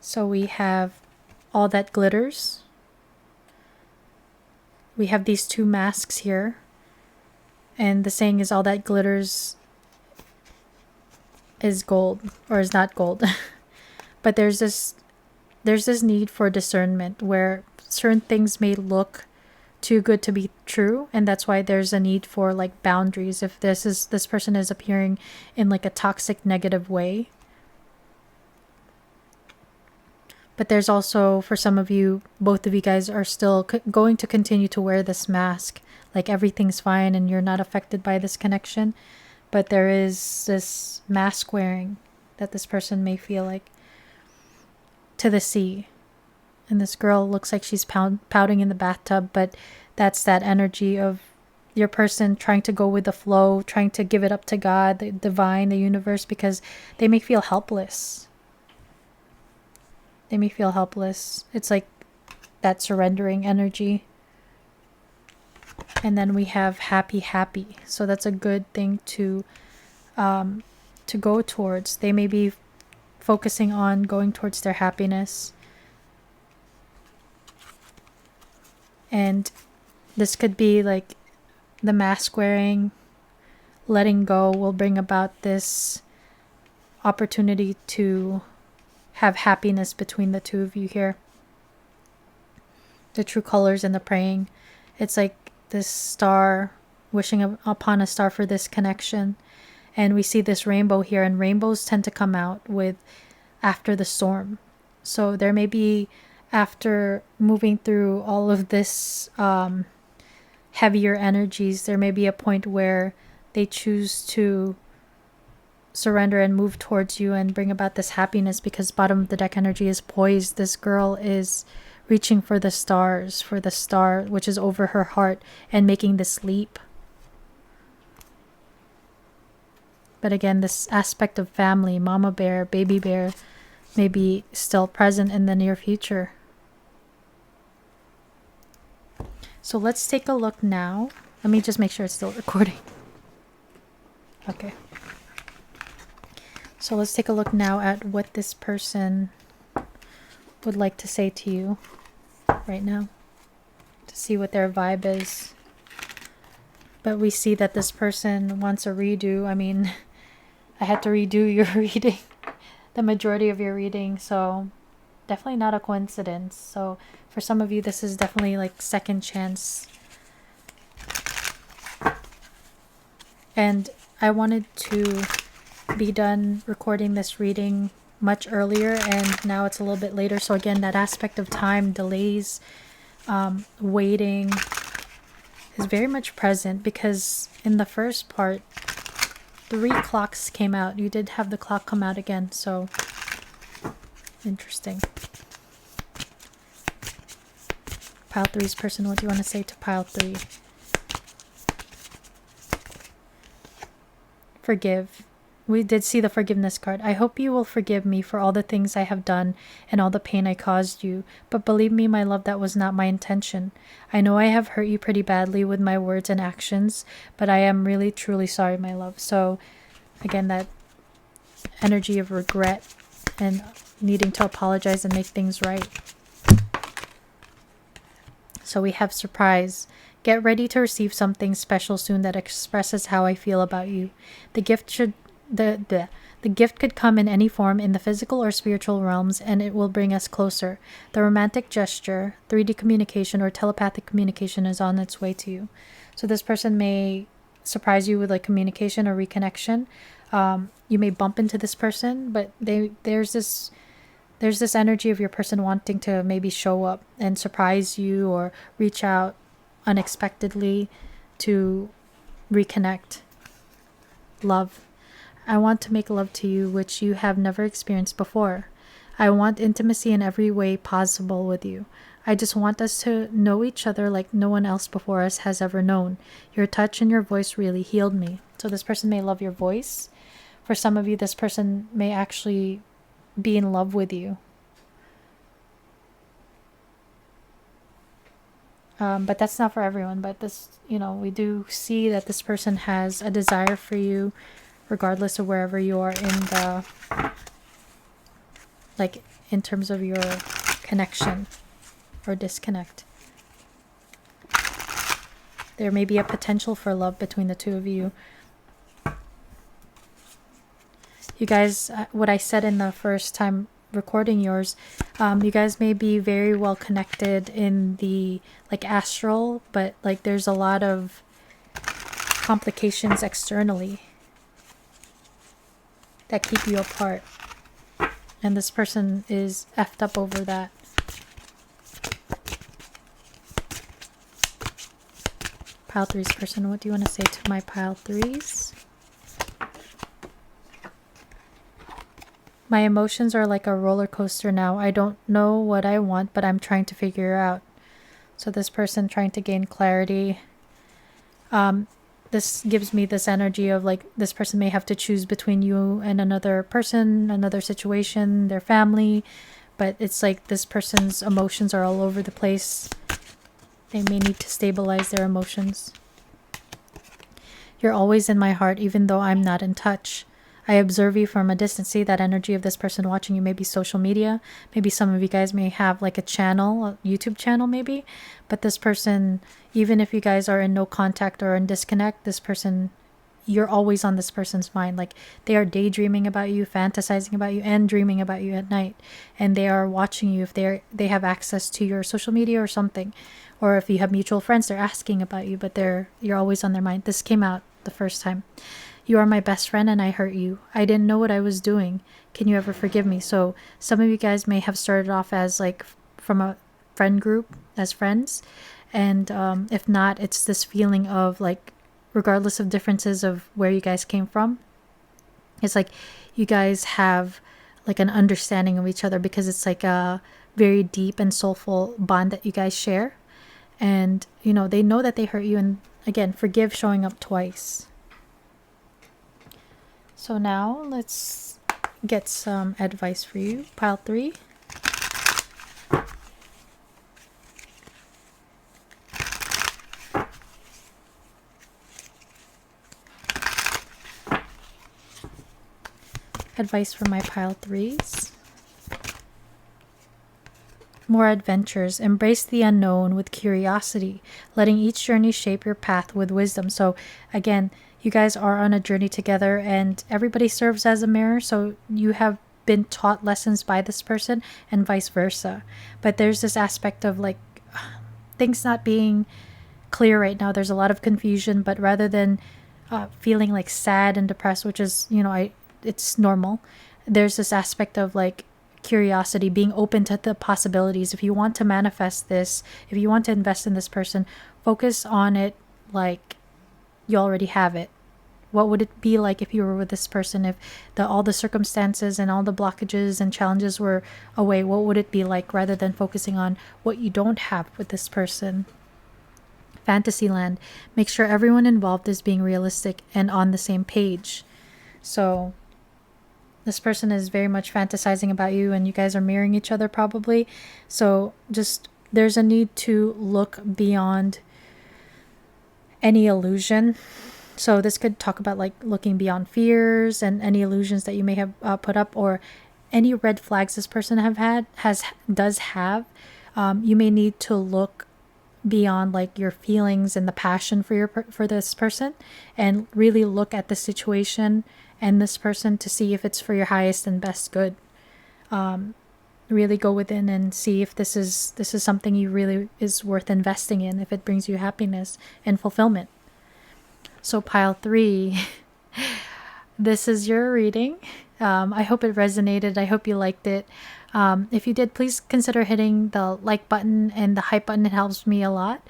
So we have all that glitters. We have these two masks here. And the saying is all that glitters is gold, or is not gold. But there's this need for discernment where certain things may look too good to be true, and that's why there's a need for like boundaries. If this person is appearing in like a toxic, negative way. But there's also, for some of you, both of you guys are still going to continue to wear this mask. Like everything's fine and you're not affected by this connection. But there is this mask wearing that this person may feel like to the sea. And this girl looks like she's pouting in the bathtub. But that's that energy of your person trying to go with the flow, trying to give it up to God, the divine, the universe, because they may feel helpless. They may feel helpless. It's like that surrendering energy. And then we have happy, happy. So that's a good thing to go towards. They may be focusing on going towards their happiness. And this could be like the mask wearing, letting go will bring about this opportunity to have happiness between the two of you here. The true colors and the praying. It's like this star, wishing upon a star for this connection. And we see this rainbow here, and rainbows tend to come out with after the storm. So there may be, after moving through all of this heavier energies, there may be a point where they choose to surrender and move towards you and bring about this happiness, because bottom of the deck energy is poised. This girl is reaching for the stars, for the star which is over her heart, and making this leap. But again, this aspect of family, mama bear, baby bear, may be still present in the near future. So let's take a look now. Let me just make sure it's still recording. Okay. So let's take a look now at what this person would like to say to you right now, to see what their vibe is. But we see that this person wants a redo. I mean, I had to redo your reading, the majority of your reading, so definitely not a coincidence. So for some of you, this is definitely like second chance. And I wanted to be done recording this reading much earlier, and now it's a little bit later. So again, that aspect of time, delays, waiting, is very much present, because in the first part, 3 clocks came out. You did have the clock come out again, so interesting. Pile 3's person, what do you want to say to pile 3? Forgive. We did see the forgiveness card. I hope you will forgive me for all the things I have done and all the pain I caused you. But believe me, my love, that was not my intention. I know I have hurt you pretty badly with my words and actions, but I am really, truly sorry, my love. So, again, that energy of regret and needing to apologize and make things right. So we have surprise. Get ready to receive something special soon that expresses how I feel about you. The gift could come in any form in the physical or spiritual realms, and it will bring us closer. The romantic gesture, 3D communication, or telepathic communication is on its way to you. So this person may surprise you with like communication or reconnection. You may bump into this person, but there's this energy of your person wanting to maybe show up and surprise you or reach out unexpectedly to reconnect. Love. I want to make love to you, which you have never experienced before. I want intimacy in every way possible with you. I just want us to know each other like no one else before us has ever known. Your touch and your voice really healed me. So this person may love your voice. For some of you, this person may actually be in love with you. But that's not for everyone. But this, we do see that this person has a desire for you, regardless of wherever you are in the, like, in terms of your connection or disconnect. There may be a potential for love between the two of you. You guys, what I said in the first time recording yours, you guys may be very well connected in the like astral, but like there's a lot of complications externally that keep you apart, and this person is effed up over that. Pile 3's person, what do you want to say to my pile 3s? My emotions are like a roller coaster now. I don't know what I want, but I'm trying to figure out. So this person trying to gain clarity. This gives me this energy of like this person may have to choose between you and another person, another situation, their family. But it's like this person's emotions are all over the place. They may need to stabilize their emotions. You're always in my heart, even though I'm not in touch. I observe you from a distance. See that energy of this person watching you, maybe social media. Maybe some of you guys may have like a channel, a YouTube channel maybe. But this person, even if you guys are in no contact or in disconnect, this person, you're always on this person's mind. Like they are daydreaming about you, fantasizing about you, and dreaming about you at night. And they are watching you if they have access to your social media or something. Or if you have mutual friends, they're asking about you, but you're always on their mind. This came out the first time. You are my best friend and I hurt you. I didn't know what I was doing. Can you ever forgive me? So some of you guys may have started off as like from a friend group as friends. And if not, it's this feeling of like, regardless of differences of where you guys came from, it's like you guys have like an understanding of each other because it's like a very deep and soulful bond that you guys share. And, they know that they hurt you. And again, forgive showing up twice. So now let's get some advice for you. Pile 3. Advice for my pile 3s. More adventures. Embrace the unknown with curiosity, letting each journey shape your path with wisdom. So again, you guys are on a journey together and everybody serves as a mirror. So you have been taught lessons by this person and vice versa. But there's this aspect of like things not being clear right now. There's a lot of confusion, but rather than feeling like sad and depressed, which is, it's normal. There's this aspect of like curiosity, being open to the possibilities. If you want to manifest this, if you want to invest in this person, focus on it like you already have it? What would it be like if you were with this person? If all the circumstances and all the blockages and challenges were away, what would it be like, rather than focusing on what you don't have with this person? Fantasyland. Make sure everyone involved is being realistic and on the same page. So this person is very much fantasizing about you, and you guys are mirroring each other probably. So just, there's a need to look beyond any illusion. So this could talk about like looking beyond fears and any illusions that you may have put up, or any red flags this person does have. You may need to look beyond like your feelings and the passion for this person, and really look at the situation and this person to see if it's for your highest and best good. Really go within and see if this is something you really is worth investing in, if it brings you happiness and fulfillment. So pile 3, this is your reading. I hope it resonated. I hope you liked it. If you did, please consider hitting the like button and the hype button. It helps me a lot.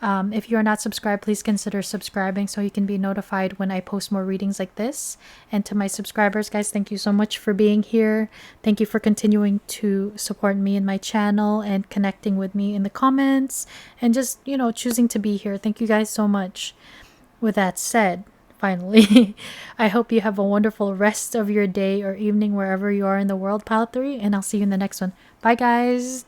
If you are not subscribed, please consider subscribing so you can be notified when I post more readings like this. And to my subscribers, guys, thank you so much for being here. Thank you for continuing to support me and my channel and connecting with me in the comments and just, choosing to be here. Thank you guys so much. With that said, finally, I hope you have a wonderful rest of your day or evening wherever you are in the world, pile 3, and I'll see you in the next one. Bye, guys.